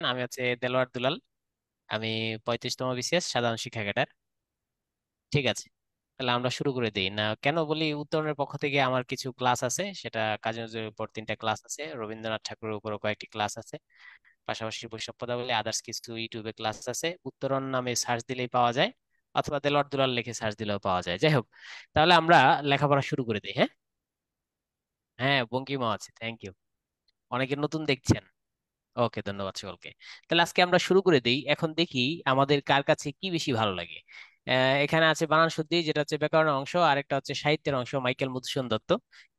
আমি হচ্ছে দেলোয়ার দুলাল। আমি 35তম বিসিএস সাধারণ শিক্ষা ক্যাডার। ঠিক আছে, তাহলে আমরা শুরু করে দিই না কেন বলি, উত্তরণের পক্ষ থেকে আমার কিছু ক্লাস আছে, সেটা কাজী নজরুলের উপর 3টা ক্লাস আছে, রবীন্দ্রনাথ ঠাকুরের উপর কয়েকটি ক্লাস আছে, পাশাপাশি বৈষ্ণব পদাবলী আদার্স কিছু ইউটিউবে ক্লাস আছে। উত্তরণ নামে সার্চ দিলেই পাওয়া যায়, অথবা দেলোয়ার দুলাল লিখে সার্চ দিলেও পাওয়া যায়। যাই হোক, তাহলে আমরা লেখাপড়া শুরু করে দিই। হ্যাঁ, হ্যাঁ, বঙ্কিমও আছে, থ্যাংক ইউ। অনেকে নতুন দেখছেন। ওকে, ধন্যবাদ সকলকে। তাহলে আজকে আমরা শুরু করে দিই। এখন দেখি আমাদের কার কাছে কি বেশি ভালো লাগে। এখানে আছে বানান শুদ্ধি, যেটা হচ্ছে ব্যাকরণের অংশ, আর একটা হচ্ছে সাহিত্যের অংশ, মাইকেল মধুসূদন দত্ত।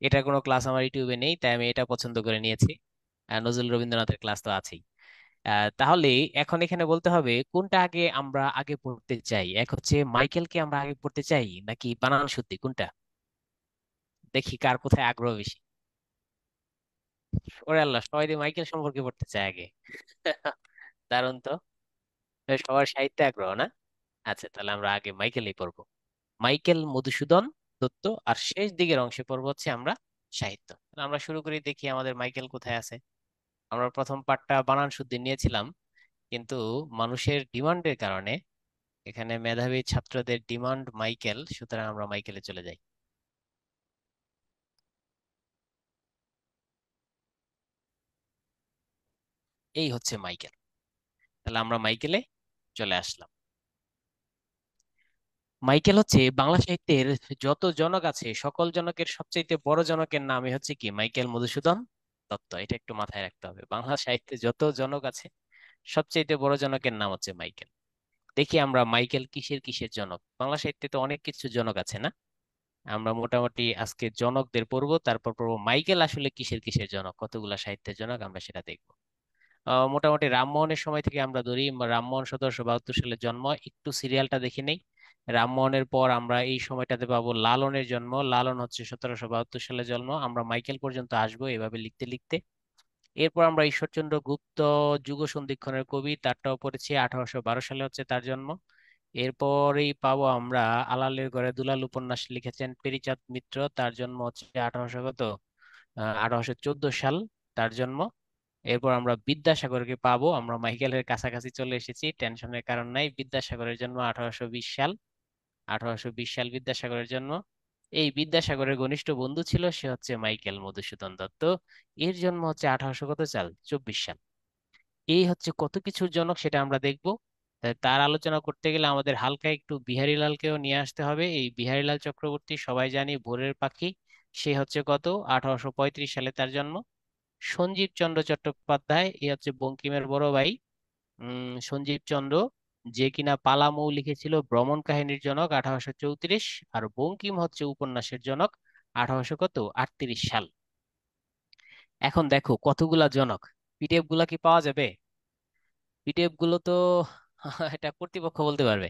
এটা কোনো ক্লাস আমার ইউটিউবে নেই, তাই আমি এটা পছন্দ করে নিয়েছি। নজরুল রবীন্দ্রনাথের ক্লাস তো আছেই। তাহলে এখন এখানে বলতে হবে কোনটা আমরা আগে পড়তে চাই। এক হচ্ছে মাইকেলকে আমরা আগে পড়তে চাই নাকি বানান শুদ্ধি, কোনটা? দেখি কার কোথায় আগ্রহ বেশি। ওরে আল্লাহ, সবাই দিয়ে মাইকেল সম্পর্কে পড়তে চায় আগে। দারুণ তো। সবার সাহিত্যে আগ্রহ না? আচ্ছা, তাহলে আমরা আগে মাইকেলই পড়বো। মাইকেল মধুসূদন দত্ত। আর শেষ দিকের অংশে পড়বো হচ্ছে আমরা সাহিত্য। তাহলে আমরা শুরু করি, দেখি আমাদের মাইকেল কোথায় আছে। আমরা প্রথম পার্টটা বানান শুদ্ধি নিয়েছিলাম, কিন্তু মানুষের ডিমান্ডের কারণে, এখানে মেধাবী ছাত্রদের ডিমান্ড মাইকেল, সুতরাং আমরা মাইকেলে চলে যাই। এই হচ্ছে মাইকেল। তাহলে আমরা মাইকেলে চলে আসলাম। মাইকেল হচ্ছে বাংলা সাহিত্যের যত জনক আছে সকল জনকের সবচেয়ে বড় জনকের নামই হচ্ছে কি মাইকেল মধুসূদন দত্ত। এটা একটু মাথায় রাখতে হবে, বাংলা সাহিত্যে যত জনক আছে সবচেয়ে বড় জনকের নাম হচ্ছে মাইকেল। দেখি আমরা মাইকেল কিসের কিসের জনক। বাংলা সাহিত্যে তো অনেক কিছু জনক আছে না? আমরা মোটামুটি আজকে জনকদের পড়বো, তারপর পড়বো মাইকেল আসলে কিসের কিসের জনক, কতগুলা সাহিত্যের জনক আমরা সেটা দেখবো। মোটামুটি রামমোহনের সময় থেকে আমরা ধরি, রামমোহন 1772 সালে জন্ম। একটু সিরিয়ালটা দেখে নেই। রামমোহনের পর আমরা এই সময়টাতে পাবো লালনের জন্ম। লালন হচ্ছে 1772 সালে জন্ম। আমরা মাইকেল পর্যন্ত আসবো এভাবে লিখতে লিখতে। এরপর আমরা ঈশ্বরচন্দ্র গুপ্ত, যুগ সন্ধিক্ষণের কবি, তারটাও পড়েছি, 1812 সালে হচ্ছে তার জন্ম। এরপরেই পাবো আমরা আলালের ঘরে দুলাল উপন্যাস লিখেছেন পেরিচাঁদ মিত্র, তার জন্ম হচ্ছে 1814 সাল তার জন্ম। এরপর আমরা বিদ্যাসাগরকে পাবো, আমরা মাইকেলের কাছাকাছি চলে এসেছি, টেনশনের কারণ নাই। বিদ্যাসাগরের জন্ম 1820 সাল। 1820 সাল বিদ্যাসাগরের জন্ম। এই বিদ্যাসাগরের ঘনিষ্ঠ বন্ধু ছিল, সে হচ্ছে মাইকেল মধুসূদন দত্ত। এর জন্ম হচ্ছে 1800 কত সাল, 24 সাল। এই হচ্ছে কত কিছুর জনক, সেটা আমরা দেখবো। তার আলোচনা করতে গেলে আমাদের হালকা একটু বিহারীলালকেও নিয়ে আসতে হবে। এই বিহারীলাল চক্রবর্তী সবাই জানি ভোরের পাখি। সে হচ্ছে কত, 1835 সালে তার জন্ম। সঞ্জীব চন্দ্র চট্টোপাধ্যায়, এ হচ্ছে বঙ্কিমের বড় ভাই। সঞ্জীব চন্দ্র, যে কিনা পালামৌ লিখেছিল, ভ্রমণ কাহিনীর জনক 1834। আর বঙ্কিম হচ্ছে উপন্যাসের জনক, 1838 সাল। এখন দেখো কতগুলা জনক। পিডিএফ গুলা কি পাওয়া যাবে? পিডিএফ গুলো তো এটা কর্তৃপক্ষ বলতে পারবে,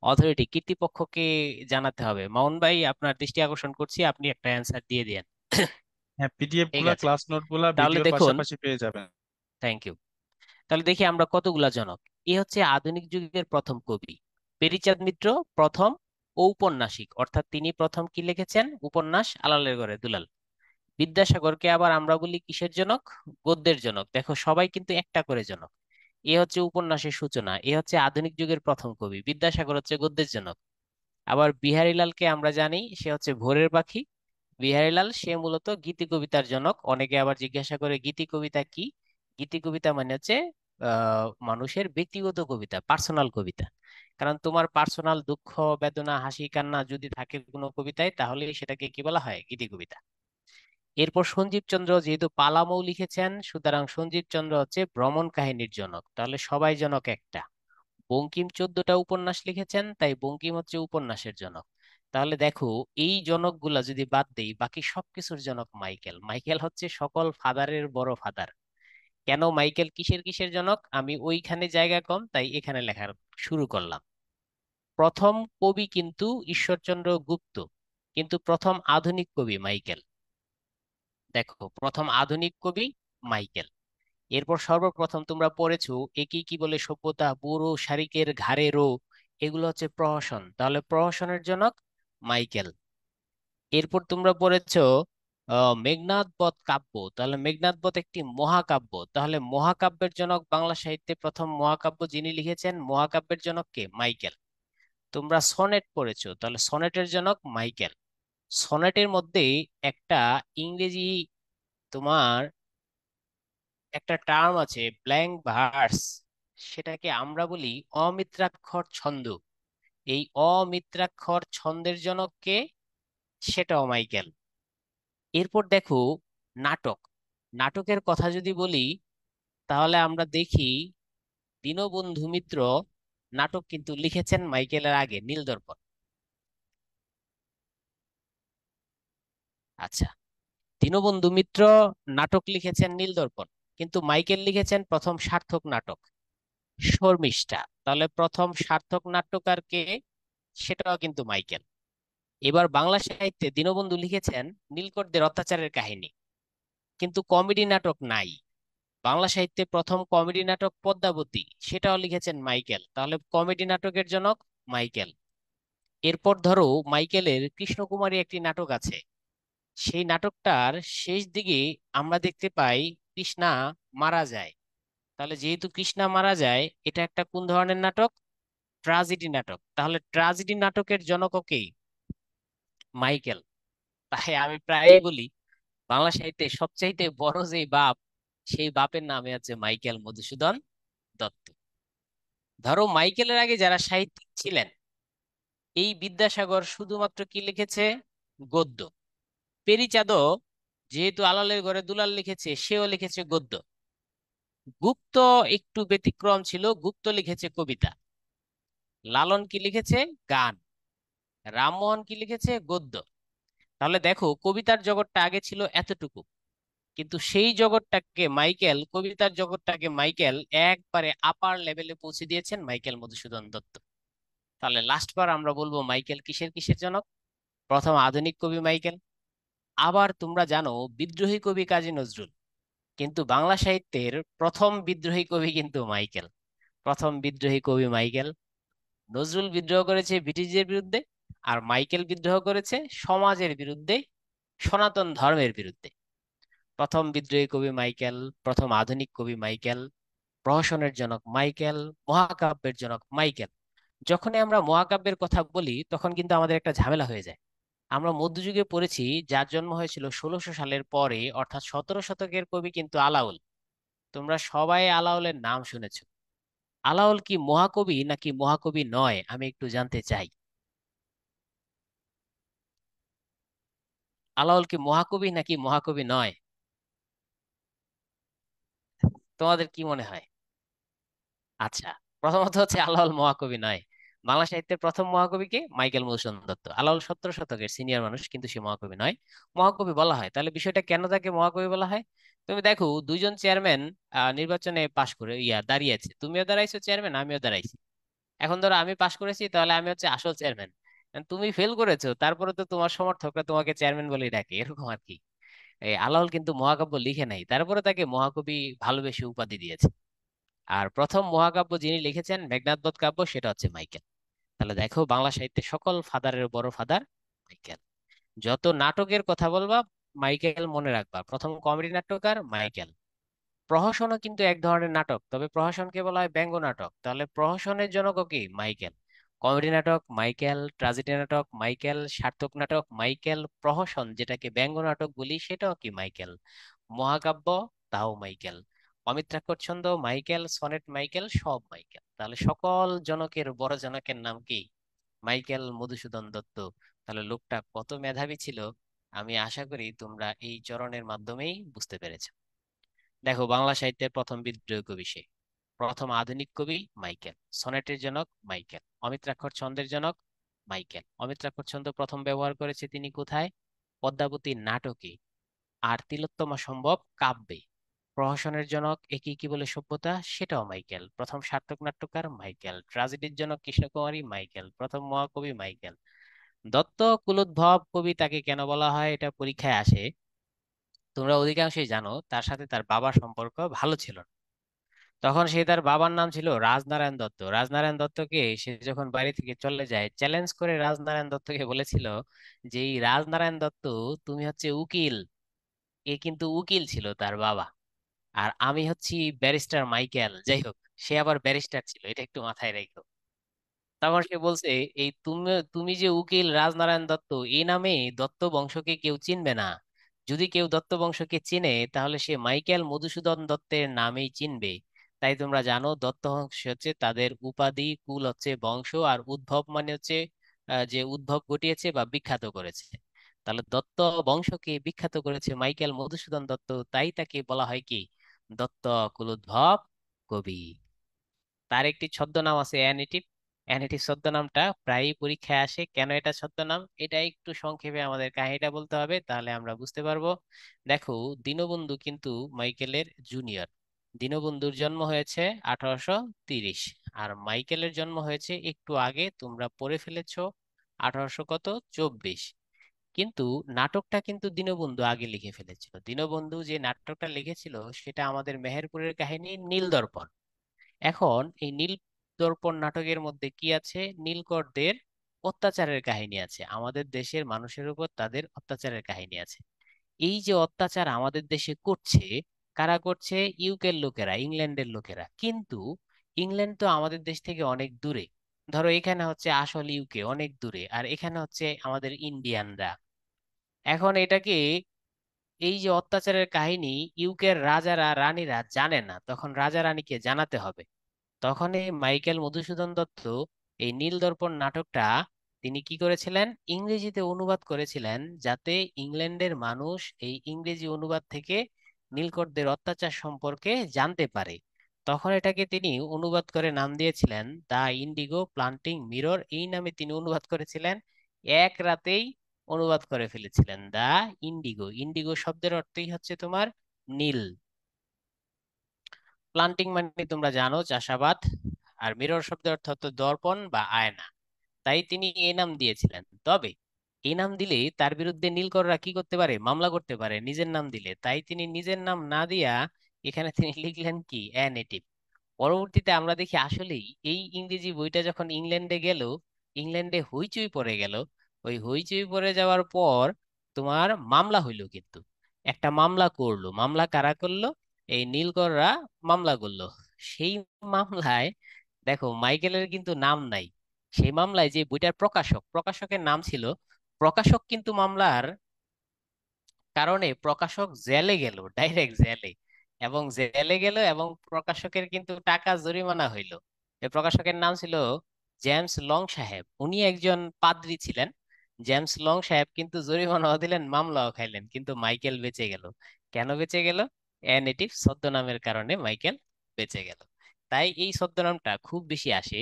অথরিটি কর্তৃপক্ষকে জানাতে হবে। মাউন ভাই, আপনার দৃষ্টি আকর্ষণ করছি, আপনি একটা অ্যান্সার দিয়ে দিয়েন। হ্যাঁ, পিডিএফ ঠিক গুলা, আছে, ক্লাস নোট গুলা তাহলে ভিডিওর দেখুন। পাশাপাশি পেয়ে যাবেন। Thank you. তাহলে দেখি আমরা কতগুলা জনক। এ হচ্ছে আধুনিক যুগের প্রথম কবি পেরিচাঁদ মিত্র, প্রথম ঔপন্যাসিক, অর্থাৎ তিনি প্রথম কি লিখেছেন, উপন্যাস আলালের ঘরে দুলাল। বিদ্যাসাগরকে আবার আমরা বলি কিসের জনক, গদ্যের জনক। দেখো সবাই কিন্তু একটা করে জনক। এ হচ্ছে উপন্যাসের সূচনা, এ হচ্ছে আধুনিক যুগের প্রথম কবি। বিদ্যাসাগর হচ্ছে গদ্যের জনক। আবার বিহারীলালকে আমরা জানি, সে হচ্ছে ভোরের পাখি। বিহারীলাল সে মূলত গীতি কবিতার জনক। অনেকে আবার জিজ্ঞাসা করে গীতি কবিতা কি। গীতি কবিতা মানে হচ্ছে মানুষের ব্যক্তিগত কবিতা, পার্সোনাল কবিতা। কারণ তোমার পার্সোনাল দুঃখ, বেদনা, হাসি, কান্না যদি থাকে কোনো কবিতায়, তাহলে সেটাকে কি বলা হয়, গীতি কবিতা। এরপর সঞ্জীব চন্দ্র যেহেতু পালামৌ লিখেছেন, সুতরাং সঞ্জীব চন্দ্র হচ্ছে ভ্রমণ কাহিনীর জনক। তাহলে সবাই জনক একটা। বঙ্কিম 14টা উপন্যাস লিখেছেন, তাই বঙ্কিম হচ্ছে উপন্যাসের জনক। তাহলে দেখো, এই জনকগুলা যদি বাদ দেই, বাকি সবকিছুর জনক মাইকেল। মাইকেল হচ্ছে সকল ফাদারের বড় ফাদার। কেন মাইকেল কিসের কিসের জনক, আমি ওইখানে জায়গা কম তাই এখানে লেখার শুরু করলাম। প্রথম কবি কিন্তু ঈশ্বরচন্দ্র গুপ্ত, কিন্তু প্রথম আধুনিক কবি মাইকেল। দেখো, প্রথম আধুনিক কবি মাইকেল। এরপর সর্বপ্রথম তোমরা পড়েছো একে কি বলে সভ্যতা, বুড়ো শারিকের ঘাড়ে রো, এগুলো হচ্ছে প্রহসন। তাহলে প্রহসনের জনক মাইকেল। এরপর তোমরা পড়েছো মেঘনাদ বধ কাব্য, তাহলে মেঘনাদ বধ একটি মহাকাব্য, তাহলে মহাকাব্যের জনক বাংলা সাহিত্যে প্রথম মহাকাব্য যিনি লিখেছেন, মহাকাব্যের জনক কে? মাইকেল। তোমরা সনেট পড়েছো, তাহলে সনেটের জনক মাইকেল। সনেটের মধ্যে একটা ইংরেজি তোমার একটা টার্ম আছে ব্ল্যাঙ্ক ভার্স, সেটাকে আমরা বলি অমিত্রাক্ষর ছন্দ। এই অমিত্রাক্ষর ছন্দের জনক কে? সেটাও মাইকেল। এরপর দেখো নাটক। নাটকের কথা যদি বলি, তাহলে আমরা দেখি দীনবন্ধু মিত্র নাটক কিন্তু লিখেছেন মাইকেলের আগে, নীলদর্পণ। আচ্ছা, দীনবন্ধু মিত্র নাটক লিখেছেন নীলদর্পণ, কিন্তু মাইকেল লিখেছেন প্রথম সার্থক নাটক শর্মিষ্ঠা। তাহলে প্রথম সার্থক নাট্যকার কে? সেটাও কিন্তু মাইকেল। এবার বাংলা সাহিত্যে দীনবন্ধু লিখেছেন নীলকরদের অত্যাচারের কাহিনী, কিন্তু কমেডি নাটক নাই। বাংলা সাহিত্যে প্রথম কমেডি নাটক পদ্মাবতী, সেটাও লিখেছেন মাইকেল, তাহলে কমেডি নাটকের জনক মাইকেল। এরপর ধরো মাইকেলের কৃষ্ণকুমারী একটি নাটক আছে, সেই নাটকটার শেষ দিকে আমরা দেখতে পাই কৃষ্ণা মারা যায়। তাহলে যেহেতু কৃষ্ণা মারা যায়, এটা একটা কোন ধরনের নাটক? ট্রাজেডি নাটক, তাহলে ট্রাজেডি নাটকের জনক কে? মাইকেল। তাই আমি প্রায়ই বলি বাংলা সাহিত্যে সবচাইতে বড় যে বাপ, সেই বাপের নামে আছে মাইকেল মধুসূদন দত্ত। ধরো মাইকেলের আগে যারা সাহিত্যিক ছিলেন, এই বিদ্যাসাগর শুধুমাত্র কি লিখেছে? গদ্য। পেরিচাঁদও যেহেতু আলালের ঘরে দুলাল লিখেছে, সেও লিখেছে গদ্য। গুপ্ত একটু ব্যতিক্রম ছিল, গুপ্ত লিখেছে কবিতা। লালন কি লিখেছে? গান। রামমোহন কি লিখেছে? গদ্য। তাহলে দেখো কবিতার জগৎটা আগে ছিল এতটুকু, কিন্তু সেই জগৎটাকে মাইকেল, কবিতার জগৎটাকে মাইকেল একবারে আপার লেভেলে পৌঁছে দিয়েছেন মাইকেল মধুসূদন দত্ত। তাহলে লাস্ট বার আমরা বলবো মাইকেল কিসের কিসের জনক? প্রথম আধুনিক কবি মাইকেল। আবার তোমরা জানো বিদ্রোহী কবি কাজী নজরুল, কিন্তু বাংলা সাহিত্যের প্রথম বিদ্রোহী কবি কিন্তু মাইকেল। প্রথম বিদ্রোহী কবি মাইকেল। নজরুল বিদ্রোহ করেছে ব্রিটিশদের বিরুদ্ধে, আর মাইকেল বিদ্রোহ করেছে সমাজের বিরুদ্ধে, সনাতন ধর্মের বিরুদ্ধে। প্রথম বিদ্রোহী কবি মাইকেল, প্রথম আধুনিক কবি মাইকেল, প্রহসনের জনক মাইকেল, মহাকাব্যের জনক মাইকেল। যখনই আমরা মহাকাব্যের কথা বলি, তখন কিন্তু আমাদের একটা ঝামেলা হয়ে যায়। আমরা মধ্যযুগে পড়েছি, যার জন্ম হয়েছিল 1600 সালের পরে, অর্থাৎ 17 শতকের কবি কিন্তু আলাউল। তোমরা সবাই আলাউলের নাম শুনেছো। আলাউল কি মহাকবি নাকি মহাকবি নয়, আমি একটু জানতে চাই। আলাউল কি মহাকবি নাকি মহাকবি নয়? তোমাদের কি মনে হয়? আচ্ছা, প্রথমত হচ্ছে আলাউল মহাকবি নয়। বাংলা সাহিত্যের প্রথম মহাকবি কে? মাইকেল মধুসূদন দত্ত। আলাউল 17 শতকের সিনিয়র মানুষ, কিন্তু সে মহাকবি নয়। মহাকবি বলা হয়, তাহলে বিষয়টা কেন তাকে মহাকবি বলা হয়? তুমি দেখো দুইজন চেয়ারম্যান নির্বাচনে পাশ করে দাঁড়িয়েছে, তুমিও দাঁড়াইছো চেয়ারম্যান, আমিও দাঁড়াইছি। এখন ধরো আমি পাশ করেছি, তাহলে আমি হচ্ছে আসল চেয়ারম্যান। তুমি ফেল করেছো, তারপরে তো তোমার সমর্থকরা তোমাকে চেয়ারম্যান বলেই ডাকে, এরকম আর কি। এই আলাউল কিন্তু মহাকাব্য লিখে নাই, তারপরে তাকে মহাকবি ভালোবেসে উপাধি দিয়েছে। আর প্রথম মহাকাব্য যিনি লিখেছেন মেঘনাদ বধ কাব্য, সেটা হচ্ছে মাইকেল। তাহলে দেখো বাংলা সাহিত্যে সকল ফাদারের বড় ফাদার মাইকেল। যত নাটকের কথা বলবা, মাইকেল মনে রাখবা, প্রথম কমেডি নাট্যকার মাইকেল। প্রহসনও কিন্তু এক ধরনের নাটক, তবে প্রহসনকে বলা হয় ব্যঙ্গ নাটক, তাহলে প্রহসনের জনক কি? মাইকেল। কমেডি নাটক মাইকেল, ট্রাজেডি নাটক মাইকেল, সার্থক নাটক মাইকেল, প্রহসন যেটাকে ব্যঙ্গ নাটক বলি সেটাও কি? মাইকেল। মহাকাব্য, তাও মাইকেল। অমিত্রাক্ষর ছন্দ মাইকেল, সনেট মাইকেল, সব মাইকেল। তাহলে সকল জনকের বড় জনকের নাম কি? মাইকেল মধুসূদন দত্ত। তাহলে লোকটা কত মেধাবী ছিল, আমি আশা করি তোমরা এই চরণের মাধ্যমেই বুঝতে পেরেছো। দেখো বাংলা সাহিত্যের প্রথম বিদ্রোহী কবি সে, প্রথম আধুনিক কবি মাইকেল, সনেটের জনক মাইকেল, অমিত্রাক্ষর ছন্দের জনক মাইকেল। অমিত্রাক্ষর ছন্দ প্রথম ব্যবহার করেছে তিনি কোথায়? পদ্মাবতী নাটকে। আর তিলোত্তমা সম্ভব কাব্যে। প্রহসনের জনক একে কি বলে সভ্যতা, সেটাও মাইকেল। প্রথম সার্থক নাট্যকার মাইকেল, ট্রাজেডির জনক কৃষ্ণকুমারী মাইকেল, প্রথম মহাকবি মাইকেল। দত্ত কুলোদ্ভব কবি তাকে কেন বলা হয়, এটা পরীক্ষায় আসে। তোমরা অধিকাংশই জানো তার সাথে তার বাবার সম্পর্ক ভালো ছিল না। তখন সে, তার বাবার নাম ছিল রাজনারায়ণ দত্ত। রাজনারায়ণ দত্তকে সে যখন বাড়ি থেকে চলে যায়, চ্যালেঞ্জ করে রাজনারায়ণ দত্তকে বলেছিল যে এই রাজনারায়ণ দত্ত, তুমি হচ্ছে উকিল, এ কিন্তু উকিল ছিল তার বাবা। আর আমি হচ্ছি ব্যারিস্টার মাইকেল, যাই হোক। সে আবার ব্যারিস্টার ছিল, এটা একটু মাথায় রেখো। তখন সে বলছে, এই তুমি তুমি যে উকিল রাজনারায়ণ দত্ত, এই নামে দত্ত বংশকে কেউ চিনবে না। যদি কেউ দত্ত বংশকে চিনে তাহলে সে মাইকেল মধুসূদন দত্তের নামেই চিনবে। তাই তোমরা জানো দত্ত বংশ হচ্ছে তাদের উপাধি, কুল হচ্ছে বংশ, আর উদ্ভব মানে হচ্ছে যে উদ্ভব ঘটিয়েছে বা বিখ্যাত করেছে। তাহলে দত্ত বংশকে বিখ্যাত করেছে মাইকেল মধুসূদন দত্ত, তাই তাকে বলা হয় কি, দত্ত কুলোদ্ভব কবি। তার একটি ছদ্মনাম আছে অ্যানিটিভ। অ্যানিটিভ ছদ্মনামটা প্রায়ই পরীক্ষায় আসে। কেন এটা ছদ্মনাম, এটা একটু সংক্ষেপে আমাদের কাহিনীটা বলতে হবে, তাহলে আমরা বুঝতে পারবো। দেখো, দীনবন্ধু কিন্তু মাইকেলের জুনিয়র। দীনবন্ধুর জন্ম হয়েছে 1830, আর মাইকেলের জন্ম হয়েছে একটু আগে, তোমরা পড়ে ফেলেছো, 1800 কত, 24। কিন্তু নাটকটা কিন্তু দীনবন্ধু আগে লিখে ফেলেছিল। দীনবন্ধু যে নাটকটা লিখেছিল সেটা আমাদের মেহেরপুরের কাহিনী নীলদর্পণ। এখন এই নীল দর্পণ নাটকের মধ্যে কি আছে, নীলকরদের অত্যাচারের কাহিনী আছে, আমাদের দেশের মানুষের উপর তাদের অত্যাচারের কাহিনী আছে। এই যে অত্যাচার আমাদের দেশে করছে, কারা করছে, ইউকের লোকেরা, ইংল্যান্ডের লোকেরা। কিন্তু ইংল্যান্ড তো আমাদের দেশ থেকে অনেক দূরে। ধরো এখানে হচ্ছে আসল ইউকে অনেক দূরে, আর এখানে হচ্ছে আমাদের ইন্ডিয়ানরা। এখন এটাকে, এই যে অত্যাচারের কাহিনী, ইউকের রাজারা রানীরা জানে না, তখন রাজা রানীকে জানাতে হবে। তখন এই মাইকেল মধুসূদন দত্ত এই নীলদর্পণ নাটকটা তিনি কি করেছিলেন, ইংরেজিতে অনুবাদ করেছিলেন, যাতে ইংল্যান্ডের মানুষ এই ইংরেজি অনুবাদ থেকে নীলকরদের অত্যাচার সম্পর্কে জানতে পারে। তখন এটাকে তিনি অনুবাদ করে নাম দিয়েছিলেন দা ইন্ডিগো প্লান্টিং মিরর, এই নামে তিনি অনুবাদ করেছিলেন। এক রাতেই অনুবাদ করে ফেলেছিলেন দা ইন্ডিগো। ইন্ডিগো শব্দের অর্থই হচ্ছে তোমার নীল। প্লান্টিং মানে তোমরা জানো চাষাবাদ, আর মিরর শব্দের অর্থ হতো দর্পণ বা আয়না। তাই তিনি এই নাম দিয়েছিলেন। তবে এই নাম দিলে তার বিরুদ্ধে নীলকররা কি করতে পারে, মামলা করতে পারে নিজের নাম দিলে। তাই তিনি নিজের নাম না দিয়া এখানে তিনি লিখলেন কি, অ্যা নেটিভ। পরবর্তীতে আমরা দেখি আসলেই এই ইংরেজি বইটা যখন ইংল্যান্ডে গেল, ইংল্যান্ডে হইচই পড়ে গেল। ওই হইচই পড়ে যাওয়ার পর তোমার মামলা হইলো কিন্তু। একটা মামলা করলো, মামলা কারা করলো, এই নীলকররা মামলা করলো। সেই মামলায় দেখো মাইকেলের কিন্তু নাম নাই। সেই মামলায় যে বইটার প্রকাশক, প্রকাশকের নাম ছিল, প্রকাশক কিন্তু মামলার কারণে প্রকাশক জেলে গেল, ডাইরেক্ট জেলে। এবং জেলে গেল এবং প্রকাশকের কিন্তু টাকা জরিমানা হইল। এই প্রকাশকের নাম ছিল জেমস লং সাহেব, উনি একজন পাদ্রী ছিলেন। জেমস লং সাহেব কিন্তু জরিমানাও দিলেন, মামলাও খাইলেন, কিন্তু মাইকেল বেঁচে গেল। কেন বেঁচে গেল, এ নেটিভ ছদ্মনামের কারণে মাইকেল বেঁচে গেল। তাই এই ছদ্মনামটা খুব বেশি আসে।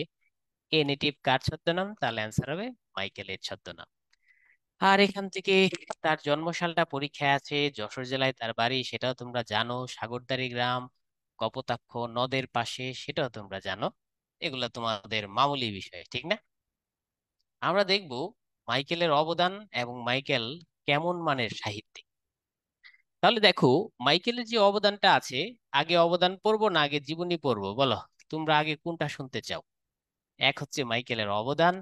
এ নেটিভ কার ছদ্মনাম, তাহলে অ্যান্সার হবে মাইকেলের ছদ্মনাম। আর এখান থেকে তার জন্মসালটা পরীক্ষায় আছে, যশোর জেলায় তার বাড়ি, সেটাও তোমরা জানো, সাগরদাঁড়ি গ্রাম, কপোতাক্ষ নদের পাশে, সেটাও তোমরা জানো। এগুলো তোমাদের মামুলি বিষয়, ঠিক না? আমরা দেখব মাইকেলের অবদান এবং মাইকেল কেমন মানের সাহিত্যিক। তাহলে দেখো, মাইকেলের যে অবদানটা আছে, আগে অবদান পড়বো না আগে জীবনী পড়বো, বলো তোমরা আগে কোনটা শুনতে চাও? এক হচ্ছে মাইকেলের অবদান,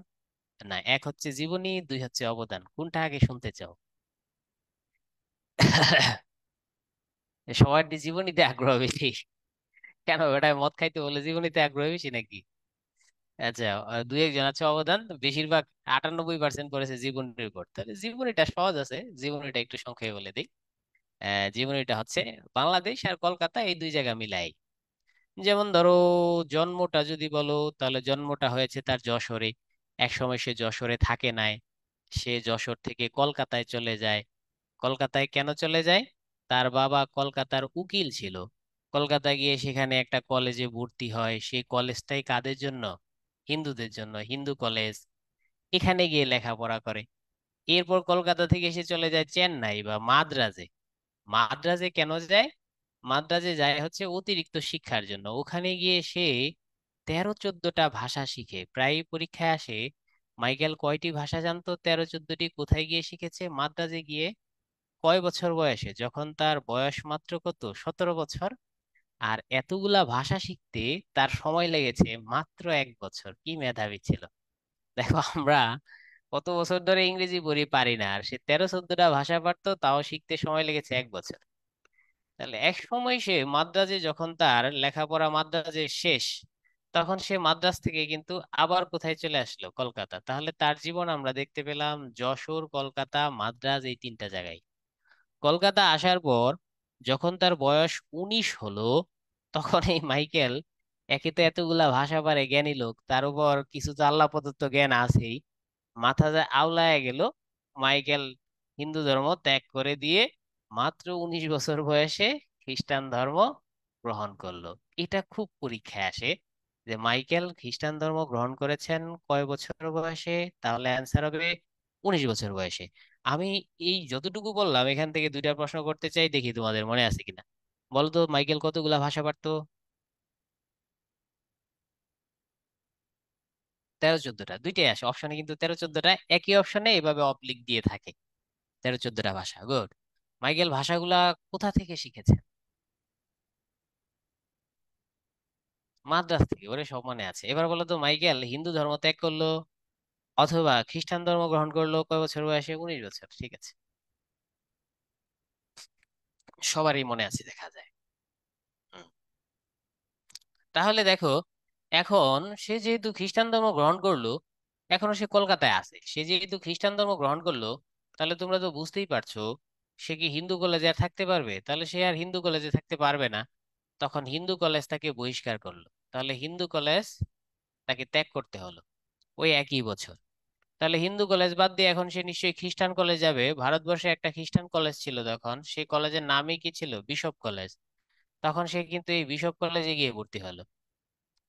না এক হচ্ছে জীবনী, দুই হচ্ছে অবদান, কোনটা আগে শুনতে চাও? সবার জীবনীতে আগ্রহ বেশি। কেন, ওটা মদ খাইতে বলে জীবনীতে আগ্রহ বেশি নাকি? আচ্ছা, দুই একজন আছে অবদান, বেশিরভাগ 98% করেছে জীবনীর উপর। তাহলে জীবনীটা সহজ আছে, জীবনীটা একটু সংক্ষেপে বলে দিই। জীবনীটা হচ্ছে বাংলাদেশ আর কলকাতা এই দুই জায়গা মিলাই। যেমন ধরো, জন্মটা যদি বলো, তাহলে জন্মটা হয়েছে তার যশোরে। এক সময় সে যশোরে থাকে নাই, সে যশোর থেকে কলকাতায় চলে যায়। কলকাতায় কেন চলে যায়, তার বাবা কলকাতার উকিল ছিল। কলকাতায় গিয়ে সেখানে একটা কলেজে ভর্তি হয়, সেই কলেজটাই কাদের জন্য, হিন্দুদের জন্য, হিন্দু কলেজ। এখানে গিয়ে লেখাপড়া করে। এরপর কলকাতা থেকে সে চলে যায় চেন্নাই বা মাদ্রাজে। মাদ্রাজে কেন যায়, মাদ্রাজে যায় হচ্ছে অতিরিক্ত শিক্ষার জন্য। ওখানে গিয়ে সে 13-14টা ভাষা শিখে, প্রায় পরীক্ষায় আসে মাইকেল কয়টি ভাষা জানতো, 13-14টি। কোথায় গিয়ে শিখেছে, মাদ্রাজে গিয়ে। কয় বছর বয়সে, যখন তার বয়স মাত্র কত, 17 বছর। আর এতগুলা ভাষা শিখতে তার সময় লেগেছে মাত্র 1 বছর। কি মেধাবী ছিল! দেখো আমরা কত বছর ধরে ইংরেজি পড়ি পারি না, আর সে 13-14টা ভাষা পারতো, তাও শিখতে সময় লেগেছে 1 বছর। তাহলে এক সময় সে মাদ্রাজে, যখন তার লেখাপড়া মাদ্রাজে শেষ, তখন সে মাদ্রাজ থেকে কিন্তু আবার কোথায় চলে আসলো? কলকাতা। তাহলে তার জীবন আমরা দেখতে পেলাম যশোর, কলকাতা, মাদ্রাজ, এই 3টা জায়গায়। কলকাতা আসার পর যখন তার বয়স 19 হলো, তখন এই মাইকেল, একে তো এতগুলা ভাষা পারে, জ্ঞানী লোক, তার উপর কিছু তো আল্লাহ প্রদত্ত জ্ঞান আছেই, মাথা যায় আউলায় গেল। মাইকেল হিন্দু ধর্ম ত্যাগ করে দিয়ে মাত্র 19 বছর বয়সে খ্রিস্টান ধর্ম গ্রহণ করলো। এটা খুব পরীক্ষায় আসে, যে মাইকেল খ্রিস্টান ধর্ম গ্রহণ করেছেন কয় বছর বয়সে? তাহলে অ্যান্সার হবে 19 বছর বয়সে। আমি এই যতটুকু বললাম এখান থেকে 2টা প্রশ্ন করতে চাই, দেখি তোমাদের মনে আছে কিনা। বলো তো, মাইকেল কতগুলা ভাষা পারতো? 13-14টা, দুইটাই আসে অপশনে, কিন্তু 13-14টা একই অপশনে এভাবে অবলিক দিয়ে থাকে। 13-14টা ভাষা, গুড। মাইকেল ভাষাগুলা কোথা থেকে শিখেছেন? মাদ্রাজ থেকে, ওরে সব মনে আছে। এবার বলো তো, মাইকেল হিন্দু ধর্ম ত্যাগ করলো অথবা খ্রিস্টান ধর্ম গ্রহণ করলো কয় বছর বয়সে? 19 বছর, ঠিক আছে। সবারই মনে আছে দেখা যায়। হুম। তাহলে দেখো, এখন সে যেহেতু খ্রিস্টান ধর্ম গ্রহণ করলো, এখনো সে কলকাতায় আছে, সে যেহেতু খ্রিস্টান ধর্ম গ্রহণ করলো, তাহলে তোমরা তো বুঝতেই পারছো, সে কি হিন্দু কলেজে আর থাকতে পারবে? তাহলে সে আর হিন্দু কলেজে থাকতে পারবে না। তখন হিন্দু কলেজ তাকে বহিষ্কার করলো। তাহলে হিন্দু কলেজ তাকে ত্যাগ করতে হলো ওই একই বছর। তাহলে হিন্দু কলেজ বাদ দিয়ে এখন সে নিশ্চয়ই খ্রিস্টান কলেজ যাবে। ভারতবর্ষে একটা খ্রিস্টান কলেজ ছিল তখন, সেই কলেজের নামই কি ছিল? Bishop college. তখন সে কিন্তু এই বিশপ কলেজে গিয়ে ভর্তি হলো।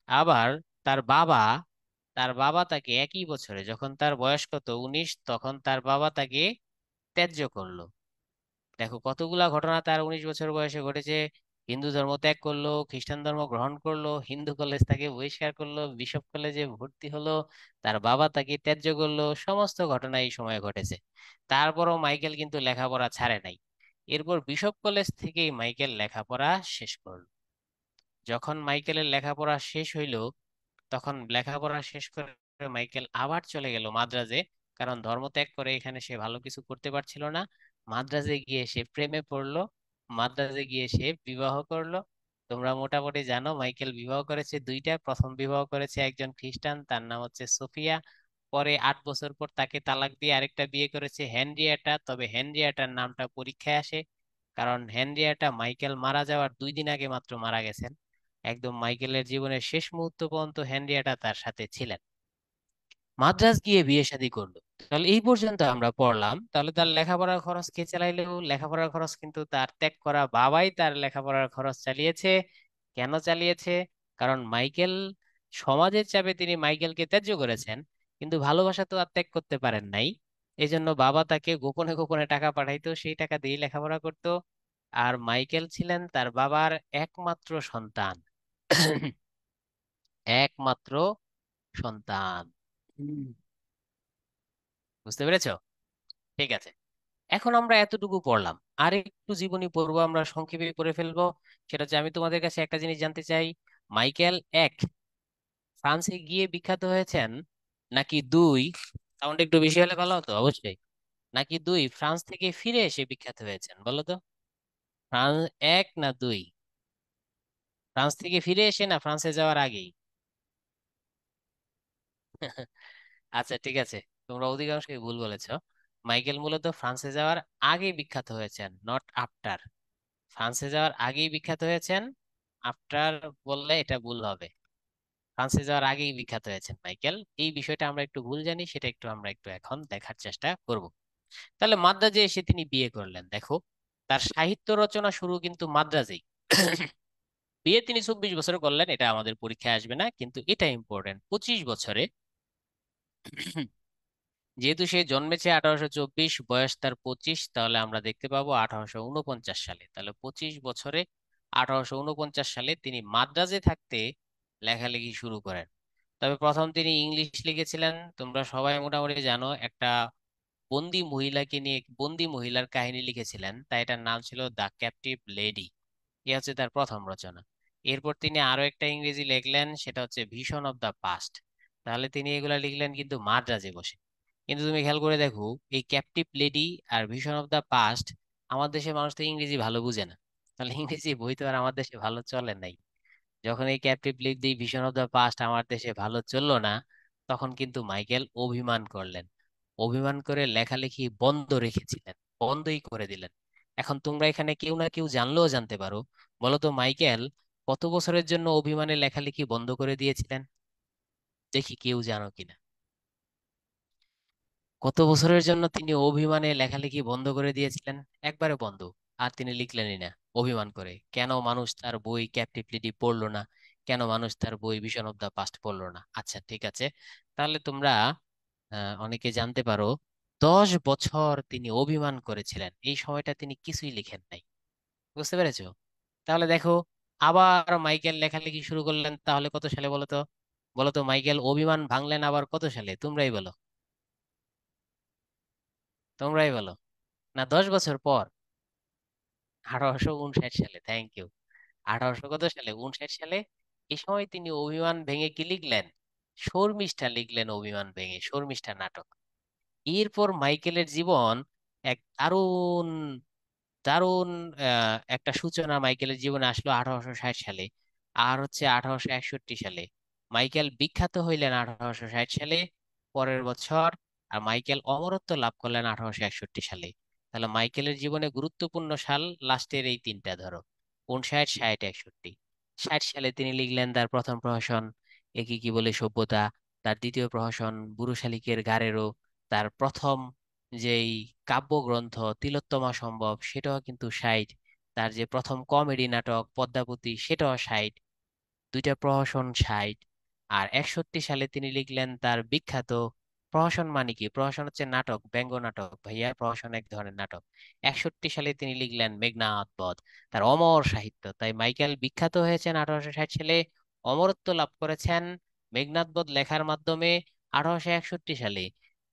আবার তার বাবা, তার বাবা তাকে একই বছরে, যখন তার বয়স কত, 19, তখন তার বাবা তাকে ত্যায্য করলো। দেখো কতগুলা ঘটনা তার 19 বছর বয়সে ঘটেছে। হিন্দু ধর্ম ত্যাগ করলো, খ্রিস্টান ধর্ম গ্রহণ করলো, হিন্দু কলেজ তাকে বহিষ্কার করলো, বিশপ কলেজে ভর্তি হলো, তার বাবা তাকে ত্যায্য করলো। সমস্ত ঘটনা এই সময় ঘটেছে। তারপরও মাইকেল কিন্তু লেখাপড়া ছাড়ে নাই। এরপর বিশপ কলেজ থেকেই মাইকেল লেখাপড়া শেষ করলো। যখন মাইকেলের লেখাপড়া শেষ হইল, তখন লেখাপড়া শেষ করে মাইকেল আবার চলে গেল মাদ্রাজে। কারণ ধর্মত্যাগ করে এখানে সে ভালো কিছু করতে পারছিল না। মাদ্রাজে গিয়ে সে প্রেমে পড়লো, মাদ্রাজে গিয়ে সে বিবাহ করলো। তোমরা মোটামুটি জানো মাইকেল বিবাহ করেছে 2টা। প্রথম বিবাহ করেছে একজন খ্রিস্টান, তার নাম হচ্ছে সোফিয়া। পরে 8 বছর পর তাকে তালাক দিয়ে আরেকটা বিয়ে করেছে, হেনরিয়েটা। তবে হেনরিয়েটার নামটা পরীক্ষায় আসে, কারণ হেনরিয়েটা মাইকেল মারা যাওয়ার 2 দিন আগে মাত্র মারা গেছেন। একদম মাইকেলের জীবনের শেষ মুহূর্ত পর্যন্ত হেনরিয়েটা তার সাথে ছিলেন। মাদ্রাজ গিয়ে বিয়ে শাদী করলো। তাহলে এই পর্যন্ত আমরা পড়লাম। তাহলে তার লেখাপড়ার খরচ কে চালাইলো? লেখাপড়ার খরচ কিন্তু তার ত্যাগ করা বাবাই তার লেখাপড়ার খরচ চালিয়েছে। কেন চালিয়েছে? কারণ মাইকেল, সমাজের চাপে তিনি মাইকেলকে ত্যায্য করেছেন, কিন্তু ভালোবাসা তো আর ত্যাগ করতে পারেন নাই। এই জন্য বাবা তাকে গোপনে গোপনে টাকা পাঠাইতো, সেই টাকা দিয়ে লেখাপড়া করতো। আর মাইকেল ছিলেন তার বাবার একমাত্র সন্তান। একমাত্র সন্তান। হুম। বুঝতে পেরেছো? ঠিক আছে। এখন আমরা এতটুকু পড়লাম, আর একটু জীবনী পড়বো, আমরা সংক্ষেপে করে ফেলবো। সেটা হচ্ছে, আমি তোমাদের কাছে একটা জিনিস জানতে চাই। মাইকেল এক, ফ্রান্সে গিয়ে বিখ্যাত হয়েছেন, নাকি 2, সাউন্ড একটু বেশি হলে ভালো হতো অবশ্যই, নাকি 2 ফ্রান্স থেকে ফিরে এসে বিখ্যাত হয়েছেন? বলো তো, ফ্রান্স 1 না 2? ফ্রান্স থেকে ফিরে এসে না ফ্রান্সে যাওয়ার আগেই? আচ্ছা ঠিক আছে, তোমরা অধিকাংশই ভুল বলেছো। মাইকেল মূলত ফ্রান্সে যাওয়ার আগে বিখ্যাত হয়েছেন, নট আফটার। ফ্রান্সে যাওয়ার আগেই বিখ্যাত হয়েছেন, আফটার বললে এটা ভুল হবে। ফ্রান্সে যাওয়ার আগেই বিখ্যাত হয়েছেন মাইকেল। এই বিষয়টা আমরা একটু ভুল জানি, সেটা একটু আমরা একটু এখন দেখার চেষ্টা করব। তাহলে মাদ্রাজে এসে তিনি বিয়ে করলেন। দেখো, তার সাহিত্য রচনা শুরু কিন্তু মাদ্রাজেই। বিয়ে তিনি 24 বছরে করলেন, এটা আমাদের পরীক্ষায় আসবে না, কিন্তু এটা ইম্পর্টেন্ট। 25 বছরে, যেহেতু সে জন্মেছে 1824, বয়স তার 25, তাহলে আমরা দেখতে পাবো 1849 সালে। তাহলে 25 বছরে 1849 সালে তিনি মাদ্রাজে থাকতে লেখালেখি শুরু করেন। তবে প্রথম তিনি ইংলিশ লিখেছিলেন। তোমরা সবাই মোটামুটি জানো, একটা বন্দি মহিলাকে নিয়ে, বন্দি মহিলার কাহিনী লিখেছিলেন, তাই এটার নাম ছিল দ্য ক্যাপটিভ লেডি। এ হচ্ছে তার প্রথম রচনা। এরপর তিনি আরো একটা ইংরেজি লিখলেন, সেটা হচ্ছে ভিশন অফ দ্য পাস্ট। তাহলে তিনি এগুলা লিখলেন কিন্তু মাদ্রাজে বসে। কিন্তু তুমি খেয়াল করে দেখো, এই ক্যাপটিভ লেডি আর ভিশন অফ দ্য পাস্ট, আমার দেশের মানুষ তো ইংরেজি ভালো বুঝে না, তাহলে ইংরেজি বই তো আর আমার দেশে ভালো চলে নাই। যখন এই captive lady vision of the past আমার দেশে ভালো চললো না, তখন কিন্তু মাইকেল অভিমান করলেন। অভিমান করে লেখালেখি বন্ধ রেখেছিলেন, বন্ধই করে দিলেন। এখন তোমরা এখানে কেউ না কেউ জানলেও জানতে পারো, বলো তো মাইকেল কত বছরের জন্য অভিমানে লেখালেখি বন্ধ করে দিয়েছিলেন? দেখি কেউ জানো কিনা। কত বছরের জন্য তিনি অভিমানে লেখালেখি বন্ধ করে দিয়েছিলেন? একবারে বন্ধ। আর তিনি লিখলেনই না, অভিমান করে। কেন মানুষ তার বই ক্যাপটিভিটি পড়লো না? কেন মানুষ তার বই ভিশন অফ দা পাস্ট পড়লো না? আচ্ছা ঠিক আছে, তাহলে তোমরা অনেকে জানতে পারো 10 বছর তিনি অভিমান করেছিলেন, এই সময়টা তিনি কিছুই লিখেন নাই। বুঝতে পেরেছো? তাহলে দেখো, আবার মাইকেল লেখালেখি শুরু করলেন, তাহলে কত সালে বলো তো? বলো তো মাইকেল অভিমান ভাঙলেন আবার কত সালে? তোমরাই বলো, তোমরাই বলো। না, 10 বছর পর? 1859 সালে, থ্যাংক ইউ। 1859 সালে। এই সময় তিনি অভিমান ভেঙে কি লিখলেন? শর্মিষ্ঠা লিখলেন, অভিমান ভেঙে শর্মিষ্ঠা নাটক। এরপর মাইকেলের জীবন এক দারুণ দারুণ একটা সূচনা মাইকেলের জীবনে আসলো 1860 সালে। আর হচ্ছে 1861 সালে মাইকেল বিখ্যাত হইলেন 1860 সালে, পরের বছর। আর মাইকেল অমরত্ব লাভ করলেন 1861 সালে। তাহলে মাইকেলের জীবনে গুরুত্বপূর্ণ সাল লাস্টের এই তিনটা ধরো: 59, 60, 61। 60 সালে তিনি লিখলেন তার প্রথম প্রহসন একে কি বলে সভ্যতা। তার দ্বিতীয় প্রহসন বুড়ো শালিকের গাড়েরও। তার প্রথম যেই কাব্যগ্রন্থ তিলোত্তমা সম্ভব, সেটাও কিন্তু 60। তার যে প্রথম কমেডি নাটক পদ্মাবতী, সেটাও 60। দুইটা প্রহসন 60। আর 61 সালে তিনি লিখলেন তার বিখ্যাত প্রহসন। মানে কি প্রহসন? হচ্ছে নাটক, ব্যঙ্গ নাটক ভাইয়া, প্রহসন এক ধরনের নাটক। 61 সালে তিনি লিখলেন মেঘনাদ বধ, তার অমর সাহিত্য। তাই মাইকেল বিখ্যাত হয়েছেন 1860 সালে, অমরত্ব লাভ করেছেন মেঘনাদ বধ লেখার মাধ্যমে 1861 সালে।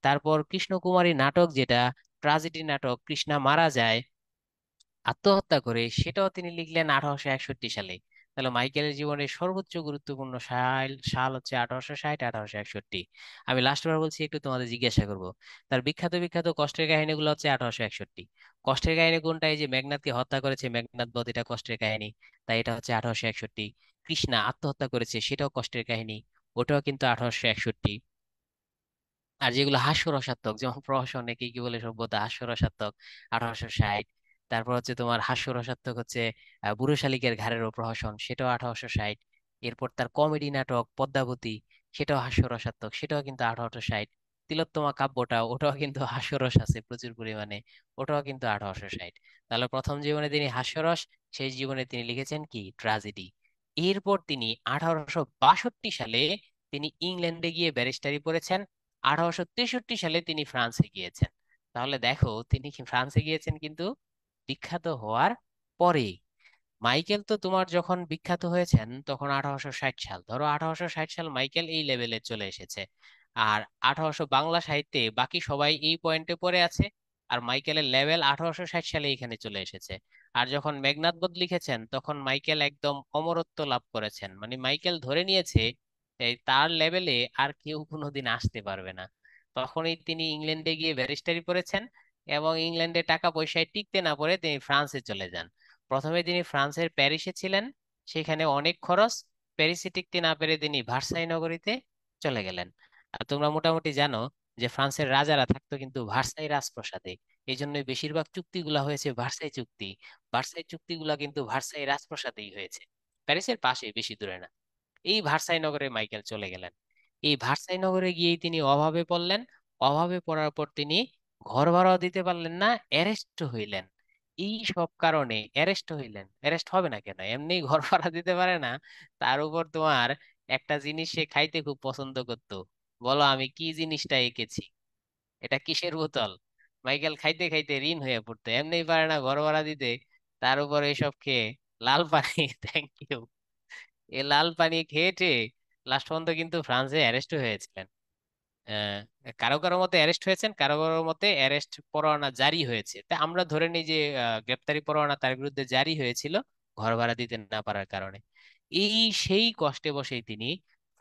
তারপর কৃষ্ণকুমারী নাটক, যেটা ট্রাজেডি নাটক, কৃষ্ণা মারা যায় আত্মহত্যা করে, সেটাও তিনি লিখলেন 1861 সালে। তাহলে মাইকেলের জীবনের সর্বোচ্চ গুরুত্বপূর্ণ সাল সাল হচ্ছে 1860, 1861। আমি লাস্ট বার বলছি, একটু তোমাদের জিজ্ঞাসা করব, তার বিখ্যাত বিখ্যাত কষ্টের কাহিনীগুলো হচ্ছে 1861। কষ্টের কাহিনী কোনটা? এই যে মেঘনাদকে হত্যা করেছে, মেঘনাদ বধ, এটা কষ্টের কাহিনী, তাই এটা হচ্ছে 1861। কৃষ্ণা আত্মহত্যা করেছে, সেটাও কষ্টের কাহিনী, ওটাও কিন্তু 1861। আর যেগুলো হাস্যরসাত্মক, যেমন প্রহসন একে কি বলে সভ্যতা, হাস্যরসাত্মক, 1860। তারপর হচ্ছে তোমার হাস্যরসাত্মক হচ্ছে বুড়ো শালিকের ঘাড়েরও প্রহসন, সেটাও 1860। এরপর তার কমেডি নাটক পদ্মাবতী, সেটাও হাস্যরসাত্মক, সেটাও কিন্তু 1860। তিলোত্তমা কাব্যটা, ওটাও কিন্তু হাস্যরস আছে প্রচুর পরিমাণে, ওটাও কিন্তু 1860। তাহলে প্রথম জীবনে তিনি হাস্যরস, শেষ জীবনে তিনি লিখেছেন কি ট্রাজেডি। এরপর তিনি 1862 সালে তিনি ইংল্যান্ডে গিয়ে ব্যারিস্টারি পড়েছেন। 1863 সালে তিনি ফ্রান্সে গিয়েছেন। তাহলে দেখো, তিনি কি ফ্রান্সে গিয়েছেন কিন্তু বিখ্যাত হওয়ার পরে। মাইকেল তো তোমার যখন বিখ্যাত হয়েছেন তখন 1860 সাল, ধরো 1860 সাল মাইকেল এই লেভেলে চলে এসেছে। আর 1800 বাংলা সাহিত্যে বাকি সবাই এই পয়েন্টে পড়ে আছে, আর মাইকেলের লেভেল 1860 সালে এখানে চলে এসেছে। আর যখন মেঘনাদ বধ লিখেছেন তখন মাইকেল একদম অমরত্ব লাভ করেছেন, মানে মাইকেল ধরে নিয়েছে এই তার লেভেলে আর কেউ কোনোদিন আসতে পারবে না। তখনই তিনি ইংল্যান্ডে গিয়ে ব্যারিস্টারি পড়েছেন, এবং ইংল্যান্ডে টাকা পয়সায় টিকতে না পড়ে তিনি ফ্রান্সে চলে যান। প্রথমে তিনি ফ্রান্সের প্যারিসে ছিলেন, সেখানে অনেক খরচ, প্যারিসে টিকতে না পেরে তিনি ভার্সাই নগরীতে চলে গেলেন। আর তোমরা মোটামুটি জানো যে ফ্রান্সের রাজারা থাকতো কিন্তু ভার্সাই রাজপ্রাসাদে, এই জন্যই বেশিরভাগ চুক্তিগুলা হয়েছে ভার্সাই চুক্তি। ভার্সাই চুক্তিগুলা কিন্তু ভার্সাই রাজপ্রাসাদেই হয়েছে, প্যারিসের পাশে, বেশি দূরে না। এই ভার্সাই নগরে মাইকেল চলে গেলেন। এই ভার্সাই নগরে গিয়েই তিনি অভাবে পড়লেন। অভাবে পড়ার পর তিনি ঘর ভাড়াও দিতে পারলেন না, অ্যারেস্ট হইলেন। এই সব কারণে অ্যারেস্ট হইলেন। অ্যারেস্ট হবে না কেন? এমনি ঘর ভাড়া দিতে পারে না, তার উপর তোমার একটা জিনিস সে খাইতে খুব পছন্দ করতো। বলো আমি কি জিনিসটা এঁকেছি? এটা কিসের বোতল? মাইকেল খাইতে খাইতে ঋণ হয়ে পড়তো, এমনিই পারে না ঘর ভাড়া দিতে, তার উপর এসব খেয়ে লাল পানি থ্যাংক ইউ। এ লাল পানি খেয়েছে, লাস্ট পর্যন্ত কিন্তু ফ্রান্সে অ্যারেস্ট হয়েছিলেন। আহ, কারো কারো মতে অ্যারেস্ট হয়েছেন, কারো কারো মতে অ্যারেস্ট পরোয়ানা জারি হয়েছে। তা আমরা ধরে নিই যে গ্রেপ্তারি পরোয়ানা তার বিরুদ্ধে জারি হয়েছিল ঘর ভাড়া দিতে না পারার কারণে। এই সেই কষ্টে বসেই তিনি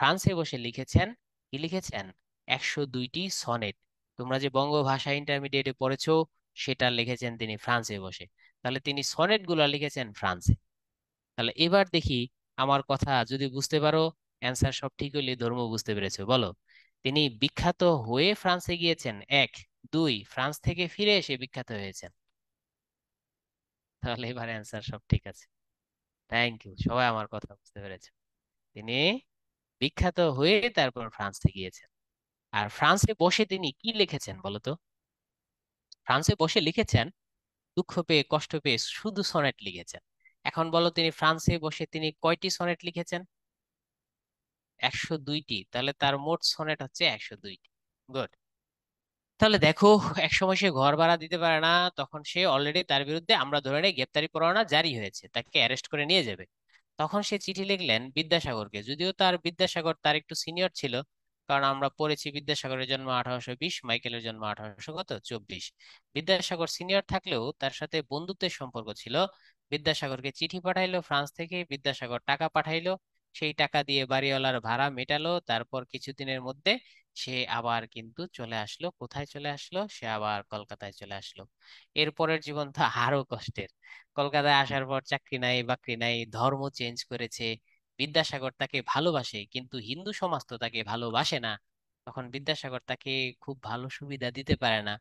ফ্রান্সে বসে লিখেছেন, কি লিখেছেন? 102টি সনেট। তো তোমরা যে বঙ্গভাষা ইন্টারমিডিয়েটে পড়েছো সেটা লিখেছেন তিনি ফ্রান্সে বসে। তাহলে তিনি সনেট গুলা লিখেছেন ফ্রান্সে। তাহলে এবার দেখি, আমার কথা যদি বুঝতে পারো, অ্যান্সার সব ঠিক হইলে ধর্ম বুঝতে পেরেছো, বলো। তিনি বিখ্যাত হয়ে ফ্রান্সে গিয়েছেন, এক। দুই, ফ্রান্স থেকে ফিরে এসে বিখ্যাত হয়েছেন। তাহলে এবার অ্যান্সার সব ঠিক আছে। থ্যাংক ইউ, সবাই আমার কথা বুঝতে পেরেছে। তিনি বিখ্যাত হয়ে তারপর ফ্রান্সে গিয়েছেন। আর ফ্রান্সে বসে তিনি কি লিখেছেন বলো তো? ফ্রান্সে বসে লিখেছেন, দুঃখ পেয়ে কষ্ট পেয়ে শুধু সনেট লিখেছেন। এখন বলো, তিনি ফ্রান্সে বসে তিনি কয়টি সনেট লিখেছেন? 102টি। তাহলে তার মোট সনেট হচ্ছে 102টি। গুড। তাহলে দেখো, একসময় সে ঘর ভাড়া দিতে পারে না, তখন সে অলরেডি, তার বিরুদ্ধে আমরা ধরে নেই গ্রেপ্তারি পরোয়ানা জারি হয়েছে, তাকে অ্যারেস্ট করে নিয়ে যাবে। তখন সে চিঠি লিখলেন বিদ্যাসাগরকে, যদিও তার বিদ্যাসাগর তার একটু সিনিয়র ছিল। কারণ আমরা পড়েছি বিদ্যাসাগরের জন্ম 1820, মাইকেলের জন্ম 1824। বিদ্যাসাগর সিনিয়র থাকলেও তার সাথে বন্ধুত্বের সম্পর্ক ছিল। বিদ্যাসাগরকে চিঠি পাঠাইলো ফ্রান্স থেকে, বিদ্যাসাগর টাকা পাঠাইলো, সেই টাকা দিয়ে বাড়িওয়ালার ভাড়া মেটালো। তারপর কিছুদিনের মধ্যে সে আবার কিন্তু চলে আসলো। কোথায় চলে আসলো? সে আবার কলকাতায় চলে আসলো। এরপরের জীবন তো আরো কষ্টের। কলকাতায় আসার পর চাকরি নাই বাকরি নাই, ধর্ম চেঞ্জ করেছে। বিদ্যাসাগর তাকে ভালোবাসে, কিন্তু হিন্দু সমাজ তো তাকে ভালোবাসে না। তখন বিদ্যাসাগর তাকে খুব ভালো সুবিধা দিতে পারে না।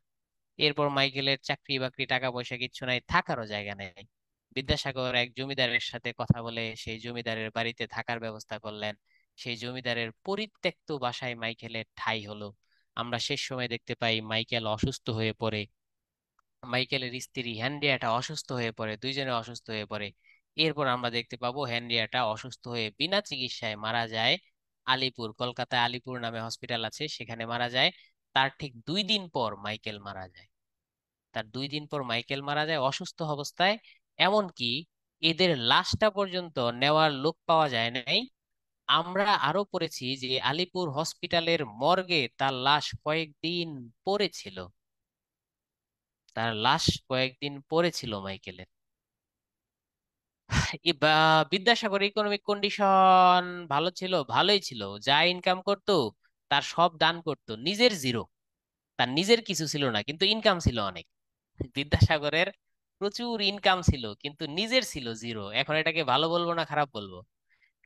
এরপর মাইকেলের চাকরি বাকরি টাকা পয়সা কিচ্ছু নাই, থাকারও জায়গা নেই। বিদ্যাসাগর এক জমিদারের সাথে কথা বলে সেই জমিদারের বাড়িতে থাকার ব্যবস্থা করলেন। সেই জমিদারের পরিত্যক্ত বাসায় মাইকেলের ঠাঁই হলো। আমরা শেষ সময় দেখতে পাই মাইকেল অসুস্থ হয়ে পড়ে, মাইকেলের স্ত্রী হ্যানরিয়েটা অসুস্থ হয়ে পড়ে, দুইজনে অসুস্থ হয়ে পড়ে। এরপর আমরা দেখতে পাবো হ্যানরিয়েটা অসুস্থ হয়ে বিনা চিকিৎসায় মারা যায়। আলিপুর, কলকাতায় আলিপুর নামে হসপিটাল আছে, সেখানে মারা যায়। তার ঠিক 2 দিন পর মাইকেল মারা যায়। তার 2 দিন পর মাইকেল মারা যায় অসুস্থ অবস্থায়। এমনকি এদের লাশটা পর্যন্ত নেওয়ার লোক পাওয়া যায় নাই। আমরা আরো পড়েছি যে আলিপুর হসপিটালের মর্গে তার লাশ কয়েকদিন পড়েছিল। তার লাশ কয়েকদিন পড়েছিল মাইকেলের। বিদ্যাসাগর ইকোনমিক কন্ডিশন ভালো ছিল, ভালোই ছিল। যা ইনকাম করতো তার সব দান করতো, নিজের জিরো। তার নিজের কিছু ছিল না, কিন্তু ইনকাম ছিল অনেক। বিদ্যাসাগরের প্রচুর ইনকাম ছিল, কিন্তু নিজের ছিল জিরো। এখন এটাকে ভালো বলবো না খারাপ বলবো?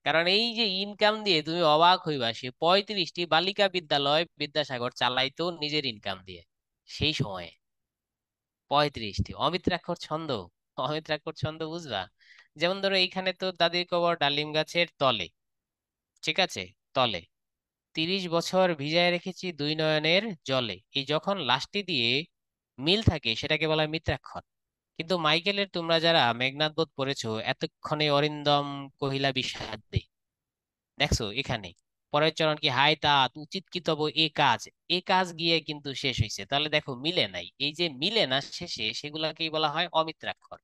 কারণ এই যে ইনকাম দিয়ে তুমি অবাক হইবা, সে 35টি বালিকা বিদ্যালয় বিদ্যাসাগর চালাইতো নিজের ইনকাম দিয়ে সেই সময়ে। 35টি অমিত্রাক্ষর ছন্দ। অমিত্রাক্ষর ছন্দ বুঝবা? যেমন ধরো, এইখানে তো দাদির কবর ডালিম গাছের তলে, ঠিক আছে, তলে 30 বছর ভিজায় রেখেছি দুই নয়নের জলে, এই যখন লাশটি দিয়ে মিল থাকে সেটাকে বলা হয় মিত্রাক্ষর। কিন্তু মাইকেলের, তোমরা যারা মেঘনাদ বধ পড়েছো, এতক্ষণে অরিন্দম কহিলা বিষাদে, দেখছো এখানে পরের চরণ কি, হায় তাত উচিত কি তব এ কাজ, এ কাজ গিয়ে কিন্তু শেষ হয়েছে। তাহলে দেখো মিলে নাই, এই যে মিলে না শেষে, সেগুলাকেই বলা হয় অমিত্রাক্ষর।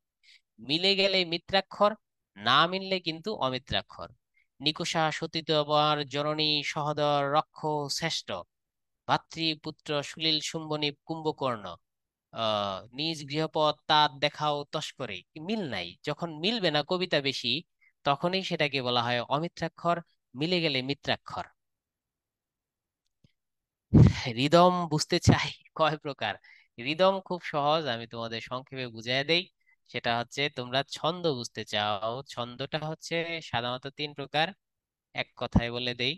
মিলে গেলে মিত্রাক্ষর, না মিললে কিন্তু অমিত্রাক্ষর। নিকুষা সতীত আমার জননী সহোদর রক্ষ শ্রেষ্ঠ, ভাতৃপুত্র সুনীল শুম্বনী কুম্ভকর্ণ, নিজ গৃহপথ তার দেখাও তস্করে। মিল নাই, যখন মিলবে না কবিতা বেশি, তখনই সেটাকে বলা হয় অমিত্রাক্ষর। মিলে গেলে মিত্রাক্ষর। রিদম বুঝতে চাই কয় প্রকার? রিদম খুব সহজ, আমি তোমাদের সংক্ষেপে বুঝাই দেই। সেটা হচ্ছে, তোমরা ছন্দ বুঝতে চাও, ছন্দটা হচ্ছে সাধারণত 3 প্রকার। এক কথায় বলে দেই,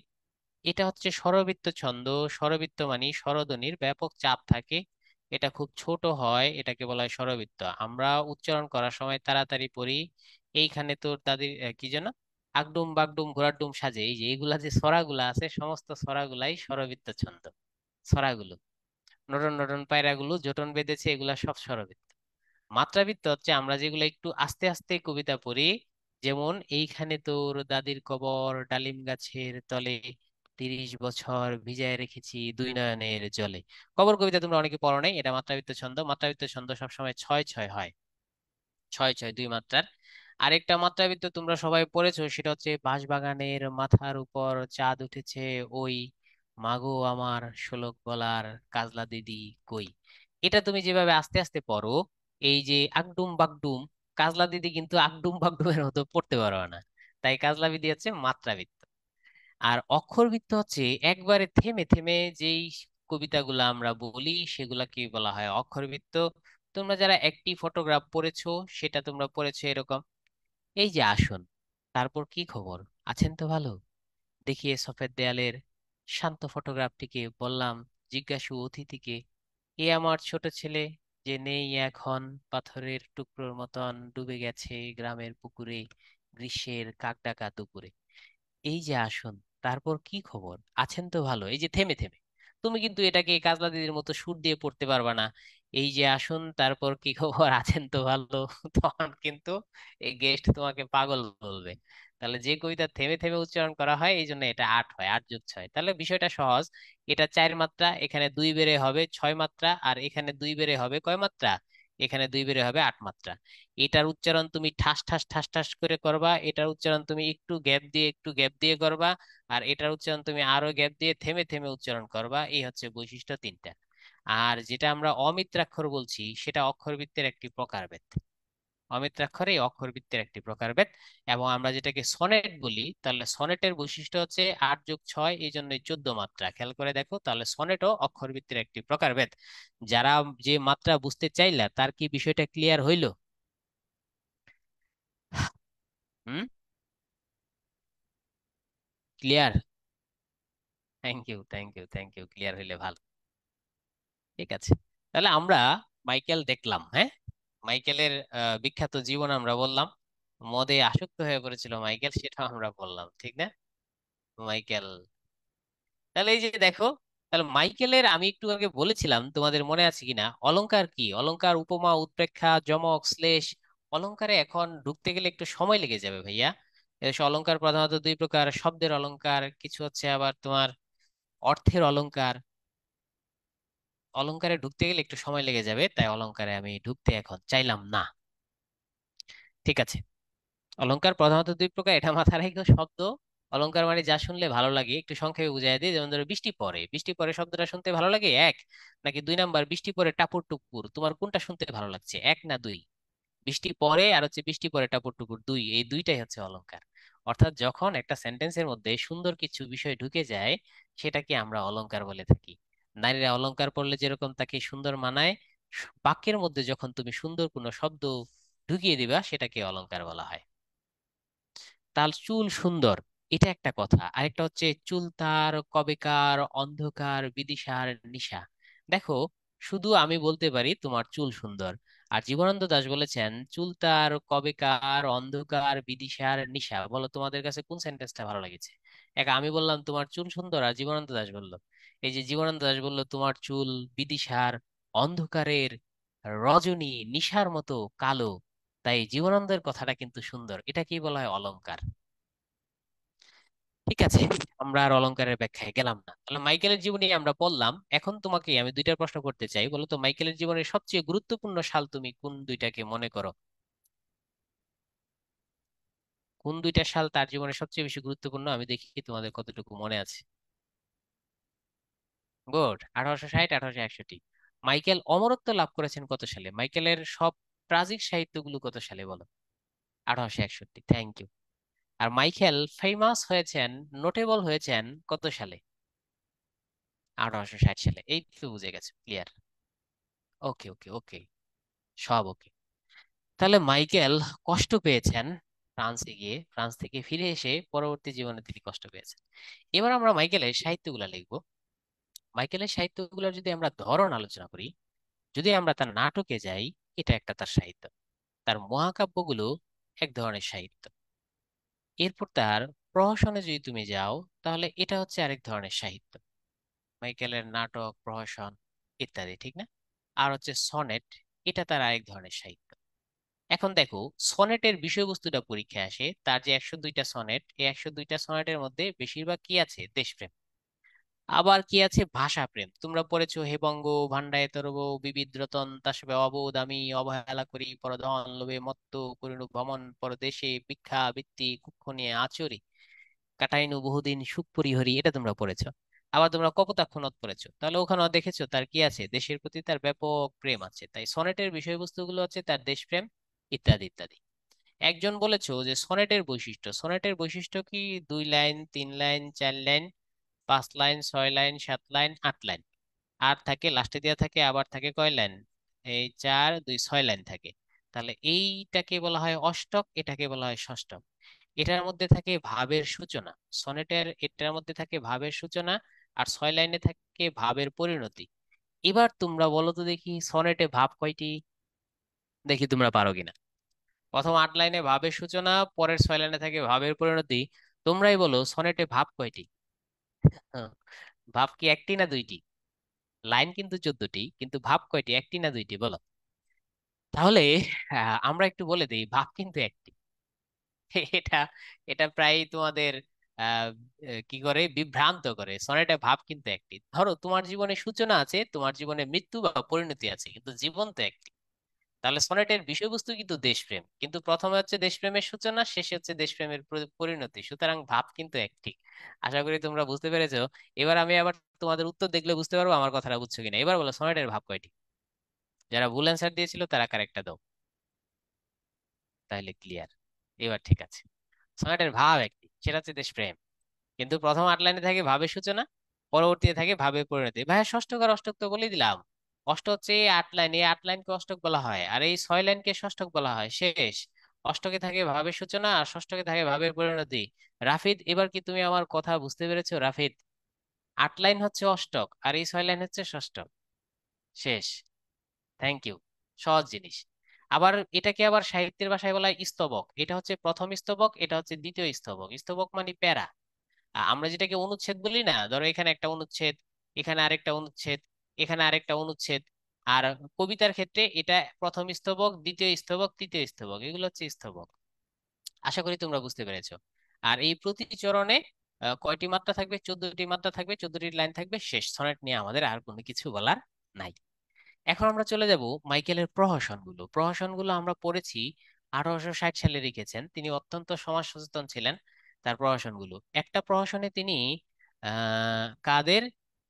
এটা হচ্ছে স্বরবৃত্ত ছন্দ। স্বরবৃত্ত মানে স্বরধ্বনির ব্যাপক চাপ থাকে, এটা খুব ছোট হয়, এটাকে বলা হয় স্বরবৃত্ত। আমরা উচ্চারণ করার সময় তাড়াতাড়ি পড়ি। এইখানে তোর তাদের কি যেন, আগডুম বাগডুম ঘোড়ার ডুম সাজে, এই যে এইগুলা যে ছড়াগুলা আছে, সমস্ত ছড়াগুলাই স্বরবৃত্ত ছন্দ। ছড়াগুলো, নটন নটন পায়রাগুলো জোটন বেঁধেছে, এগুলা সব স্বরবৃত্ত। মাত্রাবৃত্ত হচ্ছে আমরা যেগুলো একটু আস্তে আস্তে কবিতা পড়ি। যেমন এইখানে তোর দাদির কবর ডালিম গাছের তলে, 30 বছর ভিজায় রেখেছি দুই নয়নের জলে। কবর কবিতা তোমরা অনেকে পড়ো নাই, এটা মাত্রাবৃত্ত ছন্দ। মাত্রাবৃত্ত ছন্দ সবসময় ছয় ছয় হয়, ছয় ছয় 2 মাত্রার। আরেকটা মাত্রাবৃত্ত তোমরা সবাই পড়েছো, সেটা হচ্ছে বাঁশবাগানের মাথার উপর চাঁদ উঠেছে ওই, মাগো আমার শোলক গলার কাজলা দিদি কই। এটা তুমি যেভাবে আস্তে আস্তে পড়ো, এই যে আগডুম বাগডুম, কাজলা দিদি কিন্তু আগডুম বাগডুমের মতো পড়তে পারো না। তাই কাজলা দিদি হচ্ছে মাত্রাবৃত্ত। আর অক্ষরবৃত্ত হচ্ছে একবারে থেমে থেমে যেই কবিতাগুলো আমরা বলি সেগুলাকে বলা হয় অক্ষরবৃত্ত। তোমরা যারা একটি ফটোগ্রাফ পড়েছো সেটা তোমরা পড়েছো এরকম। এই যে আসুন, তারপর কি খবর, আছেন তো ভালো? দেখিয়ে সফেদ দেয়ালের শান্ত ফটোগ্রাফটিকে বললাম, জিজ্ঞাসু অতিথিকে, এ আমার ছোট ছেলে, যে নেই এখন, পাথরের টুকরোর মতন ডুবে গেছে গ্রামের পুকুরে গ্রীষ্মের কাকডাকা দুপুরে। এই যে আসুন, তারপর কি খবর, আছেন তো ভালো, এই যে থেমে থেমে, তুমি কিন্তু এটাকে কাজলা দিদির মতো সুর দিয়ে পড়তে পারবা না। এই যে আসুন, তারপর কি খবর, আছেন তো ভালো। তখন কিন্তু এই গেস্ট তোমাকে পাগল বলবে। তাহলে যে কবিতা থেমে থেমে উচ্চারণ করা হয় এই জন্য এটা 8 হয়, 8+6। তাহলে বিষয়টা সহজ। এটা 4 মাত্রা, এখানে 2 বেড়ে হবে 6 মাত্রা, আর এখানে 2 বেড়ে হবে কয় মাত্রা, এখানে 2 বেড়ে হবে 8 মাত্রা। এটার উচ্চারণ তুমি ঠাস ঠাস ঠাস ঠাস করে করবা, এটার উচ্চারণ তুমি একটু গ্যাপ দিয়ে একটু গ্যাপ দিয়ে করবা, আর এটার উচ্চারণ তুমি আরো গ্যাপ দিয়ে থেমে থেমে উচ্চারণ করবা। এই হচ্ছে বৈশিষ্ট্য 3টা। আর যেটা আমরা অমিত্রাক্ষর বলছি সেটা অক্ষরবৃত্তের একটি প্রকারভেদ। অমিত্রাক্ষর এই অক্ষরবৃত্তের একটি প্রকারভেদ। এবং আমরা যেটাকে সনেট বলি, তাহলে সনেটের বৈশিষ্ট্য হচ্ছে 8+6, এই জন্য 14 মাত্রা। খেয়াল করে দেখো, তাহলে সনেটও অক্ষরবৃত্তের একটি প্রকারভেদ। যারা যে মাত্রা বুঝতে চাইলা তার কি বিষয়টা ক্লিয়ার হইলো? হুম? Clear? Thank you, thank you, thank you, clear হইলে ভালো। ঠিক আছে, তাহলে আমরা মাইকেল দেখলাম, হ্যাঁ। মাইকেলের বিখ্যাত জীবন আমরা বললাম। মদে আসক্ত হয়ে পড়েছিল মাইকেল, সেটা আমরা বললাম, ঠিক না? মাইকেল, তাহলে এই যে দেখো, তাহলে মাইকেলের আমি একটু আগে বলেছিলাম, তোমাদের মনে আছে কিনা, অলংকার কি, অলংকার উপমা উৎপ্রেক্ষা যমক শ্লেষ। অলংকারে এখন ঢুকতে গেলে একটু সময় লেগে যাবে ভাইয়া। অলংকার প্রধানত 2 প্রকার, শব্দের অলংকার, কিছু হচ্ছে আবার তোমার অর্থের অলংকার। অলংকারে ঢুকতে গেলে একটু সময় লেগে যাবে, তাই অলংকারে আমি ঢুকতে এখন চাইলাম না। ঠিক আছে, অলংকার প্রধানত 2 প্রকার, এটা মাথায় রেখো। শব্দ অলংকার মানে যা শুনলে ভালো লাগে, একটু সংক্ষেপে বুঝাই দিই। যেমন ধরো বৃষ্টি পড়ে, বৃষ্টি পড়ে শব্দটা শুনতে ভালো লাগে, এক। নাকি 2 নাম্বার বৃষ্টি পড়ে টাপুর টুপুর, তোমার কোনটা শুনতে ভালো লাগছে, এক না দুই? বৃষ্টি পড়ে আর হচ্ছে বৃষ্টি পড়ে টাপুর টুপুর, দুই, এই দুইটাই হচ্ছে অলংকার। অর্থাৎ যখন একটা সেন্টেন্সের মধ্যে সুন্দর কিছু বিষয় ঢুকে যায় সেটাকে আমরা অলংকার বলে থাকি। নারীরা অলংকার পরলে যেরকম তাকে সুন্দর মানায়, বাক্যের মধ্যে যখন তুমি সুন্দর কোনো শব্দ ঢুকিয়ে দিবা সেটাকে অলংকার বলা হয়। তার চুল সুন্দর, এটা একটা কথা। আরেকটা হচ্ছে চুল তার কবেকার অন্ধকার বিদিশার নিশা। দেখো, শুধু আমি বলতে পারি তোমার চুল সুন্দর, আর জীবনানন্দ দাশ বলেছেন চুল তার কবেকার অন্ধকার বিদিশার নিশা। বলো তোমাদের কাছে কোন সেন্টেন্সটা ভালো লেগেছে? এক, আমি বললাম তোমার চুল সুন্দর, আর জীবনানন্দ দাশ বলল, এই যে জীবনানন্দ দাশ বলল তোমার চুল বিদিশার অন্ধকারের রজনী নিশার মতো কালো। তাই জীবনানন্দের কথাটা কিন্তু সুন্দর, এটা কি বলা হয়, অলংকার। ঠিক আছে, আমরা আর অলংকারের ব্যাখ্যায় গেলাম না। তাহলে মাইকেলের জীবনী আমরা পড়লাম। এখন তোমাকে আমি 2টা প্রশ্ন করতে চাই, বলো তো মাইকেলের জীবনের সবচেয়ে গুরুত্বপূর্ণ সাল তুমি কোন 2টাকে মনে করো? কোন 2টা সাল তার জীবনে সবচেয়ে বেশি গুরুত্বপূর্ণ, আমি দেখি তোমাদের কতটুকু মনে আছে। গুড, 1860, 1861। মাইকেল অমরত্ব লাভ করেছেন কত সালে? মাইকেলের সব ট্রাজিক সাহিত্যগুলো কত সালে বলো? 1861, থ্যাংক ইউ। আর মাইকেল ফেমাস হয়েছেন, নোটেবল হয়েছেন কত সালে? 1860 সালে। এই তো বুঝে গেছে, ক্লিয়ার। ওকে ওকে ওকে, সব ওকে। তাহলে মাইকেল কষ্ট পেয়েছেন ফ্রান্সে গিয়ে, ফ্রান্স থেকে ফিরে এসে পরবর্তী জীবনে তিনি কষ্ট পেয়েছেন। এবার আমরা মাইকেলের সাহিত্যগুলা লিখবো। মাইকেলের সাহিত্যগুলোর যদি আমরা ধরন আলোচনা করি, যদি আমরা তার নাটকে যাই, এটা একটা তার সাহিত্য। তার মহাকাব্যগুলো এক ধরনের সাহিত্য। এরপর তার প্রহসনে যদি তুমি যাও, তাহলে এটা হচ্ছে আরেক ধরনের সাহিত্য। মাইকেলের নাটক, প্রহসন ইত্যাদি, ঠিক না? আর হচ্ছে সনেট, এটা তার আরেক ধরনের সাহিত্য। এখন দেখো, সনেটের বিষয়বস্তুটা পরীক্ষায় আসে। তার যে 102টা সনেট, এই 102টা সনেটের মধ্যে বেশিরভাগ কি আছে, দেশপ্রেম। আবার কি আছে, ভাষা প্রেম। তোমরা পড়েছো হেবঙ্গ ভান্ডায় তরব বিবিধ রতন তাসবে অবোধ আমি অবহেলা করি পরধন লোভে মত্ত করিনু ভ্রমণ পরদেশে ভিক্ষা বৃত্তি কুক্ষ নিয়ে আচরি কাটাইনু বহুদিন সুখ পরিহরি, এটা তোমরা পড়েছো। আবার তোমরা কপোতাক্ষ নদ পড়েছো, তাহলে ওখানেও দেখেছো তার কি আছে, দেশের প্রতি তার ব্যাপক প্রেম আছে। তাই সনেটের বিষয়বস্তুগুলো হচ্ছে তার দেশপ্রেম ইত্যাদি ইত্যাদি। একজন বলেছো যে সনেটের বৈশিষ্ট্য, সনেটের বৈশিষ্ট্য কি? 2 line, 3 line, 4 line, 5 line, 6 line, 7 line, 8 line. আর থাকে লাস্টে দেওয়া থাকে, আবার থাকে কয় লাইন, এই 4 2 6 লাইন থাকে। তাহলে এইটাকে বলা হয় অষ্টক, এটাকে বলা হয় ষষ্ঠক। এটার মধ্যে থাকে ভাবের সূচনা। সনেটের এটার মধ্যে থাকে ভাবের সূচনা, আর 6 লাইনে থাকে ভাবের পরিণতি। এবার তোমরা বলো তো দেখি সনেটে ভাব কয়টি, দেখি তোমরা পারো কিনা। প্রথম 8 লাইনে ভাবের সূচনা, পরের 6 লাইনে থাকে ভাবের পরিণতি। তোমরাই বলো সনেটে ভাব কয়টি। হ্যাঁ, ভাব কি একটি না দুইটি? লাইন কিন্তু 14টি, কিন্তু ভাব কয়টি, একটি না দুইটি বলো। তাহলে আমরা একটু বলে দিই, ভাব কিন্তু একটি। এটা এটা প্রায় তোমাদের আহ কি করে বিভ্রান্ত করে। সনেটে ভাব কিন্তু একটি। ধরো তোমার জীবনে সূচনা আছে, তোমার জীবনে মৃত্যু বা পরিণতি আছে, কিন্তু জীবন তো একটি। তাহলে সনেটের বিষয়বস্তু কিন্তু দেশপ্রেম, কিন্তু প্রথমে হচ্ছে দেশপ্রেমের সূচনা, শেষে হচ্ছে দেশপ্রেমের পরিণতি, সুতরাং ভাব কিন্তু একটি। আশা করি তোমরা বুঝতে পেরেছো। এবার আমি আবার তোমাদের উত্তর দেখলে বুঝতে পারবো আমার কথাটা বুঝছো কিনা। এবার বলো সনেটের ভাব কয়টি। যারা ভুল অ্যান্সার দিয়েছিল তারা কারেক্টটা দাও, তাহলে ক্লিয়ার। এবার ঠিক আছে। সনেটের ভাব একটি, সেটা হচ্ছে দেশপ্রেম। কিন্তু প্রথম 8 লাইনে থাকে ভাবের সূচনা, পরবর্তীতে থাকে ভাবের পরিণতি। ভাইয়া ষষ্ঠক আর অষ্টক তো বলেই দিলাম। অষ্ট হচ্ছে এই 8 লাইন, এই 8 লাইনকে অষ্টক বলা হয়, আর এই 6 লাইনকে ষষ্ঠক বলা হয়। শেষ। অষ্টকে থাকে ভাবের সূচনা, আর ষষ্ঠকে থাকে ভাবের পরিণতি। রাফিদ, এবার কি তুমি আমার কথা বুঝতে পেরেছো রাফিদ? 8 লাইন হচ্ছে অষ্টক, আর এই 6 লাইন হচ্ছে ষষ্ঠক। শেষ। Thank you. সহজ জিনিস। আবার এটাকে আবার সাহিত্যের ভাষায় বলা হয় স্তবক। এটা হচ্ছে প্রথম স্তবক, এটা হচ্ছে দ্বিতীয় স্তবক। স্তবক মানে প্যারা। আমরা যেটাকে অনুচ্ছেদ বলি না, ধরো এখানে একটা অনুচ্ছেদ, এখানে আরেকটা অনুচ্ছেদ, এখানে আরেকটা অনুচ্ছেদ। আর কবিতার ক্ষেত্রে এটা প্রথম স্তবক, দ্বিতীয় স্তবক, তৃতীয় স্তবক, এগুলো হচ্ছে স্তবক। আশা করি তোমরা বুঝতে পেরেছো। আর এই প্রতি চরণে কয়টি মাত্রা থাকবে? 14টি মাত্রা থাকবে, 14টি লাইন থাকবে। শেষ। সনেট নিয়ে আমাদের আর কোনো কিছু বলার নাই। এখন আমরা চলে যাব মাইকেলের প্রহসনগুলো। প্রহসনগুলো আমরা পড়েছি 1860 সালে লিখেছেন তিনি, অত্যন্ত সমাজ সচেতন ছিলেন। তার প্রহসনগুলো, একটা প্রহসনে তিনি কাদের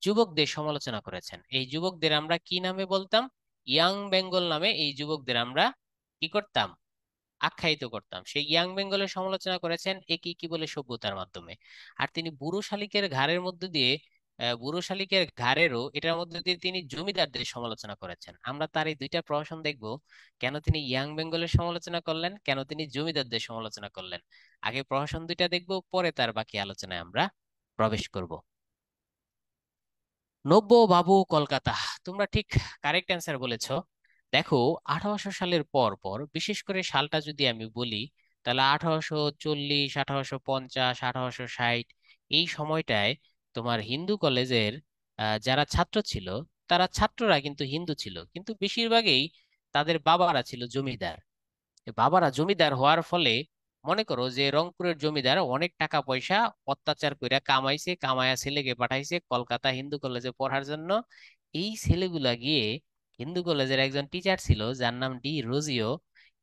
যুবকদের সমালোচনা করেছেন। এই যুবকদের আমরা কি নামে বলতাম? ইয়াং বেঙ্গল নামে এই যুবকদের আমরা কি করতাম? আখ্যায়িত করতাম। সেই ইয়াং বেঙ্গলের সমালোচনা করেছেন একে কি বলে, সভ্যতার মাধ্যমে। আর তিনি বুড়ো শালিকের ঘাড়ের মধ্যে দিয়ে বুড়ো শালিকের ঘাড়েরও এটার মধ্যে দিয়ে তিনি জমিদারদের সমালোচনা করেছেন। আমরা তার এই দুইটা প্রহসন দেখব, কেন তিনি ইয়াং বেঙ্গলের সমালোচনা করলেন, কেন তিনি জমিদারদের সমালোচনা করলেন। আগে প্রহসন দুইটা দেখব, পরে তার বাকি আলোচনায় আমরা প্রবেশ করব। নব্য বাবু কলকাতা। তোমরা ঠিক কারেক্ট অ্যান্সার বলেছো। দেখো, 1800 সালের পর পর, বিশেষ করে সালটা যদি আমি বলি, তাহলে 1840, 1850, 1860, এই সময়টায় তোমার হিন্দু কলেজের যারা ছাত্র ছিল, তারা ছাত্ররা কিন্তু হিন্দু ছিল, কিন্তু বেশিরভাগই তাদের বাবারা ছিল জমিদার। বাবারা জমিদার হওয়ার ফলে, মনে করো যে রংপুরের জমিদার অনেক টাকা পয়সা অত্যাচার কইরা কামাইছে, কামায়া ছেলেকে পাঠাইছে কলকাতা হিন্দু কলেজে পড়ার জন্য। এই ছেলেগুলা গিয়ে, হিন্দু কলেজের একজন টিচার ছিল যার নাম ডি রোজিও।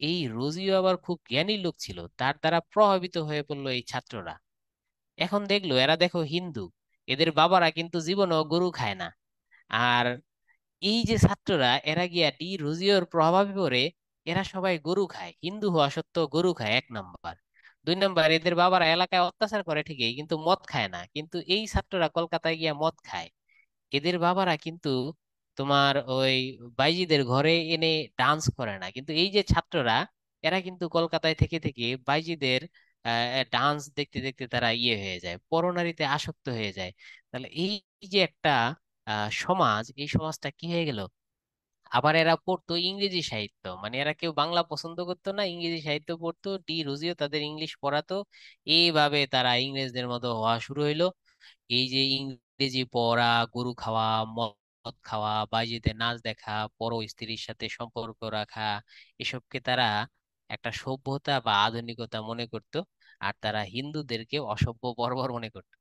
এই রোজিও আবার খুব জ্ঞানী লোক ছিল, তার দ্বারা প্রভাবিত হয়ে পড়লো এই ছাত্ররা। এখন দেখলো এরা, দেখো হিন্দু, এদের বাবারা কিন্তু জীবনেও গরু খায় না। আর এই যে ছাত্ররা, এরা গিয়া ডি রুজিওর প্রভাবে পড়ে এরা সবাই গরু খায়, হিন্দু হওয়া সত্ত্বেও গরু খায়, 1 নাম্বার। 2 নাম্বার, এদের বাবারা এলাকায় অত্যাচার করে ঠিকই, কিন্তু মদ খায় না, কিন্তু এই ছাত্ররা কলকাতায় গিয়া মদ খায়। এদের বাবারা কিন্তু তোমার ওই বাইজিদের ঘরে এনে ডান্স করে না, কিন্তু এই যে ছাত্ররা, এরা কিন্তু কলকাতায় থেকে থেকে বাইজিদের ডান্স দেখতে দেখতে তারা ইয়ে হয়ে যায়, পরনারীতে আসক্ত হয়ে যায়। তাহলে এই যে একটা সমাজ, এই সমাজটা কি হয়ে গেল। আবার এরা পড়তো ইংরেজি সাহিত্য, মানে এরা কেউ বাংলা পছন্দ করতো না, ইংরেজি সাহিত্য পড়তো, ডি রুজিও তাদের ইংলিশ পড়াতো। এইভাবে তারা ইংরেজদের মতো হওয়া শুরু হইলো। এই যে ইংরেজি পড়া, গরু খাওয়া, মদ খাওয়া, বাইজিতে নাচ দেখা, পর স্ত্রীর সাথে সম্পর্ক রাখা, এসবকে তারা একটা সভ্যতা বা আধুনিকতা মনে করত। আর তারা হিন্দুদেরকে অসভ্য বর্বর মনে করত।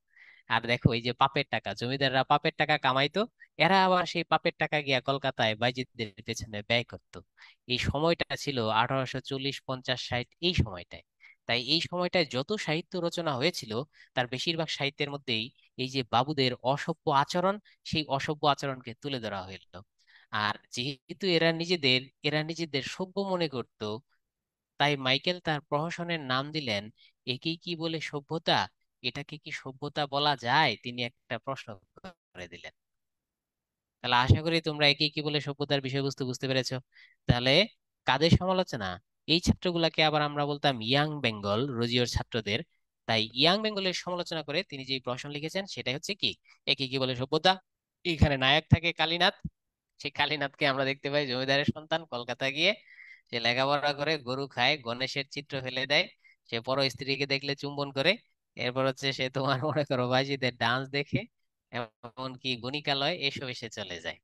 আর দেখো, এই যে পাপের টাকা, জমিদাররা পাপের টাকা কামাইতো, এরা আবার সেই পাপের টাকা গিয়া কলকাতায় বাইজিদের পেছনে ব্যয় করত। এই সময়টা ছিল 1840, 50, 60, এই সময়টায়। তাই এই সময়টায় যত সাহিত্য রচনা হয়েছিল, তার বেশিরভাগ সাহিত্যের মধ্যেই এই যে বাবুদের অসভ্য আচরণ, সেই অসভ্য আচরণকে তুলে ধরা হইল। আর যেহেতু এরা নিজেদের সভ্য মনে করত, তাই মাইকেল তার প্রহসনের নাম দিলেন একেই কি বলে, সভ্যতা। এটাকে কি সভ্যতা বলা যায়? তিনি একটা প্রশ্ন করে দিলেন। তাহলে আশা করি তোমরা একে কি বলে সভ্যতার বিষয়বস্তু বুঝতে পেরেছো। তাহলে কাদের সমালোচনা? এই ছাত্রগুলাকে আবার আমরা বলতাম ইয়াং বেঙ্গল, রোজিওর ছাত্রদের। তাই ইয়াং বেঙ্গলের সমালোচনা করে তিনি যে প্রশ্ন লিখেছেন সেটাই হচ্ছে কি, একে কি বলে সভ্যতা। এখানে নায়ক থাকে কালীনাথ। সেই কালীনাথকে আমরা দেখতে পাই জমিদারের সন্তান, কলকাতা গিয়ে সে লেখাপড়া করে, গরু খায়, গণেশের চিত্র ফেলে দেয়, সে পর স্ত্রীকে দেখলে চুম্বন করে। এরপর হচ্ছে সে তোমার মনে করো বাইজিদের ডান্স দেখে, এমনকি গণিকালয় এসব এসে চলে যায়।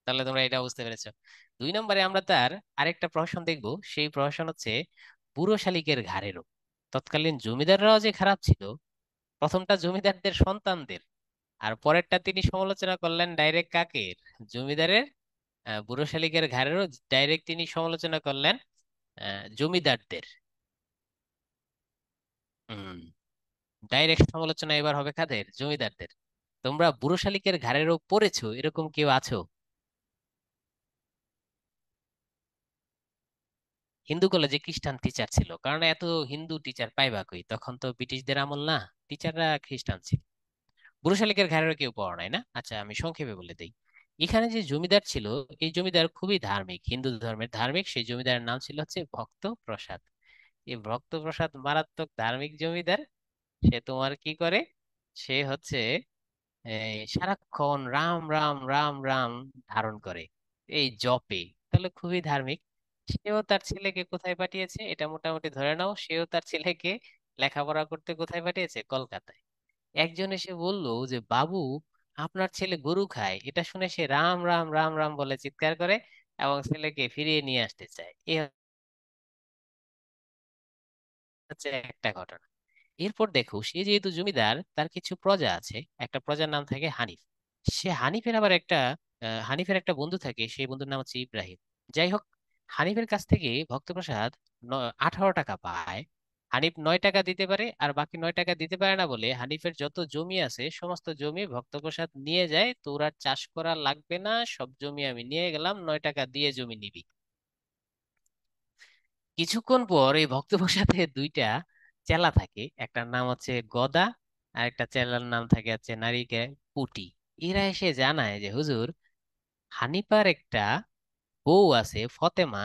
তাহলে তোমরা এটা বুঝতে পেরেছো। 2 নম্বরে আমরা তার আরেকটা প্রহসন দেখবো, সেই প্রহসন হচ্ছে বুড়ো শালিকের ঘাড়ে রোগ। তৎকালীন জমিদাররাও যে খারাপ ছিল, প্রথমটা জমিদারদের সন্তানদের, আর পরেরটা তিনি সমালোচনা করলেন ডাইরেক্ট কাকের, জমিদারের। বুড়ো শালিকের ঘাড়েরও ডাইরেক্ট তিনি সমালোচনা করলেন জমিদারদের। হম, ডাইরেক্ট সমালোচনা এবার হবে কাদের? জমিদারদের। তোমরা বুড়ো শালিকের ঘাড়েরও পড়েছো এরকম কেউ আছো? হিন্দু কলেজে খ্রিস্টান টিচার ছিল, কারণ এত হিন্দু টিচার পাইবা কই, তখন তো ব্রিটিশদের আমল না, টিচাররা খ্রিস্টান ছিল। বুড়ো শালিকের ঘাড়েরও কেউ পড়া নাই না? আচ্ছা, আমি সংক্ষেপে বলে দিই। এখানে যে জমিদার ছিল, এই জমিদার খুবই ধার্মিক, হিন্দু ধর্মের ধার্মিক। সেই জমিদারের নাম ছিল হচ্ছে ভক্ত প্রসাদ। এই ভক্ত প্রসাদ মারাত্মক ধার্মিক জমিদার। সে তোমার কি করে, সে হচ্ছে সারাক্ষণ রাম রাম রাম রাম ধারণ করে, এই জপে। তাহলে খুবই ধার্মিক। সেও তার ছেলেকে কোথায় পাঠিয়েছে, এটা মোটামুটি ধরে নাও, সেও তার ছেলেকে লেখাপড়া করতে কোথায় পাঠিয়েছে? কলকাতায়। একজন এসে বলল যে বাবু, আপনার ছেলে গরু খায়, এটা শুনে সে রাম রাম রাম রাম বলে চিৎকার করে এবং ছেলেকে ফিরিয়ে নিয়ে আসতে চায়। এ হচ্ছে একটা ঘটনা। এরপর দেখো, সে যেহেতু জমিদার, তার কিছু প্রজা আছে। একটা প্রজার নাম থাকে হানিফ। সে হানিফের আবার একটা হানিফের একটা বন্ধু থাকে, সেই বন্ধুর নাম হচ্ছে ইব্রাহিম। যাই হোক, হানিফের কাছ থেকে ভক্তপ্রসাদ 18 টাকা পায়। হানিফ 9 টাকা দিতে পারে, আর বাকি 9 টাকা দিতে পারে না বলে হানিফের যত জমি আছে সমস্ত জমি ভক্তপ্রসাদ নিয়ে যায়। তোর আর চাষ করা লাগবে না, সব জমি আমি নিয়ে গেলাম, 9 টাকা দিয়ে জমি নিবি। কিছুক্ষণ পর এই ভক্তপ্রসাদের দুইটা চেলা থাকে, একটার নাম হচ্ছে গদা, আর একটা চেলার নাম থাকে হচ্ছে নারীকে পুটি। এরা এসে জানায় যে হুজুর, হানিপার একটা বউ আছে ফতেমা,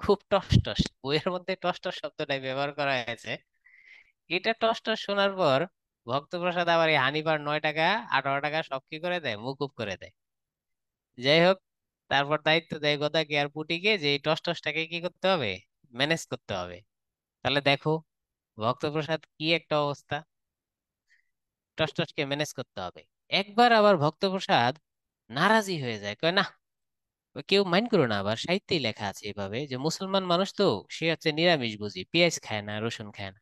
খুব টসটস। বইয়ের মধ্যে টসটস শব্দটাই ব্যবহার করা হয়েছে। এটা টসটস শোনার পর ভক্তপ্রসাদ আবার এই হানিপার 9 টাকা 18 টাকা সব কি করে দেয়, মুকুব করে দেয়। যাই হোক, তারপর দায়িত্ব দেয় গদাকে আর পুটিকে যে এই টসটসটাকে কি করতে হবে, ম্যানেজ করতে হবে। তাহলে দেখো ভক্তপ্রসাদ কি একটা অবস্থা, টসটসকে ম্যানেজ করতে হবে। একবার আবার ভক্তপ্রসাদ নারাজি হয়ে যায়, কয় না, কেউ মাইন্ড করো না, আবার সাহিত্যেই লেখা আছে এভাবে যে মুসলমান মানুষ তো, সে হচ্ছে নিরামিষ বুঝি, পেঁয়াজ খায় না, রসুন খায় না।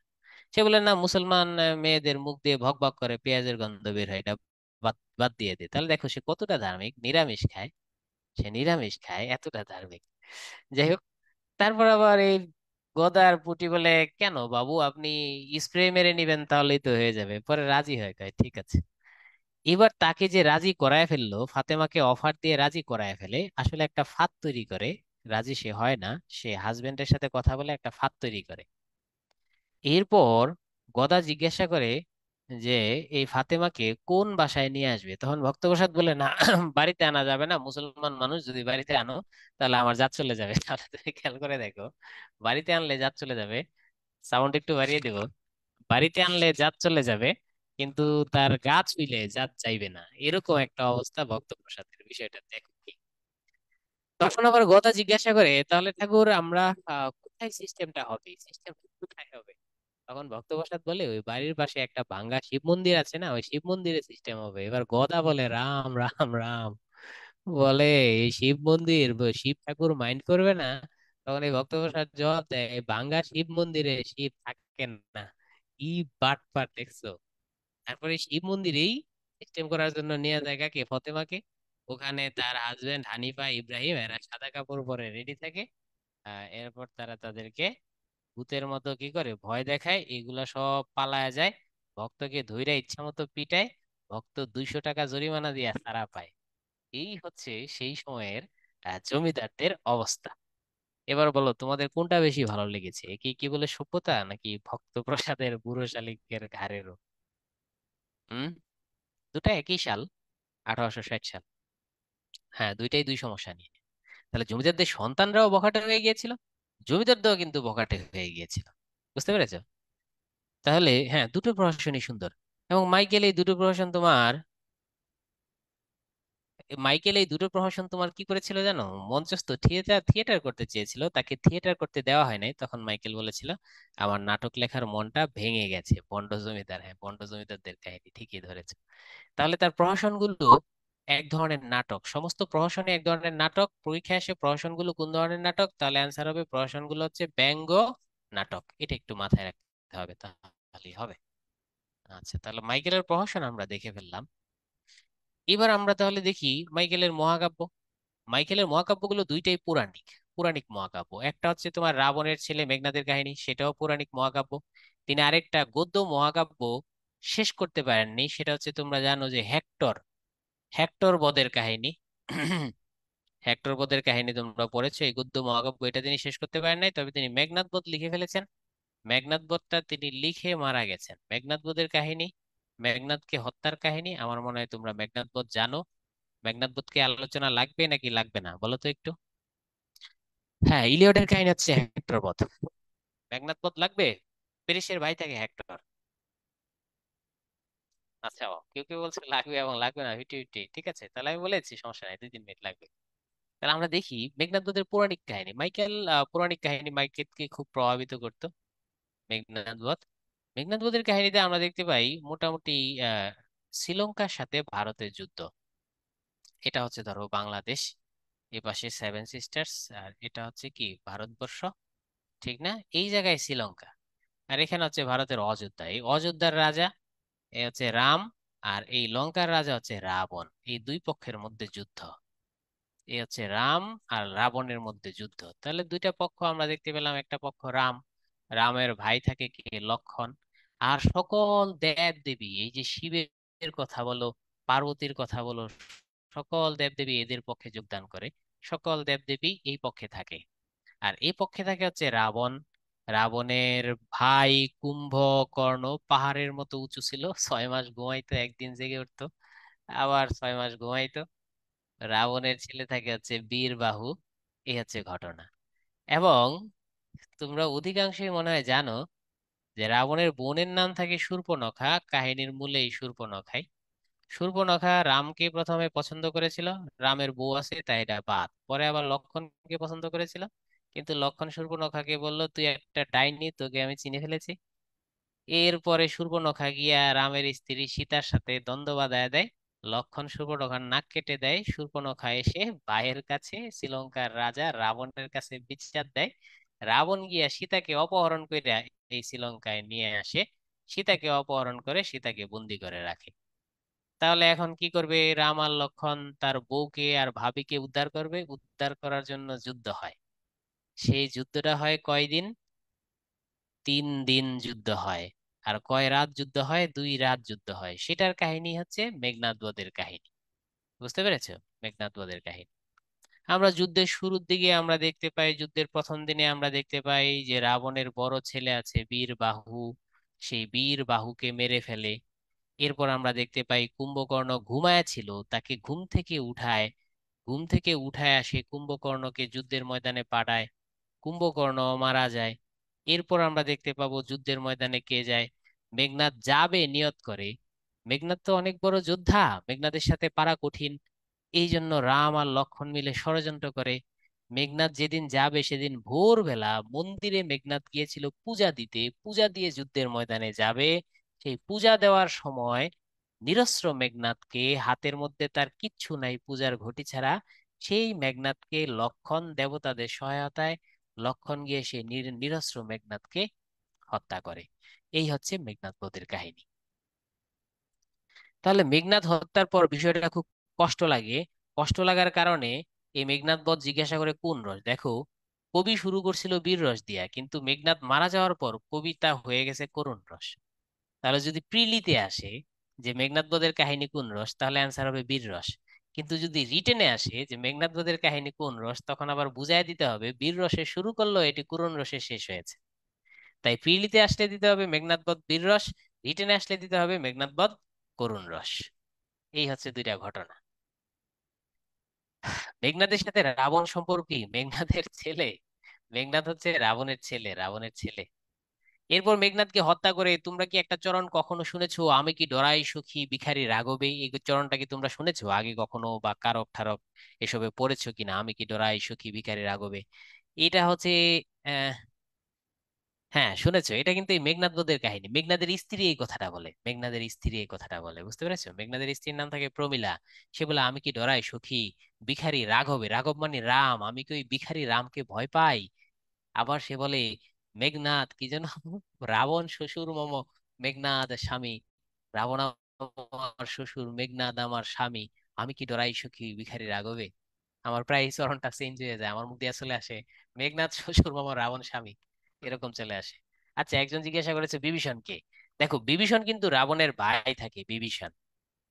সে বলে না, মুসলমান মেয়েদের মুখ দিয়ে ভক ভক করে পেঁয়াজের গন্ধ বের হয়, এটা বাদ বাদ দিয়ে দে। তাহলে দেখো সে কতটা ধার্মিক, নিরামিষ খায়, সে নিরামিষ খায়, এতটা ধার্মিক। যাই হোক, তারপর আবার এই গদার পুটি বলে, কেন বাবু, আপনি স্প্রে মেরে নিবেন তাহলেই তো হয়ে যাবে। পরে রাজি হয়, কয় ঠিক আছে। এবার তাকে যে রাজি করায় ফেললো, ফাতেমাকে অফার দিয়ে রাজি করায় ফেলে, আসলে একটা ফাঁদ তৈরি করে। রাজি সে হয় না, সে হাজবেন্ডের সাথে কথা বলে একটা ফাঁদ তৈরি করে। এরপর গদা জিজ্ঞাসা করে যে এই ফাতেমাকে কোন বাসায় নিয়ে আসবে। তখন ভক্তপ্রসাদ বলে, না, বাড়িতে আনা যাবে না, মুসলমান মানুষ, যদি বাড়িতে আনো তাহলে আমার জাত চলে যাবে। তাহলে তুমি খেয়াল করে দেখো, বাড়িতে আনলে জাত চলে যাবে। সাউন্ড একটু বাড়িয়ে দেবো। বাড়িতে আনলে জাত চলে যাবে, কিন্তু তার গা ছুঁইলে জাত চাইবে না, এরকম একটা অবস্থা ভক্তপ্রসাদের। বিষয়টা দেখো কি। তখন আবার গদা জিজ্ঞাসা করে, তাহলে ঠাকুর আমরা কোথায় সিস্টেমটা হবে, সিস্টেম কোথায় হবে? তখন ভক্তপ্রসাদ বলে, ওই বাড়ির পাশে একটা ভাঙ্গা শিব মন্দির আছে না, ওই শিব মন্দিরে সিস্টেম হবে। এবার গদা বলে, রাম রাম রাম, বলে এই শিব মন্দির, শিব ঠাকুর মাইন্ড করবে না? তখন এই ভক্তপ্রসাদ জবাব দেয়, "এই ভাঙ্গা শিব মন্দিরে শিব থাকেন না।" কি বাটপার দেখছো! তারপরে শিব মন্দিরেই সিস্টেম করার জন্য নিয়ে যায় কাকে, ফতেমাকে। ওখানে তার হাজবেন্ড হানিফা, ইব্রাহিম, এরা সাদা কাপড় পরে রেডি থাকে। এরপর তারা তাদেরকে ভূতের মতো কি করে ভয় দেখায়, এগুলা সব পালায়া যায়। ভক্তকে ধইরা ইচ্ছা মতো পিটায়। ভক্ত 200 টাকা জরিমানা দিয়ে ছাড়া পায়। এই হচ্ছে সেই সময়ের জমিদারদের অবস্থা। এবার বলো, তোমাদের কোনটা বেশি ভালো লেগেছে, কি কি বলে সভ্যতা, নাকি ভক্ত প্রসাদের বুড়ো শালিকের ঘাড়েরও? হুম, দুটা একই সাল। 1860 সাল। হ্যাঁ, দুইটাই দুই সমস্যা নিয়ে। তাহলে জমিদারদের সন্তানরাও বখাটে হয়ে গিয়েছিল, জমিদাররাও কিন্তু বখাটে হয়ে গিয়েছিল। বুঝতে পেরেছো? তাহলে হ্যাঁ, দুটো প্রহসনই সুন্দর। এবং মাইকেল এই দুটো প্রহসন তোমার, মাইকেল এই দুটো প্রহসন তোমার কি করেছিল জানো? মঞ্চস্থ থিয়েটার থিয়েটার করতে চেয়েছিল, তাকে থিয়েটার করতে দেওয়া হয় নাই। তখন মাইকেল বলেছিল, আমার নাটক লেখার মনটা ভেঙে গেছে। বন্ড জমিদার, হ্যাঁ বন্ড জমিদারদের কাহিনী ঠিকই ধরেছে। তাহলে তার প্রহসনগুলো এক ধরনের নাটক, সমস্ত প্রহসনই এক ধরনের নাটক। পরীক্ষায় আসে প্রহসনগুলো কোন ধরনের নাটক, তাহলে অ্যান্সার হবে প্রহসনগুলো হচ্ছে ব্যঙ্গ নাটক। এটা একটু মাথায় রাখতে হবে, তাহলেই হবে। আচ্ছা, তাহলে মাইকেলের প্রহসন আমরা দেখে ফেললাম। এবার আমরা তাহলে দেখি মাইকেলের মহাকাব্য। মাইকেলের মহাকাব্যগুলো দুইটাই পৌরাণিক, পৌরাণিক মহাকাব্য। একটা হচ্ছে তোমার রাবণের ছেলে মেঘনাদের কাহিনী, সেটাও পৌরাণিক মহাকাব্য। তিনি আরেকটা গদ্য মহাকাব্য শেষ করতে পারেননি, সেটা হচ্ছে তোমরা জানো যে হেক্টর, হেক্টর বধের কাহিনী। হেক্টর বধের কাহিনী তোমরা পড়েছো, এই গদ্য মহাকাব্য, এটা তিনি শেষ করতে পারেন নাই, তবে তিনি মেঘনাদ বধ লিখে ফেলেছেন। মেঘনাদ বধটা তিনি লিখে মারা গেছেন। মেঘনাদ বধের কাহিনী, মেঘনাদকে হত্যার কাহিনী, আমার মনে হয় তোমরা মেঘনাদ বধ জানো। মেঘনাদ বধকে আলোচনা লাগবে নাকি লাগবে না বলো তো একটু? হ্যাঁ, ইলিয়ডের কাহিনী হচ্ছে হেক্টর বধ। মেঘনাদ বধ লাগবে? পেরিসের ভাই থাকে হেক্টর। আচ্ছা, কেউ কেউ বলছে লাগবে এবং লাগবে না, ফিফটি ফিফটি। ঠিক আছে, তাহলে আমি বলেছি সমস্যা নাই, 2-3 মিনিট লাগবে। তাহলে আমরা দেখি মেঘনাদ বধের পৌরাণিক কাহিনী। মাইকেল পৌরাণিক কাহিনী মাইকেলকে খুব প্রভাবিত করতো। মেঘনাদ বধ, মেঘনাদ বধের কাহিনীতে আমরা দেখতে পাই মোটামুটি আহ শ্রীলঙ্কার সাথে ভারতের যুদ্ধ। এটা হচ্ছে ধরো বাংলাদেশ, এ পাশে সেভেন সিস্টার্স, আর এটা হচ্ছে কি ভারতবর্ষ, ঠিক না? এই জায়গায় শ্রীলঙ্কা, আর এখানে হচ্ছে ভারতের অযোধ্যা। এই অযোধ্যার রাজা এ হচ্ছে রাম, আর এই লঙ্কার রাজা হচ্ছে রাবণ। এই দুই পক্ষের মধ্যে যুদ্ধ। এই হচ্ছে রাম আর রাবণের মধ্যে যুদ্ধ। তাহলে দুইটা পক্ষ আমরা দেখতে পেলাম, একটা পক্ষ রাম, রামের ভাই থাকে কে, লক্ষ্মণ। আর সকল দেব দেবী, এই যে শিবের কথা বলো, পার্বতীর কথা বলো, সকল দেব দেবী এদের পক্ষে যোগদান করে। সকল দেব দেবী এই পক্ষে থাকে। আর এই পক্ষে থাকে হচ্ছে রাবণ। রাবণের ভাই কুম্ভকর্ণ পাহাড়ের মতো উঁচু ছিল, 6 মাস ঘুমাইতো, একদিন জেগে উঠতো, আবার 6 মাস ঘুমাইতো। রাবণের ছেলে থাকে হচ্ছে বীরবাহু। এই হচ্ছে ঘটনা। এবং তোমরা অধিকাংশই মনে হয় জানো যে রাবণের বোনের নাম থাকে শূর্পণখা। কাহিনীর মূলে এই শূর্পণখাই। শূর্পণখা রামকে প্রথমে পছন্দ করেছিল, রামের বউ আছে তাই এটা বাদ। পরে আবার লক্ষ্মণকে পছন্দ করেছিল, কিন্তু লক্ষ্মণ শূর্পণখাকে বলল, তুই একটা ডাইনি, তোকে আমি চিনে ফেলেছি। এরপরে শূর্পণখা গিয়া রামের স্ত্রী সীতার সাথে দ্বন্দ্ব বাঁধায় দেয়। লক্ষ্মণ শূর্পণখার নাক কেটে দেয়। শূর্পণখা এসে ভাইয়ের কাছে, শ্রীলঙ্কার রাজা রাবণের কাছে বিচার দেয়। রাবণ গিয়া সীতাকে অপহরণ করে এই শ্রীলঙ্কায় নিয়ে আসে। সীতাকে অপহরণ করে সীতাকে বন্দি করে রাখে। তাহলে এখন কি করবে রাম আর লক্ষ্মণ? তার বউকে আর ভাবিকে উদ্ধার করবে। উদ্ধার করার জন্য যুদ্ধ হয়। সেই যুদ্ধটা হয় কয়দিন? 3 দিন যুদ্ধ হয়। আর কয় রাত যুদ্ধ হয়? 2 রাত যুদ্ধ হয়। সেটার কাহিনী হচ্ছে মেঘনাদ বধের কাহিনী। বুঝতে পেরেছো? মেঘনাদ বধের কাহিনী। আমরা যুদ্ধের শুরুর দিকে আমরা দেখতে পাই, যুদ্ধের প্রথম দিনে আমরা দেখতে পাই যে রাবণের বড় ছেলে আছে বীর বাহু, সেই বীর বাহুকে মেরে ফেলে। এরপর আমরা দেখতে পাই কুম্ভকর্ণ ঘুমায় ছিল, তাকে ঘুম থেকে উঠায়। ঘুম থেকে উঠায় আসে কুম্ভকর্ণকে যুদ্ধের ময়দানে পাঠায়। কুম্ভকর্ণ মারা যায়। এরপর আমরা দেখতে পাবো যুদ্ধের ময়দানে কে যায়? মেঘনাদ যাবে নিয়ত করে। মেঘনাদ তো অনেক বড় যোদ্ধা, মেঘনাদের সাথে পারা কঠিন। এই জন্য রাম আর লক্ষ্মণ মিলে ষড়যন্ত্র করে। মেঘনাদ যেদিন যাবে সেদিন ভোরবেলা মন্দিরে মেঘনাদ গিয়েছিল পূজা দিতে, পূজা দিয়ে যুদ্ধের ময়দানে যাবে। সেই পূজা দেওয়ার সময় নিরস্ত্র মেঘনাদকে, হাতের মধ্যে তার কিচ্ছু নাই পূজার ঘটি ছাড়া, সেই মেঘনাদকে লক্ষ্মণ দেবতাদের সহায়তায়, লক্ষ্মণ গিয়ে সেই নিরস্ত্র মেঘনাদকে হত্যা করে। এই হচ্ছে মেঘনাদ বধের কাহিনী। তাহলে মেঘনাদ হত্যার পর বিষয়টা খুব কষ্ট লাগে। কষ্ট লাগার কারণে এই মেঘনাদ বধ জিজ্ঞাসা করে কোন রস। দেখো, কবি শুরু করছিল বীর রস দিয়া, কিন্তু মেঘনাদ মারা যাওয়ার পর কবিতা হয়ে গেছে করুণ রস। তাহলে যদি প্রিলিতে আসে যে মেঘনাদ বধের কাহিনী কোন রস, তাহলে অ্যান্সার হবে বীর রস। কিন্তু যদি রিটেনে আসে যে মেঘনাদ বধের কাহিনী কোন রস, তখন আবার বুঝাই দিতে হবে বীর রসে শুরু করলো, এটি করুণ রসে শেষ হয়েছে। তাই প্রিলিতে আসলে দিতে হবে মেঘনাদ বধ বীর রস, রিটেনে আসলে দিতে হবে মেঘনাদ বধ করুণ রস। এই হচ্ছে দুইটা ঘটনা। মেঘনাদের সাথে রাবণ সম্পর্ক কি? মেঘনাদের ছেলে। মেঘনাদ হচ্ছে রাবণের ছেলে, রাবণের ছেলে। এরপর মেঘনাদকে হত্যা করে তোমরা কি একটা চরণ কখনো শুনেছো, আমি কি ডরাই সখী ভিখারি রাঘবে? এই চরণটা কি তোমরা শুনেছো আগে কখনো, বা কারক ঠারক এসবে পড়েছো কিনা? আমি কি ডরাই সখী ভিখারি রাঘবে, এটা হচ্ছে আহ হ্যাঁ শুনেছো। এটা কিন্তু এই মেঘনাদ বধের কাহিনী। মেঘনাদের স্ত্রী এই কথাটা বলে, মেঘনাদের স্ত্রী এই কথাটা বলে, বুঝতে পেরেছো? মেঘনাদের স্ত্রীর নাম থাকে প্রমীলা। সে বলে আমি কি ডরাই সখী ভিখারি রাঘবে, রাঘব মানে রাম, আমি কি ওই ভিখারি রামকে ভয় পাই? আবার সে বলে মেঘনাদ কি যেন রাবণ শ্বশুর মম মেঘনাদ স্বামী, রাবণ আমার শ্বশুর, মেঘনাদ আমার স্বামী, আমি কি ডরাই সখী ভিখারি রাঘবে। আমার প্রায় এই চরণটা চেঞ্জ হয়ে যায়, আমার মুখ দিয়ে চলে আসে মেঘনাদ শ্বশুর মম রাবণ স্বামী, এরকম চলে আসে। আচ্ছা, একজন জিজ্ঞাসা করেছে বিভীষণকে। দেখো বিভীষণ কিন্তু রাবণের ভাই থাকে, বিভীষণ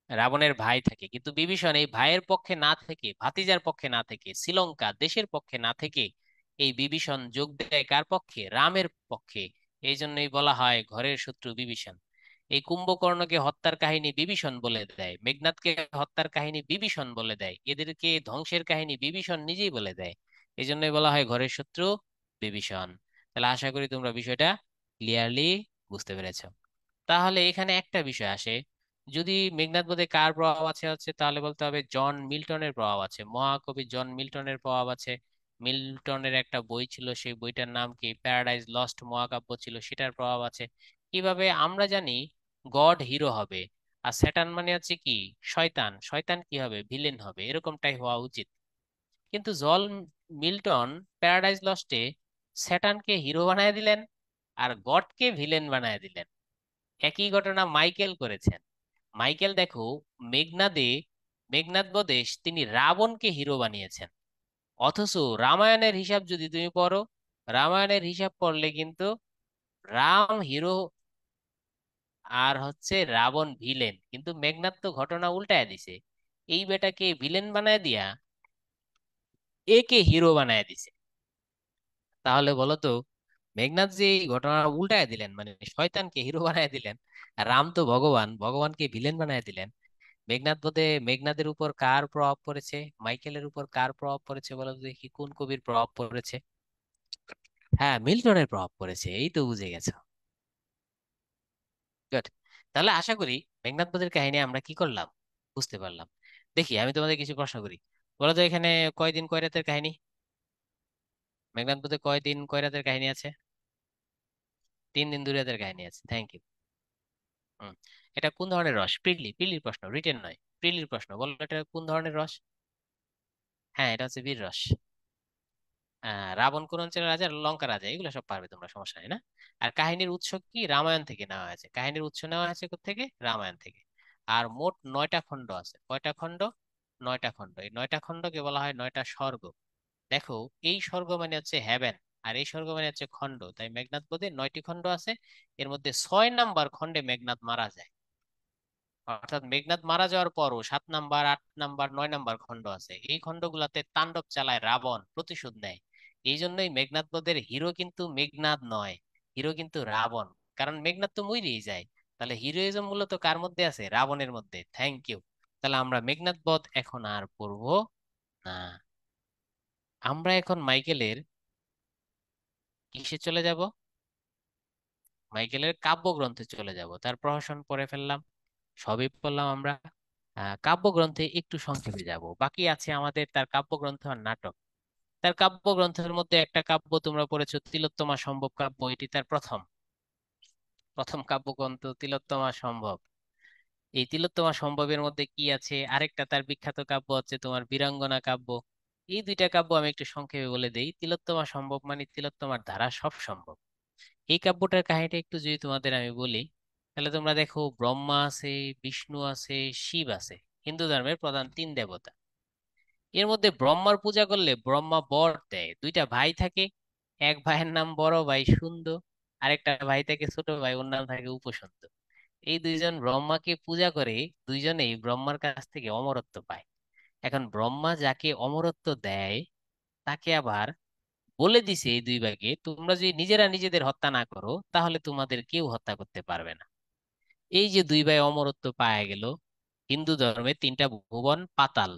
রাবণের ভাই থাকে, কিন্তু বিভীষণ এই ভাইয়ের পক্ষে না থেকে, ভাতিজার পক্ষে না থেকে, শ্রীলঙ্কা দেশের পক্ষে না থেকে, এই বিভীষণ যোগ দেয় কার পক্ষে? রামের পক্ষে। এই জন্যই বলা হয় ঘরের শত্রু বিভীষণ। এই কুম্ভকর্ণকে হত্যার কাহিনী বিভীষণ বলে দেয়, মেঘনাদকে হত্যার কাহিনী বিভীষণ বলে দেয়, এদেরকে ধ্বংসের কাহিনী বিভীষণ নিজেই বলে দেয়। এই জন্যই বলা হয় ঘরের শত্রু বিভীষণ। তাহলে আশা করি তোমরা বিষয়টা ক্লিয়ারলি বুঝতে পেরেছো। তাহলে এখানে একটা বিষয় আসে, যদি মেঘনাদ বধে কার প্রভাব আছে হচ্ছে, তাহলে বলতে হবে জন মিল্টনের প্রভাব আছে, মহাকবি জন মিল্টনের প্রভাব আছে। মিল্টনের একটা বই ছিল, সেই বইটার নাম কি প্যারাডাইজ লস্ট মহাকাব্য ছিল, সেটার প্রভাব আছে। কিভাবে আমরা জানি গড হিরো হবে, আর স্যাটান মানে হচ্ছে কি শয়তান, শয়তান কি হবে? ভিলেন হবে, এরকমটাই হওয়া উচিত। কিন্তু জন মিল্টন প্যারাডাইজ লস্টে স্যাটানকে হিরো বানায় দিলেন আর গডকে ভিলেন বানায় দিলেন। একই ঘটনা মাইকেল করেছেন। মাইকেল দেখো মেঘনাদে, মেঘনাদ বধে তিনি রাবণকে হিরো বানিয়েছেন। অথচ রামায়ণের হিসাব যদি তুমি পড়ো, রামায়ণের হিসাব পড়লে কিন্তু রাম হিরো আর হচ্ছে রাবণ ভিলেন, কিন্তু মেঘনাদ তো ঘটনা উল্টায় দিছে। এই বেটাকে ভিলেন বানায় দিয়া একে হিরো বানায় দিছে। তাহলে বলো তো, মেঘনাদ যে এই ঘটনা উল্টায় দিলেন, মানে শয়তানকে হিরো বানায় দিলেন, আর রাম তো ভগবান, ভগবানকে ভিলেন বানায় দিলেন। মেঘনাদ বোধে মেঘনাদের উপর কার প্রভাব পড়েছে? মাইকেলের উপর কার প্রভাব পড়েছে বলো তো দেখি, কোন কবির প্রভাব পড়েছে? হ্যাঁ, মিল্টনের প্রভাব পড়েছে, এই তো বুঝে গেছো। গুড। তাহলে আশা করি মেঘনাদ বধের কাহিনী আমরা কি করলাম, বুঝতে পারলাম। দেখি আমি তোমাদের কিছু প্রশ্ন করি। বলো তো এখানে কয়দিন কয় রাতের কাহিনী? মেঘনাদ বধে কয়দিন কয় রাতের কাহিনী আছে? 3 দিন 2 রাতের কাহিনী আছে, থ্যাংক ইউ। হুম। এটা কোন ধরনের রস? প্রিলি, প্রিলির প্রশ্ন, রিটেন নয়, প্রিলির প্রশ্ন। বলো এটা কোন ধরনের রস? হ্যাঁ, এটা হচ্ছে বীর রস। রাবণ কোন অঞ্চলের রাজা? লঙ্কা রাজা। এগুলো সব পারবে তোমরা, সমস্যা নেই না। আর কাহিনীর উৎস কি? রামায়ণ থেকে নেওয়া হয়েছে, কাহিনীর উৎস নেওয়া হয়েছে থেকে রামায়ণ থেকে। আর মোট 9টা খণ্ড আছে। কয়টা খণ্ড? 9টা খণ্ড। এই 9টা খণ্ডকে বলা হয় 9টা স্বর্গ। দেখো, এই স্বর্গ মানে হচ্ছে হেভেন, আর এই স্বর্গ মানে হচ্ছে খণ্ড। তাই মেঘনাদ বধে 9টি খণ্ড আছে। এর মধ্যে 6 নাম্বার খণ্ডে মেঘনাদ মারা যায়। অর্থাৎ মেঘনাদ মারা যাওয়ার পরও 7 নাম্বার, 8 নাম্বার, 9 নাম্বার খণ্ড আছে। এই খণ্ডগুলাতে তাণ্ডব চালায় রাবণ, প্রতিশোধ নেয়। এই জন্যই মেঘনাদ বধের হিরো কিন্তু মেঘনাদ নয়, হিরো কিন্তু রাবণ। কারণ মেঘনাদ তো মরেই যায়। তাহলে হিরোইজম মূলত কার মধ্যে আছে? রাবণের মধ্যে। Thank you. তাহলে আমরা মেঘনাদ বধ এখন আর পড়বো না। আমরা এখন মাইকেলের কিসে চলে যাব? মাইকেলের কাব্যগ্রন্থে চলে যাব। তার প্রহসন পড়ে ফেললাম, সবই পড়লাম আমরা। কাব্যগ্রন্থে একটু সংক্ষেপে যাব, বাকি আছে আমাদের তার কাব্যগ্রন্থ আর নাটক। তার কাব্যগ্রন্থের মধ্যে একটা কাব্য তোমরা পড়েছো, তিলোত্তমা সম্ভব কাব্য। এটি তার প্রথম প্রথম কাব্যগ্রন্থ, তিলোত্তমা সম্ভব। এই তিলোত্তমা সম্ভবের মধ্যে কি আছে? আরেকটা তার বিখ্যাত কাব্য হচ্ছে তোমার বীরাঙ্গনা কাব্য। এই দুইটা কাব্য আমি একটু সংক্ষেপে বলে দেই। তিলোত্তমা সম্ভব মানে তিলোত্তমার দ্বারা সব সম্ভব। এই কাব্যটার কাহিনীটা একটু যদি তোমাদের আমি বলি, তাহলে তোমরা দেখো ব্রহ্মা আছে, বিষ্ণু আছে, শিব আছে। হিন্দু ধর্মের প্রধান 3 দেবতা। এর মধ্যে ব্রহ্মার পূজা করলে ব্রহ্মা বর দেয়। 2টা ভাই থাকে, এক ভাইয়ের নাম বড় ভাই সুন্দ, আরেকটা ভাই থাকে ছোট ভাই, ওর নাম থাকে উপসুন্দ। এই দুইজন ব্রহ্মাকে পূজা করে, দুইজনেই ব্রহ্মার কাছ থেকে অমরত্ব পায়। এখন ব্রহ্মা যাকে অমরত্ব দেয়, তাকে আবার বলে দিছে এই 2 ভাগে, তোমরা যদি নিজেরা নিজেদের হত্যা না করো তাহলে তোমাদের কেউ হত্যা করতে পারবে না। এই যে 2 ভাই অমরত্ব পায় গেল, হিন্দু ধর্মে তিনটা ভুবন পাতাল,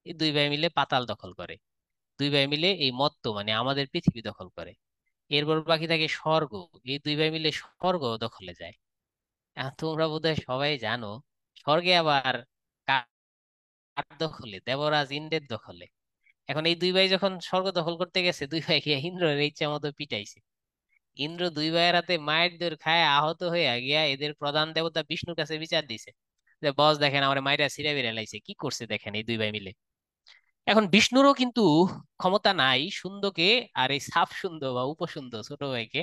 এই দুই ভাই মিলে পাতাল দখল করে। দুই ভাই মিলে এই মর্ত মানে আমাদের পৃথিবী দখল করে। এরপর বাকি থাকে স্বর্গ, এই দুই ভাই মিলে স্বর্গ দখলে যায়। তোমরা বোধহয় সবাই জানো স্বর্গে আবার কার দখলে, দেবরাজ ইন্দ্রের দখলে। এখন এই দুই ভাই যখন স্বর্গ দখল করতে গেছে, দুই ভাই গিয়ে ইন্দ্রের ইচ্ছা মতো পিটাইছে। ইন্দ্র দুই ভাইয়ের হাতে মায়ের দৌড় খায় আহত হয়ে গিয়া এদের প্রধান দেবতা বিষ্ণুর কাছে বিচার দিছে যে বস দেখেন আমার মায়েরা ছিঁড়ে বেড়ে লাইছে, কি করছে দেখেন এই দুই ভাই মিলে। এখন বিষ্ণুরও কিন্তু ক্ষমতা নাই সুন্দকে আর এই সাপ সুন্দ বা উপসুন্দ ছোট ভাইকে,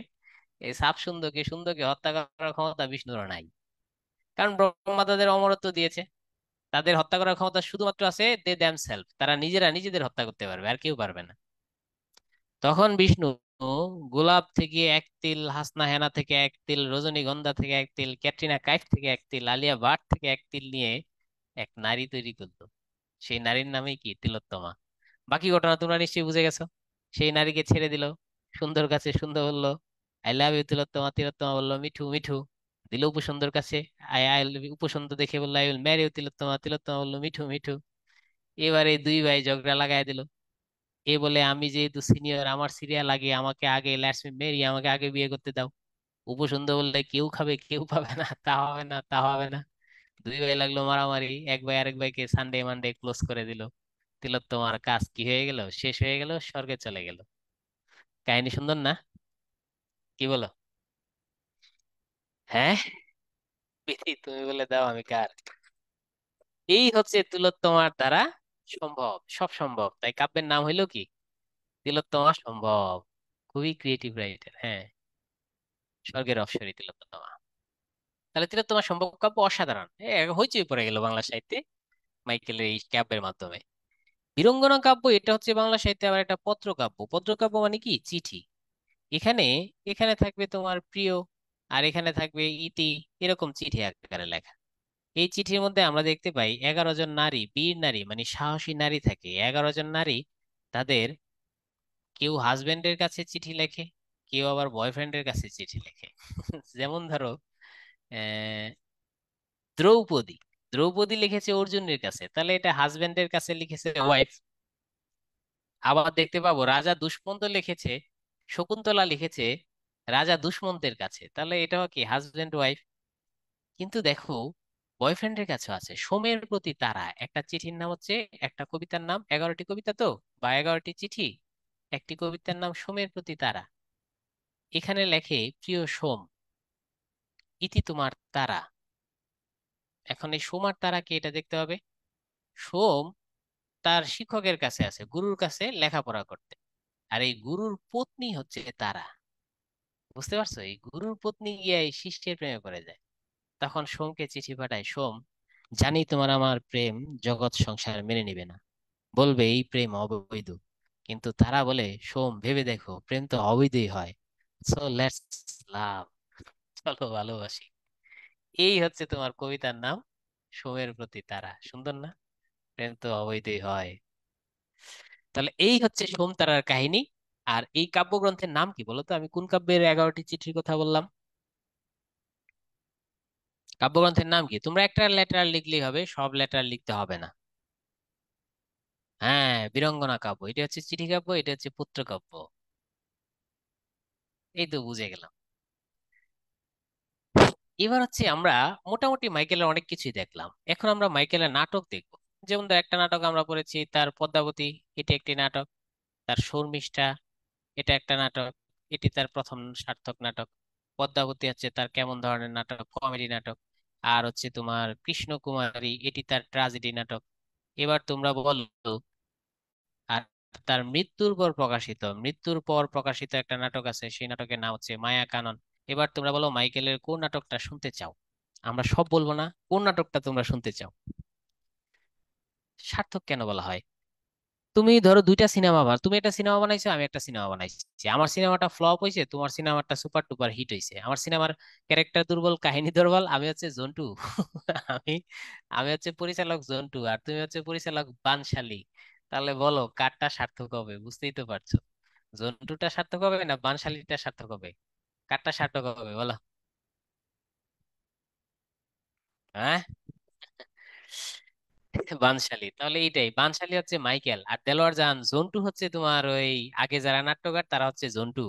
এই সাপ সুন্দকে সুন্দকে হত্যা করার ক্ষমতা বিষ্ণুরও নাই। কারণ ব্রহ্মা তাদের অমরত্ব দিয়েছে, তাদের হত্যা করার ক্ষমতা শুধুমাত্র আছে দে দ্যাম সেলফ, তারা নিজেরা নিজেদের হত্যা করতে পারবে, আর কেউ পারবে না। তখন বিষ্ণু গোলাপ থেকে এক তিল, হাসনা হেনা থেকে এক তিল, রজনীগন্ধা থেকে এক তিল, ক্যাটরিনা কাইফ থেকে এক তিল, আলিয়া ভাট থেকে এক তিল নিয়ে এক নারী তৈরি করলো। সেই নারীর নামই কি? তিলোত্তমা। বাকি ঘটনা তোমরা নিশ্চয়ই বুঝে গেছো। সেই নারীকে ছেড়ে দিল সুন্দর কাছে, সুন্দর বলল আই লাভ ইউ তিলোত্তমা, তিলোত্তমা বললো মিঠু মিঠু, দিল উপসুন্দর কাছে। আই আই উপসুন্দর দেখে বললো আই উইল ম্যারি ইউ তিলোত্তমা, তিলোত্তমা বললো মিঠু মিঠু। এবারে দুই ভাই ঝগড়া লাগাই দিল। এ বলে আমি যেহেতু সিনিয়র আমার সিরিয়াল আগে, আমাকে আগে লেটস মি মেরি, আমাকে আগে বিয়ে করতে দাও। উপসুন্দর বললে কেউ খাবে কেউ পাবে না, তা হবে না তা হবে না। দুই ভাই লাগলো মারামারি, এক ভাই আরেক ভাইকে সানডে মানডে ক্লোজ করে দিল। তিলোত্তমার কাজ কি হয়ে গেল? শেষ হয়ে গেল, স্বর্গে চলে গেল। কাহিনী সুন্দর না? কি বলো? হ্যাঁ, বিধি তুমি বলে দাও আমি কার। এই হচ্ছে তিলোত্তমার দ্বারা সম্ভব, সব সম্ভব, তাই কাব্যের নাম হইলো কি? তিলোত্তমা সম্ভব। খুবই ক্রিয়েটিভ রাইটার, হ্যাঁ। স্বর্গের অপ্সরী তিলোত্তমা। তাহলে তিলোত্তমা সম্ভব কাব্য অসাধারণ, হইচই পড়ে গেল বাংলা সাহিত্যে মাইকেলের এই কাব্যের মাধ্যমে। বীরঙ্গনা কাব্য এটা হচ্ছে বাংলা সাহিত্যে আবার একটা পত্রকাব্য। পত্রকাব্য মানে কি? চিঠি। এখানে এখানে থাকবে তোমার প্রিয়, আর এখানে থাকবে ইতি, এরকম চিঠি আকারে লেখা। এই চিঠির মধ্যে আমরা দেখতে পাই 11 জন নারী, বীর নারী মানে সাহসী নারী থাকে। 11 জন নারী তাদের, কেউ হাজবেন্ডের কাছে চিঠি লেখে, কেউ আবার বয়ফ্রেন্ডের কাছে চিঠি লেখে। যেমন ধরো আহ দ্রৌপদী, দ্রৌপদী লিখেছে অর্জুনের কাছে, তাহলে এটা হাজবেন্ডের কাছে লিখেছে ওয়াইফ। আবার দেখতে পাবো রাজা দুষ্মন্ত লিখেছে, শকুন্তলা লিখেছে রাজা দুষ্মন্তের কাছে, তাহলে এটাও কি হাজবেন্ড ওয়াইফ। কিন্তু দেখো বয়ফ্রেন্ডের কাছে আছে সোমের প্রতি তারা, একটা চিঠির নাম হচ্ছে, একটা কবিতার নাম, 11টি কবিতা তো বা 11টি চিঠি, একটি কবিতার নাম সোমের প্রতি তারা। এখানে লেখে প্রিয় সোম, ইতি তোমার তারা। এখন এই সোম আর তারা কি এটা দেখতে হবে। সোম তার শিক্ষকের কাছে আছে, গুরুর কাছে লেখাপড়া করতে, আর এই গুরুর পত্নী হচ্ছে তারা। বুঝতে পারছো? এই গুরুর পত্নী গিয়ে এই শিষ্যের প্রেমে পড়ে যায়। তখন সোমকে চিঠি পাঠায়, সোম জানি তোমার আমার প্রেম জগৎ সংসার মেনে নিবে না, বলবে এই প্রেম অবৈধ। কিন্তু তারা বলে সোম ভেবে দেখো প্রেম তো অবৈধই হয়, সো লেটস লাভ, চলো ভালোবাসি। এই হচ্ছে তোমার কবিতার নাম সোমের প্রতি তারা। সুন্দর না? প্রেম তো অবৈধই হয়। তাহলে এই হচ্ছে সোম তারার কাহিনী। আর এই কাব্যগ্রন্থের নাম কি বলো তো? আমি কোন কাব্যের 11টি চিঠির কথা বললাম? কাব্যগ্রন্থের নাম কি? তোমরা একটা লেটার লিখলেই হবে, সব লেটার লিখতে হবে না। হ্যাঁ, বীরঙ্গনা কাব্য। এটা হচ্ছে চিঠি কাব্য, এটা হচ্ছে পুত্র কাব্য। এই তো বুঝে গেলাম। এবার হচ্ছে আমরা মোটামুটি মাইকেলের অনেক কিছুই দেখলাম, এখন আমরা মাইকেলের নাটক দেখবো। যেমন ধর একটা নাটক আমরা পড়েছি তার পদ্মাবতী, এটি একটি নাটক। তার শর্মিষ্ঠা, এটা একটা নাটক, এটি তার প্রথম সার্থক নাটক। পদ্মাবতী হচ্ছে তার কেমন ধরনের নাটক? কমেডি নাটক। আর হচ্ছে তোমার কৃষ্ণকুমারী, এটি তার ট্রাজেডি নাটক। এবার তোমরা বলো। আর তার মৃত্যুর পর প্রকাশিত একটা নাটক আছে, সেই নাটকের নাম হচ্ছে মায়া কানন। এবার তোমরা বলো মাইকেলের কোন নাটকটা শুনতে চাও? আমরা সব বলবো না, কোন নাটকটা তোমরা শুনতে চাও? সার্থক কেন বলা হয়? তুমি ধরো দুইটা সিনেমা, তুমি একটা সিনেমা বানাইছো, আমি একটা সিনেমা বানাইছি, আমার সিনেমাটা ফ্লপ হয়েছে, তোমার সিনেমাটা সুপার টুপার হিট হয়েছে। আমার সিনেমার ক্যারেক্টার দুর্বল, কাহিনী দুর্বল, আমি হচ্ছে জন্টু। আমি আমি হচ্ছে পরিচালক জন্টু, আর তুমি হচ্ছে পরিচালক বানশালী। তাহলে বলো কারটা সার্থক হবে? বুঝতেই তো পারছো। জন্টুটা সার্থক হবে না বানশালীটা সার্থক হবে? কারটা সার্থক হবে বলো? হ্যাঁ, বানশালী, তাহলে এইটাই, বানশালী হচ্ছে মাইকেল, আর দেলোয়ার জাহান জন্টু হচ্ছে তোমার ওই আগে যারা নাট্যকার তারা হচ্ছে জন্টু।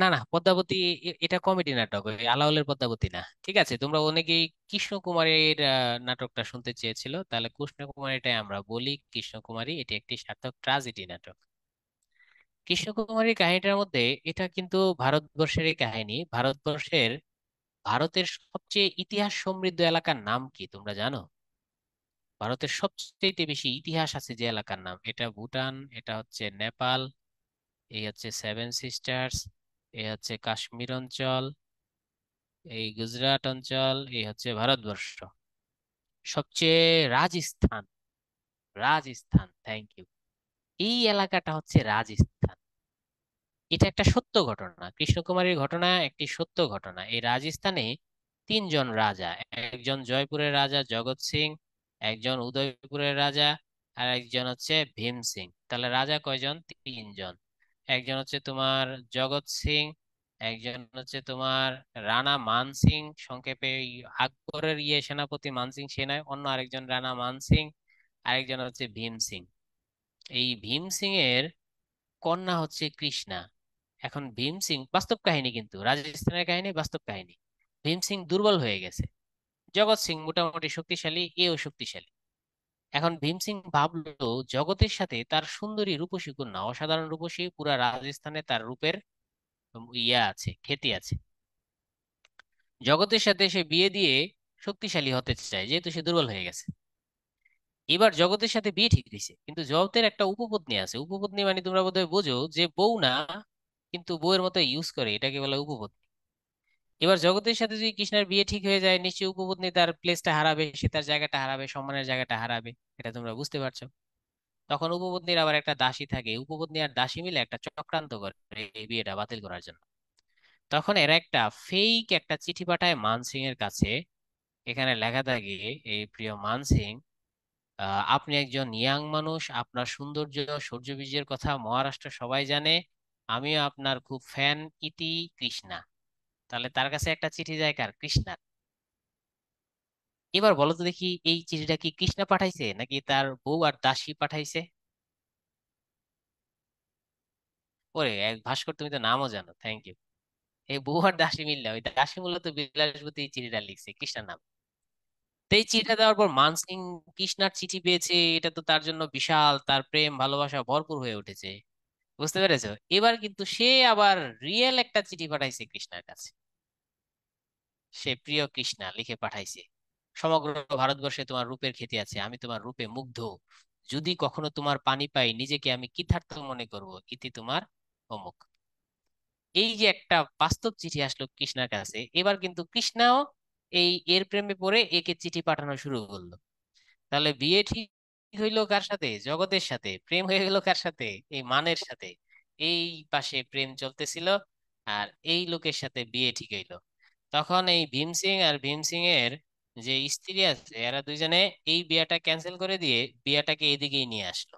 না না, পদ্মাবতী এটা কমেডি নাটক, ওই আলাওলের পদ্মাবতী না। ঠিক আছে, তোমরা অনেকেই কৃষ্ণকুমারীর নাটকটা শুনতে চেয়েছিল, তাহলে কৃষ্ণকুমারীটাই আমরা বলি। কৃষ্ণকুমারী এটি একটি সার্থক ট্রাজেডি নাটক। কৃষ্ণকুমারীর কাহিনীটার মধ্যে, এটা কিন্তু ভারতবর্ষেরই কাহিনী। ভারতের সবচেয়ে ইতিহাস সমৃদ্ধ এলাকার নাম কি তোমরা জানো? ভারতের সবচেয়ে বেশি ইতিহাস আছে যে এলাকার নাম, এটা ভুটান, এটা হচ্ছে নেপাল, এই হচ্ছে সেভেন সিস্টার্স, এই হচ্ছে কাশ্মীর অঞ্চল, এই গুজরাট অঞ্চল, এই হচ্ছে ভারতবর্ষ। সবচেয়ে রাজস্থান, রাজস্থান, থ্যাংক ইউ। এই এলাকাটা হচ্ছে রাজস্থান। এটা একটা সত্য ঘটনা, কৃষ্ণকুমারীর ঘটনা একটি সত্য ঘটনা। এই রাজস্থানে তিনজন রাজা, একজন জয়পুরের রাজা জগৎ সিং, একজন উদয়পুরের রাজা, আর একজন হচ্ছে ভীম সিং। তাহলে রাজা কয়জন? তিনজন। একজন হচ্ছে তোমার জগৎ সিং, একজন হচ্ছে তোমার রাণা মান সিং, সংক্ষেপে ওই আকবরের সেনাপতি মান সিং সে নয়, অন্য আরেকজন রাণা মান সিং, আরেকজন হচ্ছে ভীম সিং। এই ভীম সিং এর কন্যা হচ্ছে কৃষ্ণা। এখন ভীম সিং, বাস্তব কাহিনী কিন্তু, রাজস্থানের কাহিনী বাস্তব কাহিনী। ভীম সিং দুর্বল হয়ে গেছে, জগৎ সিং মোটামুটি শক্তিশালী, এও শক্তিশালী। এখন ভীম সিং ভাবলো জগতের সাথে তার সুন্দরী রূপসী কন্যা, অসাধারণ রূপসী, পুরা রাজস্থানে তার রূপের আছে, খ্যাতি আছে। জগতের সাথে সে বিয়ে দিয়ে শক্তিশালী হতে চায়, যেহেতু সে দুর্বল হয়ে গেছে। এবার জগতের সাথে বিয়ে ঠিক হয়েছে, কিন্তু জগতের একটা উপপত্নী আছে। উপপত্নী মানে তোমরা বোধহয় বোঝো যে বউ না, কিন্তু বউয়ের মতো ইউজ করে, এটাকে বলে উপপত্নী। এবার জগতের সাথে যদি কৃষ্ণার বিয়ে ঠিক হয়ে যায়, নিশ্চয়ই উপপত্নী তার প্লেসটা হারাবে, সে তার জায়গাটা হারাবে, সম্মানের জায়গাটা হারাবে। এটা তোমরা বুঝতে পারছো? তখন উপপত্নীর আবার একটা দাসী থাকে, উপপত্নী আর দাসী মিলে একটা চক্রান্ত করে এই বিয়েটা বাতিল করার জন্য। তখন এরা একটা ফেক একটা চিঠি পাঠায় মানসিং এর কাছে। এখানে লেখা থাকে, এই প্রিয় মানসিং, আপনি একজন ইয়াং মানুষ, আপনার সৌন্দর্য, সূর্যবীজের কথা মহারাষ্ট্র সবাই জানে, আমিও আপনার খুব ফ্যান, ইতি কৃষ্ণা। তাহলে তার কাছে একটা চিঠি যায়, কার? কৃষ্ণার। এবার বলো তো দেখি, এই চিঠিটা কি কৃষ্ণা পাঠাইছে নাকি তার বউ আর দাসী পাঠাইছে? ওরে এক ভাস্কর, তুমি তো নামও জানো, থ্যাংক ইউ। এই বউ আর দাসী মিললে, ওই দাসী মূলত বিলাসবতী এই চিঠিটা লিখছে কৃষ্ণার নাম। তো এই চিঠিটা দেওয়ার পর মানসিং কৃষ্ণার চিঠি পেয়েছে, এটা তো তার জন্য বিশাল, তার প্রেম ভালোবাসা ভরপুর হয়ে উঠেছে। বুঝতে পেরেছো? এবার কিন্তু সে আবার রিয়েল একটা চিঠি পাঠাইছে কৃষ্ণার কাছে। সে প্রিয় কৃষ্ণা লিখে পাঠাইছে, সমগ্র ভারতবর্ষে তোমার রূপের খ্যাতি আছে, আমি তোমার রূপে মুগ্ধ, যদি কখনো তোমার পানি পাই নিজেকে আমি কৃতার্থ মনে করব, ইতি তোমার অমুক। এই যে একটা বাস্তব চিঠি আসলো কৃষ্ণার কাছে, এবার কিন্তু কৃষ্ণাও এর প্রেমে পড়ে একে চিঠি পাঠানো শুরু করলো। তাহলে বিয়ে ঠিক হইলো কার সাথে? জগতের সাথে। প্রেম হয়ে গেল কার সাথে? এই মানের সাথে। এই পাশে প্রেম চলতেছিল, আর এই লোকের সাথে বিয়ে ঠিক হইলো। তখন এই ভীম সিং আর ভীম সিং এর যে স্ত্রী আছে, এরা দুইজনে এই বিয়েটা ক্যান্সেল করে দিয়ে বিয়েটাকে এদিকেই নিয়ে আসলো।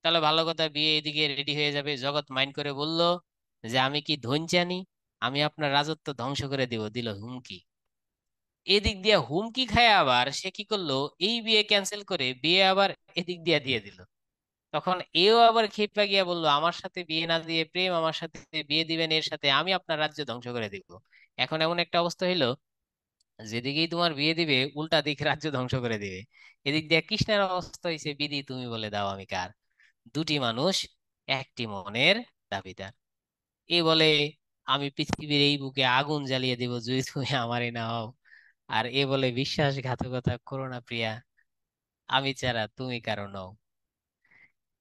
তাহলে ভালো কথা, বিয়ে এদিকে রেডি হয়ে যাবে। জগৎ মাইন্ড করে বলল যে আমি কি ধনচানি, আমি আপনার রাজত্ব ধ্বংস করে দিব, দিল হুমকি। এদিক দিয়ে হুমকি খায় আবার সে কি করলো, এই বিয়ে ক্যান্সেল করে বিয়ে আবার এদিক দিয়ে দিয়ে দিল। তখন এও আবার ক্ষেপা গিয়া বললো, আমার সাথে বিয়ে না দিয়ে প্রেম, আমার সাথে বিয়ে দিবেন এর সাথে, আমি আপনার রাজ্য ধ্বংস করে দিব। এখন এমন একটা অবস্থা হইলো, যেদিকেই তোমার বিয়ে দিবে উল্টা দিক রাজ্য ধ্বংস করে দিবে। এদিক দিয়ে কৃষ্ণের অবস্থা হয়েছে, বিধি তুমি বলে দাও আমি কার। দুটি মানুষ, একটি মনের দাবিদার। এ বলে, আমি পৃথিবীর এই বুকে আগুন জ্বালিয়ে দিব যদি তুমি আমারই না হও। আর এ বলে, বিশ্বাসঘাতকতা করো না প্রিয়া, আমি ছাড়া তুমি কারো নও।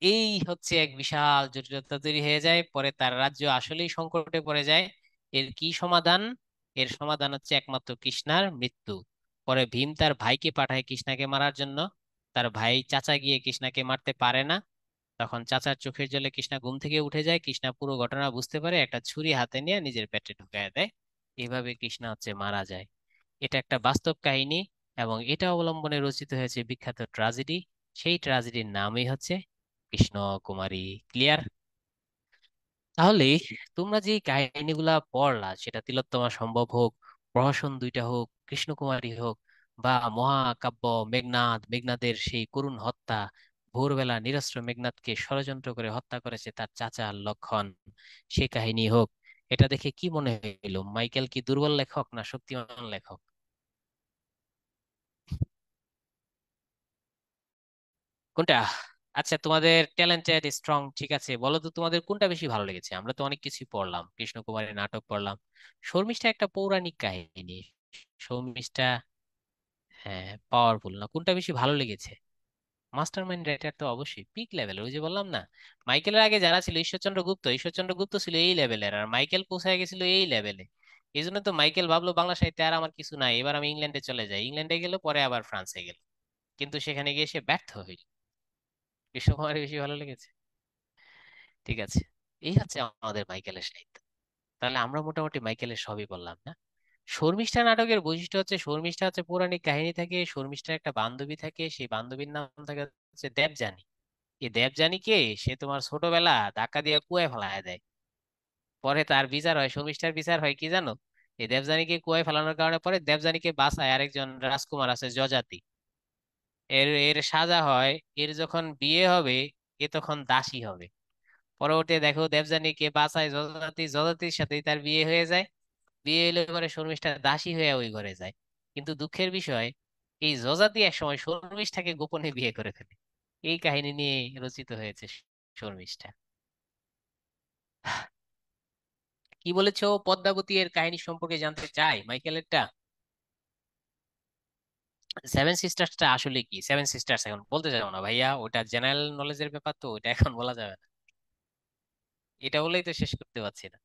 এই হচ্ছে এক বিশাল জটিলতা তৈরি হয়ে যায়, পরে তার রাজ্য আসলেই সংকটে পড়ে যায়। এর কি সমাধান? এর সমাধান হচ্ছে একমাত্র কৃষ্ণার মৃত্যু। পরে ভীম তার ভাইকে পাঠায় কৃষ্ণাকে মারার জন্য। তার ভাই চাচা গিয়ে কৃষ্ণাকে মারতে পারে না। তখন চাচার চোখের জলে কৃষ্ণা ঘুম থেকে উঠে যায়, কৃষ্ণা পুরো ঘটনা বুঝতে পারে, একটা ছুরি হাতে নিয়ে নিজের পেটে ঢুকায় দেয়। এভাবে কৃষ্ণা হচ্ছে মারা যায়। এটা একটা বাস্তব কাহিনী, এবং এটা অবলম্বনে রচিত হয়েছে বিখ্যাত ট্রাজেডি। সেই ট্রাজেডির নামই হচ্ছে কৃষ্ণ কুমারী। ক্লিয়ার? তাহলে তোমরা যে কাহিনীগুলা পড়লা, সেটা তিলোত্তমা সম্ভব হোক, প্রহসন দুইটা হোক, কৃষ্ণকুমারী হোক, বা মহাকাব্য মেঘনাদ, মেঘনাদের সেই করুণ হত্যা, ভোরবেলা নিরস্ত্র মেঘনাদকে ষড়যন্ত্র করে হত্যা করেছে তার চাচা লক্ষণ, সে কাহিনী হোক। এটা দেখে কি মনে হইলো, মাইকেল কি দুর্বল লেখক না শক্তিমান লেখক? কোনটা? আচ্ছা, তোমাদের ট্যালেন্টেড স্ট্রং, ঠিক আছে, বলো তো তোমাদের কোনটা বেশি ভালো লেগেছে? আমরা তো অনেক কিছুই পড়লাম, কৃষ্ণকুমারী নাটক পড়লাম, শর্মিষ্ঠা একটা পৌরাণিক কাহিনী, শর্মিষ্ঠা হ্যাঁ পাওয়ারফুল না, কোনটা বেশি ভালো লেগেছে? মাস্টার মাইন্ড রাইটার তো অবশ্যই পিক লেভেলের, ওই যে বললাম না, মাইকেলের আগে যারা ছিল ঈশ্বরচন্দ্র গুপ্ত, ঈশ্বরচন্দ্র গুপ্ত ছিল এই লেভেলের, আর মাইকেল পৌঁছায় গেছিল এই লেভেলে। এই জন্য তো মাইকেল ভাবলো বাংলা সাহিত্যে আর আমার কিছু নাই, এবার আমি ইংল্যান্ডে চলে যাই, ইংল্যান্ডে গেল, পরে আবার ফ্রান্সে গেল, কিন্তু সেখানে গিয়ে সে ব্যর্থ হইল। কৃষ্ণকুমারী বেশি ভালো লেগেছে? ঠিক আছে, এই হচ্ছে আমাদের মাইকেলের সাহিত্য। তাহলে আমরা মোটামুটি মাইকেলের সবই বললাম না? শর্মিষ্ঠা নাটকের বৈশিষ্ট্য হচ্ছে, শর্মিষ্ঠা হচ্ছে পৌরাণিক কাহিনী থাকে, শর্মিষ্ঠার একটা বান্ধবী থাকে, সেই বান্ধবীর নাম থাকে হচ্ছে দেবযানী। এই দেবযানীকে সে তোমার ছোটবেলা ধাক্কা দিয়ে কুয়ায় ফেলায় দেয়, পরে তার বিচার হয়, শর্মিষ্ঠার বিচার হয় কি জানো? এই দেবযানীকে কুয়ায় ফেলানোর কারণে পরে দেবযানীকে বাঁচায় আরেকজন রাজকুমার আছে যযাতি। এর এর সাজা হয়, এর যখন বিয়ে হবে এ তখন দাসী হবে। পরবর্তী দেখো দেবযানীকে বাঁচায় যযাতি, যযাতির সাথেই তার বিয়ে হয়ে যায়। বিয়ে হলে পরে শর্মিষ্ঠা দাসী হয়ে ওই ঘরে যায়। কিন্তু দুঃখের বিষয়, এই যযাতি একসময় শর্মিষ্ঠাকে গোপনে বিয়ে করে ফেলে। এই কাহিনী নিয়ে রচিত হয়েছে শর্মিষ্ঠা। কি বলেছো পদ্মাবতী এর কাহিনী সম্পর্কে জানতে চাই মাইকেলেরটা? সেভেন সিস্টার্সটা আসলে কি? সেভেন সিস্টার্স এখন বলতে যাবো না ভাইয়া, ওটা জেনারেল নলেজের ব্যাপার, তো ওটা এখন বলা যাবে না। এটা বলেই তো শেষ করতে পারছি না।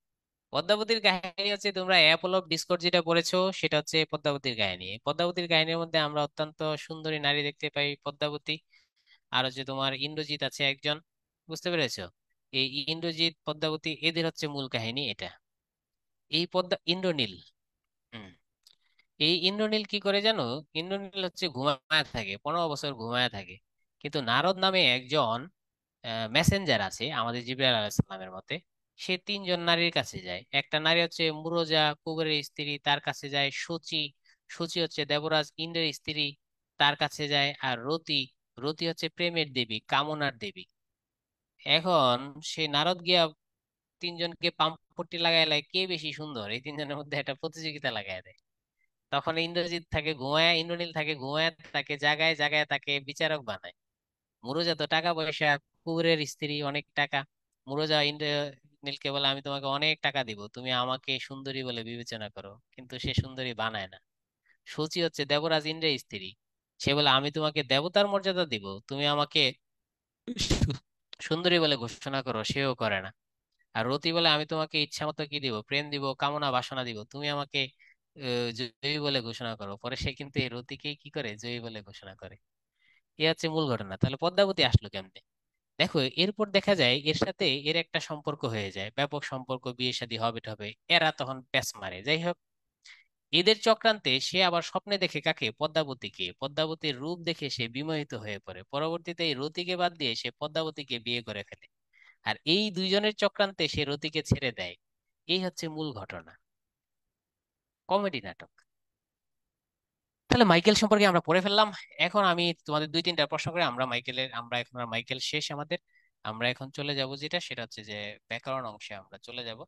পদ্মাবতীর কাহিনী হচ্ছে, তোমরা অ্যাপল অফ ডিসকর্ড যেটা পড়েছো সেটা হচ্ছে পদ্মাবতীর কাহিনী। এই পদ্মাবতীর কাহিনীর মধ্যে আমরা অত্যন্ত সুন্দরী নারী দেখতে পাই, পদ্মাবতী। আর হচ্ছে তোমার ইন্দ্রজিৎ আছে একজন, বুঝতে পেরেছো? এই ইন্দ্রজিৎ পদ্মাবতী এদের হচ্ছে মূল কাহিনী এটা। এই পদ্মা ইন্দ্রনীল, হুম, এই ইন্দ্রনীল কি করে জানো? ইন্দ্রনীল হচ্ছে ঘুমায় থাকে, 15 বছর ঘুমায় থাকে। কিন্তু নারদ নামে একজন মেসেঞ্জার আছে আমাদের জিবরাইল আলাইহিস সালামের মতে, সে 3জন নারীর কাছে যায়। একটা নারী হচ্ছে মুরজা কুবেরের স্ত্রী, তার কাছে যায় সূচি, সূচি হচ্ছে দেবরাজ ইন্দ্রের স্ত্রী, তার কাছে যায়। আর রতি, রতি হচ্ছে প্রেমের দেবী, কামনার দেবী। এখন সে নারদ গিয়া 3জনকে পাম্পট্টি লাগায় কে বেশি সুন্দর, এই 3জনের মধ্যে একটা প্রতিযোগিতা লাগায় দেয়। তখন ইন্দ্রজিৎ থাকে ঘুমায়, ইন্দ্রনীল থাকে ঘুমায়, তাকে জাগায় জাগায় তাকে বিচারক বানায়। মুরজা তো টাকা পয়সা, কুবেরের স্ত্রী, অনেক টাকা। মুরজা ইন্দ্রনীলকে বলে আমি তোমাকে অনেক টাকা দিব, তুমি আমাকে সুন্দরী বলে বিবেচনা করো, কিন্তু সে সুন্দরী বানায় না। সূচি হচ্ছে দেবরাজ ইন্দ্রের স্ত্রী, সে বলে আমি তোমাকে দেবতার মর্যাদা দিব, তুমি আমাকে সুন্দরী বলে ঘোষণা করো, সেও করে না। আর রতি বলে আমি তোমাকে ইচ্ছা মতো কি দিব, প্রেম দিব, কামনা বাসনা দিব, তুমি আমাকে জয়ী বলে ঘোষণা করো, পরে সে কিন্তু এই রতিকেই কি করে, জয়ী বলে ঘোষণা করে। এ হচ্ছে মূল ঘটনা। তাহলে পদ্মাবতী আসলো কেমনে? দেখো এরপর দেখা যায় এর সাথে এর একটা সম্পর্ক হয়ে যায়, ব্যাপক সম্পর্ক, বিয়ে শাদী হবে হবে, এরা তখন প্যাচ মারে। যাই হোক, এদের চক্রান্তে সে আবার স্বপ্নে দেখে কাকে, পদ্মাবতীকে, পদ্মাবতীর রূপ দেখে সে বিমোহিত হয়ে পড়ে, পরবর্তীতে এই রতিকে বাদ দিয়ে সে পদ্মাবতীকে বিয়ে করে ফেলে। আর এই দুইজনের চক্রান্তে সে রতিকে ছেড়ে দেয়। এই হচ্ছে মূল ঘটনা, কমেডি নাটক। তাহলে মাইকেল সম্পর্কে আমরা পড়ে ফেললাম। এখন আমি তোমাদের 2-3টা প্রশ্ন করে আমরা এখন আর মাইকেল শেষ আমাদের, আমরা এখন চলে যাব যেটা, সেটা হচ্ছে যে ব্যাকরণ অংশে আমরা চলে যাব।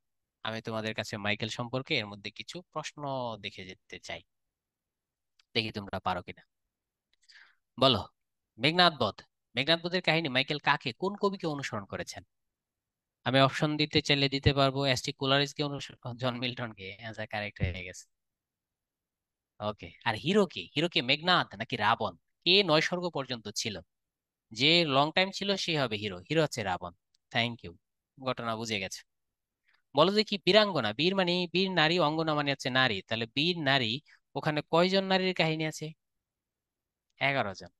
আমি তোমাদের কাছে মাইকেল সম্পর্কে এর মধ্যে কিছু প্রশ্ন দেখে যেতে চাই, দেখি তোমরা পারো কিনা। বলো, মেঘনাদ বধ, মেঘনাদ বধের কাহিনী মাইকেল কাকে, কোন কবিকে অনুসরণ করেছেন? আমি অপশন দিতে চাইলে দিতে পারবো, এস.টি. কুলারিসকে অনুসরণ, জন মিল্টনকে, অ্যান্সার কারেক্ট হয়ে গেছে। ওকে, আর হিরো কি, হিরো কি মেঘনাদ নাকি রাবণ? কে 9 স্বর্গ পর্যন্ত ছিল? যে লং টাইম ছিল সে হবে হিরো, হিরো হচ্ছে রাবণ। থ্যাংক ইউ, ঘটনা বুঝে গেছে। বলো যে কি বীরাঙ্গনা, বীর মানে বীর নারী, অঙ্গনা মানে হচ্ছে নারী, তাহলে বীর নারী, ওখানে কয়জন নারীর কাহিনী আছে? 11 জন।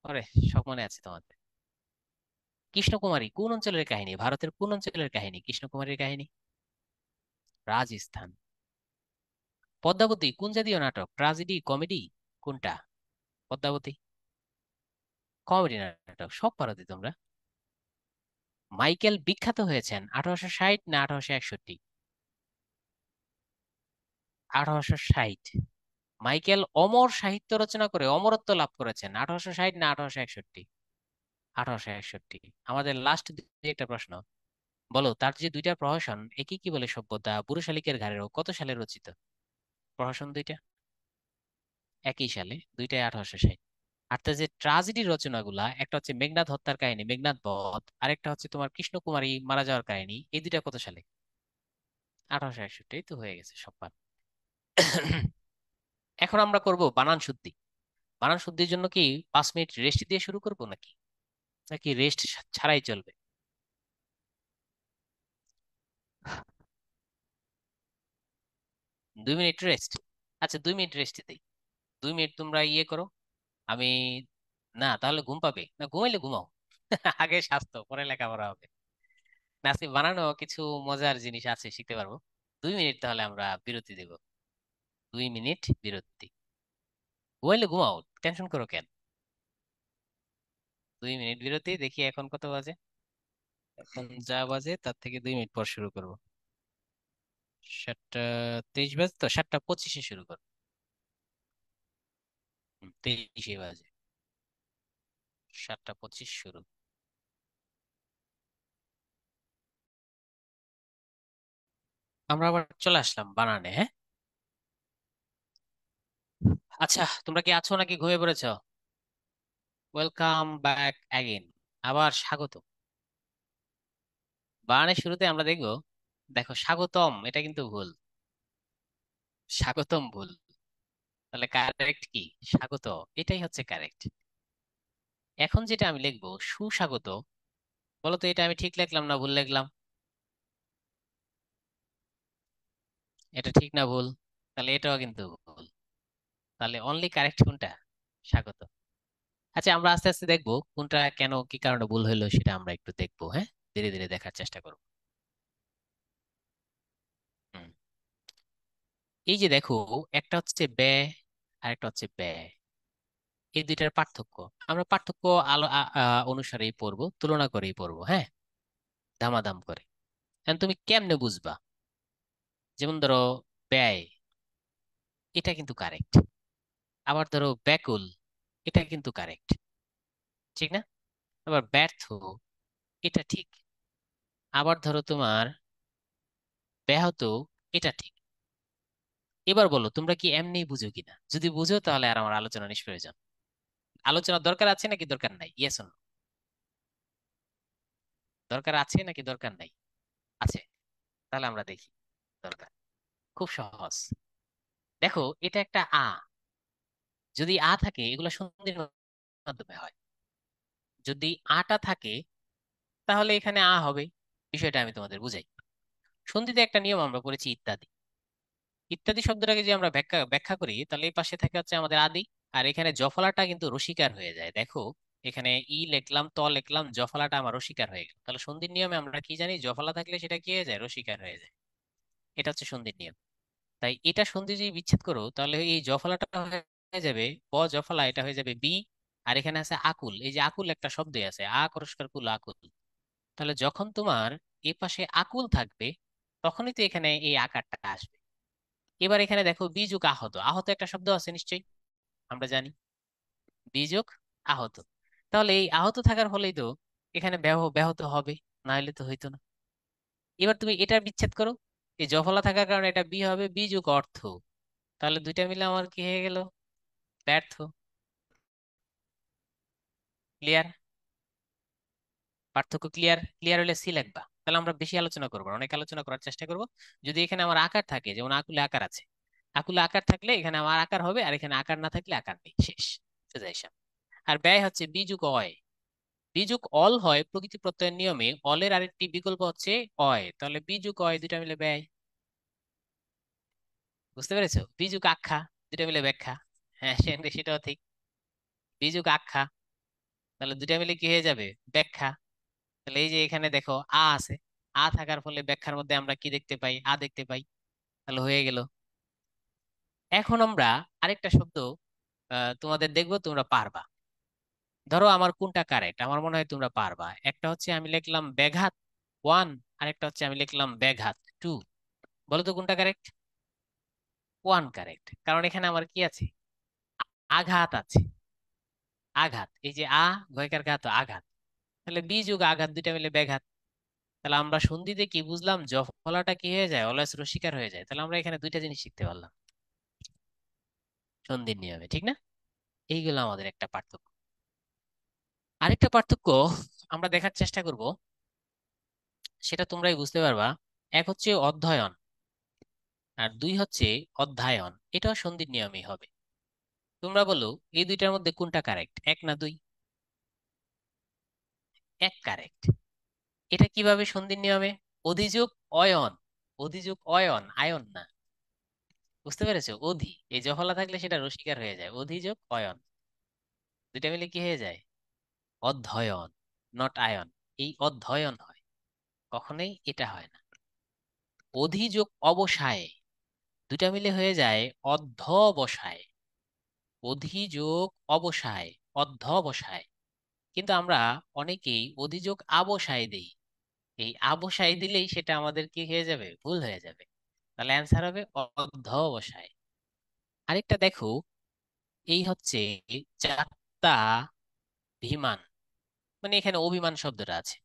ওরে, সব মনে আছে তোমাদের। কৃষ্ণকুমারী কোন অঞ্চলের কাহিনী, ভারতের কোন অঞ্চলের কাহিনী কৃষ্ণকুমারীর কাহিনী? রাজস্থান। পদ্মাবতী কোন জাতীয় নাটক, ট্রাজেডি, কমেডি, কোনটা? পদ্মাবতী কমেডি নাটক, সব পারো তো তোমরা। মাইকেল বিখ্যাত হয়েছেন 1860 না 1861? 1860। মাইকেল অমর সাহিত্য রচনা করে অমরত্ব লাভ করেছেন 1860 না 1861? 1861। আমাদের লাস্ট একটা প্রশ্ন, বলো তার যে দুইটা প্রহসন, একই কি বলে সভ্যতা, বুড়ো শালিকের ঘাড়েরও, কত সালে রচিত প্রহসন দুইটা? একই সালে, দুইটাই 1860। আর তার যে ট্রাজেডি রচনাগুলা, একটা হচ্ছে মেঘনাদ হত্যার কাহিনী, মেঘনাদ বধ, আরেকটা হচ্ছে তোমার কৃষ্ণকুমারী মারা যাওয়ার কাহিনী, এই দুইটা কত সালে? 1861। এই তো হয়ে গেছে সব পার। এখন আমরা করব বানান শুদ্ধি। বানান শুদ্ধির জন্য কি 5 মিনিট রেস্ট দিয়ে শুরু করব নাকি, নাকি রেস্ট ছাড়াই চলবে? 2 মিনিট রেস্ট? আচ্ছা 2 মিনিট রেস্ট দিই। 2 মিনিট তোমরা ইয়ে করো। আমি, না তাহলে ঘুম পাবে না, ঘুমাইলে ঘুমাও। আগে স্বাস্থ্য পরে লেখাপড়া হবে। নাসি বানানো কিছু মজার জিনিস আছে, শিখতে পারবো। 2 মিনিট তাহলে আমরা বিরতি দেব। 2 মিনিট বিরতি। ঘুমাইলে ঘুমাও, টেনশন করো কেন? 2 মিনিট বিরতি, দেখি এখন কত বাজে। এখন যা বাজে তার থেকে 2 মিনিট পর শুরু করবো। 7টা 23 বাজে, তো 7টা 25-এ শুরু করো। 23-এ বাজে। 7টা 25 শুরু। আমরা আবার চলে আসলাম বানানে, হ্যাঁ। আচ্ছা, তোমরা কি আছো নাকি ঘুমিয়ে পড়েছো? Welcome back again. আবার স্বাগত। বানানের শুরুতে আমরা দেখবো, দেখো স্বাগতম এটা কিন্তু ভুল। স্বাগতম ভুল। তাহলে কারেক্ট কি? স্বাগত, এটাই হচ্ছে কারেক্ট। এখন যেটা আমি লিখবো সুস্বাগত, বলো তো এটা আমি ঠিক লিখলাম না ভুল লিখলাম? এটা ঠিক না ভুল? তাহলে এটাও কিন্তু ভুল। তাহলে অনলি কারেক্ট কোনটা? স্বাগত। আচ্ছা, আমরা আস্তে আস্তে দেখবো কোনটা কেন কি কারণে ভুল হইলো, সেটা আমরা একটু দেখবো, হ্যাঁ। ধীরে ধীরে দেখার চেষ্টা করবো। হুম। এই যে দেখো, একটা হচ্ছে ব্যয় আর একটা হচ্ছে ব্যয়। এই দুইটার পার্থক্য আমরা পার্থক্য আলো অনুসারেই পড়বো, তুলনা করেই পড়বো, হ্যাঁ। দামাদাম করে। এখন তুমি কেমনে বুঝবা? যেমন ধরো ব্যয়, এটা কিন্তু কারেক্ট। আবার ধরো ব্যাকুল, এটা কিন্তু কারেক্ট, ঠিক না? আবার ব্যর্থ, এটা ঠিক। আবার ধরো তোমার ব্যাহত, এটা ঠিক। এবার বলো তোমরা কি এমনি বুঝো কিনা? যদি বুঝো তাহলে আর আমার আলোচনা নিষ্প্রয়োজন। আলোচনার দরকার আছে নাকি দরকার নাই? Yes or no? দরকার আছে নাকি দরকার নাই? আছে। তাহলে আমরা দেখি। দরকার। খুব সহজ। দেখো এটা একটা যদি থাকে এগুলো সন্ধির মাধ্যমে হয়। যদি আটা থাকে তাহলে এখানে হবে। বিষয়টা আমি তোমাদের বুঝাই। সন্ধিতে একটা নিয়ম আমরা পড়েছি, ইত্যাদি। ইত্যাদি শব্দটাকে যে আমরা ব্যাখ্যা ব্যাখ্যা করি, তাহলে এই পাশে থাকে হচ্ছে আমাদের আদি। আর এখানে জফলাটা কিন্তু রসিকার হয়ে যায়, দেখো। এখানে ই লিখলাম, ত লিখলাম, জফলাটা আমার রসিকার হয়ে গেল। তাহলে সন্ধির নিয়মে আমরা কি জানি? জফলা থাকলে সেটা কি হয়ে যায়? রসিকার হয়ে যায়। এটা হচ্ছে সন্ধির নিয়ম। তাই এটা সন্ধি যদি বিচ্ছেদ করো তাহলে এই জফলাটা হয়ে যাবে জফলা, এটা হয়ে যাবে বি। আর এখানে আছে আকুল, এই যে আকুল একটা শব্দ আছে, করস্কার কুল, আকুল। তাহলে যখন তোমার এ পাশে আকুল থাকবে, তখনই তো এখানে এই আকারটা আসবে। এবার এখানে দেখো বিযোগ আহত, আহত একটা শব্দ আছে নিশ্চয়ই, আমরা জানি। বিযোগ আহত। তাহলে এই আহত থাকার ফলেই তো এখানে ব্যাহত হবে, না হলে তো হইতো না। এবার তুমি এটা বিচ্ছেদ করো, এই জফলা থাকার কারণে এটা বি হবে, বিযোগ অর্থ। তাহলে দুইটা মিলে আমার কি হয়ে গেল? ব্যর্থ। ক্লিয়ার? পার্থক্য ক্লিয়ার? ক্লিয়ার হলে সি লিখবা। তাহলে আমরা বেশি আলোচনা করবো না, অনেক আলোচনা করার চেষ্টা করব। যদি এখানে আমার আকার থাকে, যেমন আকুলে আকার আছে, আকুলে আকার থাকলে এখানে আমার আকার হবে, আর এখানে আকার না থাকলে আকার নেই, শেষ। সোজা হিসাব। আর ব্যয় হচ্ছে বিযোগ অয়। বিযোগ অল হয় প্রকৃতি প্রত্যয়ের নিয়মে, অলের আরেকটি বিকল্প হচ্ছে অয়। তাহলে বিযোগ অয় দুইটা মিলে ব্যয়। বুঝতে পেরেছো? বিযোগ আখ্যা, দুইটা মিলে ব্যাখ্যা। হ্যাঁ, সেটাও ঠিক। বিযোগ আখ্যা, তাহলে দুইটা মিলে কি হয়ে যাবে? ব্যাখ্যা। তাহলে এই যে এখানে দেখো আছে, থাকার ফলে ব্যাখ্যার মধ্যে আমরা কি দেখতে পাই? দেখতে পাই। তাহলে হয়ে গেল। এখন আমরা আরেকটা শব্দ তোমাদের দেখবো, তোমরা পারবা। ধরো আমার কোনটা কারেক্ট আমার মনে হয় তোমরা পারবা। একটা হচ্ছে আমি লিখলাম ব্যাঘাত 1, আরেকটা হচ্ছে আমি লিখলাম ব্যাঘাত 2। বলো তো কোনটা কারেক্ট? ওয়ান কারেক্ট, কারণ এখানে আমার কি আছে, আঘাত আছে। আঘাত, এই যে ভয়কার ঘাত, আঘাত। তাহলে বি যোগ আঘাত দুইটা মিলে ব্যাঘাত। তাহলে আমরা সন্ধিতে কি বুঝলাম, জফলাটা কি হয়ে যায়, অলয়েস রস্বীকার হয়ে যায়। তাহলে আমরা এখানে দুইটা জিনিস শিখতে পারলাম সন্ধির নিয়মে, ঠিক না? এইগুলো আমাদের একটা পার্থক্য। আরেকটা পার্থক্য আমরা দেখার চেষ্টা করব, সেটা তোমরাই বুঝতে পারবা। এক হচ্ছে অধ্যয়ন, আর দুই হচ্ছে অধ্যায়ন। এটাও সন্ধির নিয়মই হবে। তোমরা বলো এই দুইটার মধ্যে কোনটা কারেক্ট, এক না দুই? এক কারেক্ট। এটা কিভাবে সন্ধির নিয়মে? অধিযোগ অয়ন, অধিযোগ অয়ন, আয়ন না। বুঝতে পেরেছো? এই জফলা থাকলে সেটা রসিকার হয়ে যায়, অধিযোগ অয়ন দুইটা মিলে কি হয়ে যায়, অধ্যয়ন, নট আয়ন। এই অধ্যয়ন হয়, কখনোই এটা হয় না। অধিযোগ অবসায় দুইটা মিলে হয়ে যায় অধ্যবসায়। অধিযোগ অবসায়, অধ্যবসায়। কিন্তু আমরা অনেকেই অধিযোগ আবসায় দেই। এই আবসায় দিলেই সেটা আমাদের কি হয়ে যাবে, ভুল হয়ে যাবে। তাহলে অ্যান্সার হবে অধ্যবসায়। আরেকটা দেখো, এই হচ্ছে যাত্রা বিমান, মানে এখানে অভিমান শব্দটা আছে,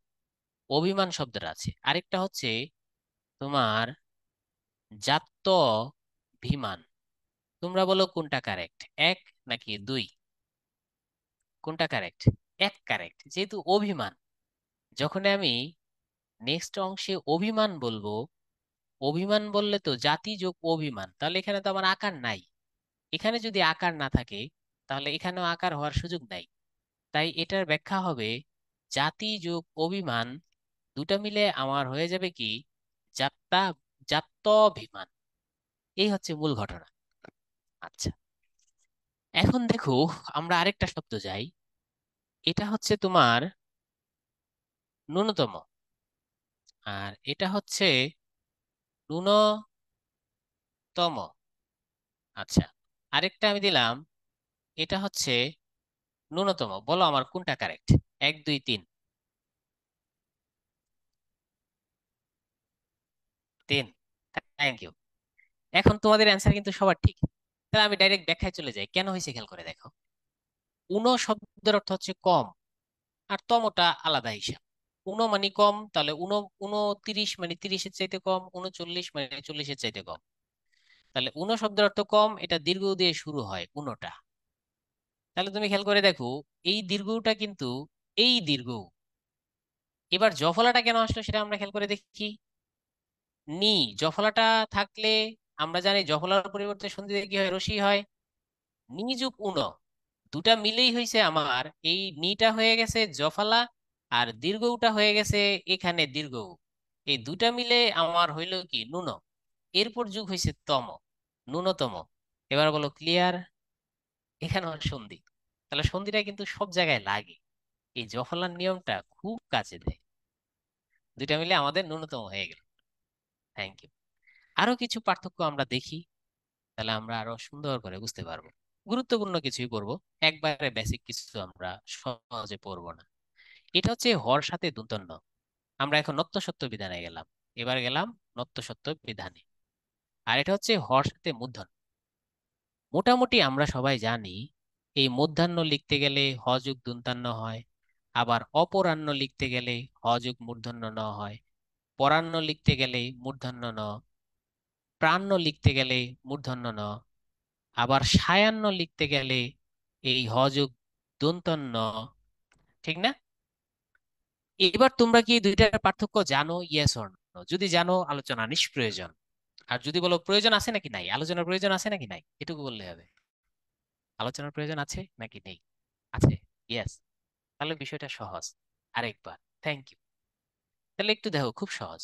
অভিমান শব্দটা আছে। আরেকটা হচ্ছে তোমার জাত্য বিমান। তোমরা বলো কোনটা কারেক্ট, এক নাকি দুই? কোনটা কারেক্ট? এক কারেক্ট। যেহেতু অভিমান, যখন আমি নেক্সট অংশে অভিমান বলবো, অভিমান বললে তো জাতি যোগ অভিমান, তাহলে এখানে তো আমার আকার নাই। এখানে যদি আকার না থাকে, তাহলে এখানেও আকার হওয়ার সুযোগ নাই। তাই এটার ব্যাখ্যা হবে জাতি যোগ অভিমান দুটা মিলে আমার হয়ে যাবে কি, যাত্রা, জাত্যভিমান। এই হচ্ছে মূল ঘটনা। আচ্ছা, এখন দেখো আমরা আরেকটা শব্দ যাই। এটা হচ্ছে তোমার ন্যূনতম, আর এটা হচ্ছে ন্যূনতম। আচ্ছা, আরেকটা আমি দিলাম, এটা হচ্ছে ন্যূনতম। বলো আমার কোনটা কারেক্ট, এক দুই তিন? তিন, থ্যাংক ইউ। এখন তোমাদের অ্যান্সার কিন্তু সবার ঠিক। তাহলে আমি ডাইরেক্ট ব্যাখ্যায় চলে যাই, কেন হয়েছে খেয়াল করে দেখো। উনো শব্দের অর্থ হচ্ছে কম, আর তমটা আলাদা হিসাব। উনো মানে কম, তাহলে 29 মানে 30-এর চাইতে কম, 39 মানে 40-এর চাইতে কম। তাহলে উনো শব্দের অর্থ কম, এটা দীর্ঘ দিয়ে শুরু হয় উনোটা। তাহলে তুমি খেয়াল করে দেখো, এই দীর্ঘটা কিন্তু এই দীর্ঘ। এবার জফলাটা কেন আসলো সেটা আমরা খেয়াল করে দেখি। নি, জফলাটা থাকলে আমরা জানি জফলার পরিবর্তে সন্ধিতে কি হয়, রসি হয়। নি যোগ উনো দুটা মিলেই হয়েছে আমার, এই নিটা হয়ে গেছে জফলা, আর দীর্ঘটা হয়ে গেছে এখানে দীর্ঘ। এই দুটা মিলে আমার হইলো কি, নুন। এরপর যুগ হয়েছে তম, ন্যূনতম। এবার বলো ক্লিয়ার? এখানে আমার সন্ধি। তাহলে সন্ধিটা কিন্তু সব জায়গায় লাগে, এই জফলার নিয়মটা খুব কাজে দেয়। দুইটা মিলে আমাদের ন্যূনতম হয়ে গেল। Thank you. আরো কিছু পার্থক্য আমরা দেখি, তাহলে আমরা আরো সুন্দর করে বুঝতে পারবো। গুরুত্বপূর্ণ কিছুই পড়বো, একবারে বেসিক কিছু আমরা সহজে পড়বো না। এটা হচ্ছে হর সাথে দন্তন্য। আমরা এখন নত্য সত্য বিধানে গেলাম, এবার গেলাম নত্য সত্য বিধানে। আর এটা হচ্ছে হর সাথে মূর্ধন্য। মোটামুটি আমরা সবাই জানি এই মধ্যাহ্ন লিখতে গেলে হ যোগ দন্তান্ন হয়, আবার অপরাহ্ন লিখতে গেলে হ যোগ মূর্ধন্য ন হয়, পরাহ্ন লিখতে গেলে মূর্ধন্য ন, প্রাহ্ন লিখতে গেলে মূর্ধন্য ন, আবার সায়াহ্ন লিখতে গেলে এই হ যোগ দন্তান্ন, ঠিক না? এবার তোমরা কি এই দুইটার পার্থক্য জানো, ইয়েস অর নো? যদি জানো আলোচনা নিষ্প্রয়োজন, আর যদি বলো প্রয়োজন আছে নাকি নাই, আলোচনার প্রয়োজন আছে নাকি নাই, এটুকু বললে হবে। আলোচনার প্রয়োজন আছে নাকি নেই? আছে, ইয়েস। তাহলে বিষয়টা সহজ। আরেকবার থ্যাংক ইউ। তাহলে একটু দেখো, খুব সহজ।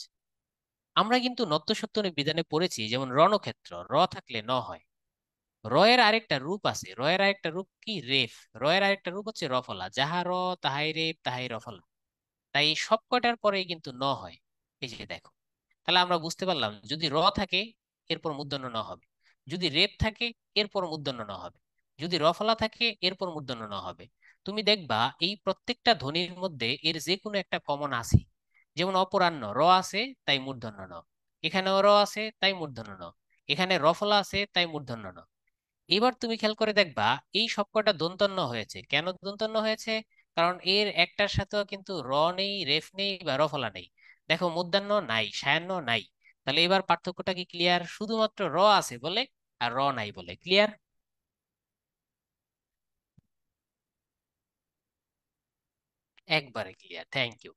আমরা কিন্তু নত্য সত্য বিধানে পড়েছি, যেমন রণক্ষেত্র, র থাকলে ন হয়। রয়ের আরেকটা রূপ আছে, রয়ের আরেকটা রূপ কি, রেফ। রয়ের আরেকটা রূপ হচ্ছে রফলা, যাহা র তাহাই রেফ তাহাই রফলা। তাই সব কয়টার পরেই কিন্তু ন হয়। এই যে দেখো, তাহলে আমরা বুঝতে পারলাম যদি র থাকে এরপর মূর্ধন্য ন হবে, যদি রেপ থাকে এরপর মূর্ধন্য ন হবে, যদি রফলা থাকে এরপর মূর্ধন্য ন হবে। তুমি দেখবা এই প্রত্যেকটা ধ্বনির মধ্যে এর যে কোনো একটা কমন আছে। যেমন অপরাহ্ন র আছে তাই মূর্ধন্য ন, এখানেও র আছে তাই মূর্ধন্য ন, এখানে রফলা আছে তাই মূর্ধন্য ণ। এবার তুমি খেয়াল করে দেখবা এই সবকটা দন্তন্য হয়েছে। কেন দন্তন্য হয়েছে? কারণ এর একটার সাথেও কিন্তু র নেই, রেফ নেই বা রফলা নেই। দেখো মূর্ধন্য নাই, সায়ান্ন নাই। তাহলে এবার পার্থক্যটা কি ক্লিয়ার? শুধুমাত্র র আছে বলে আর র নাই বলে। ক্লিয়ার? একবারে ক্লিয়ার, থ্যাংক ইউ।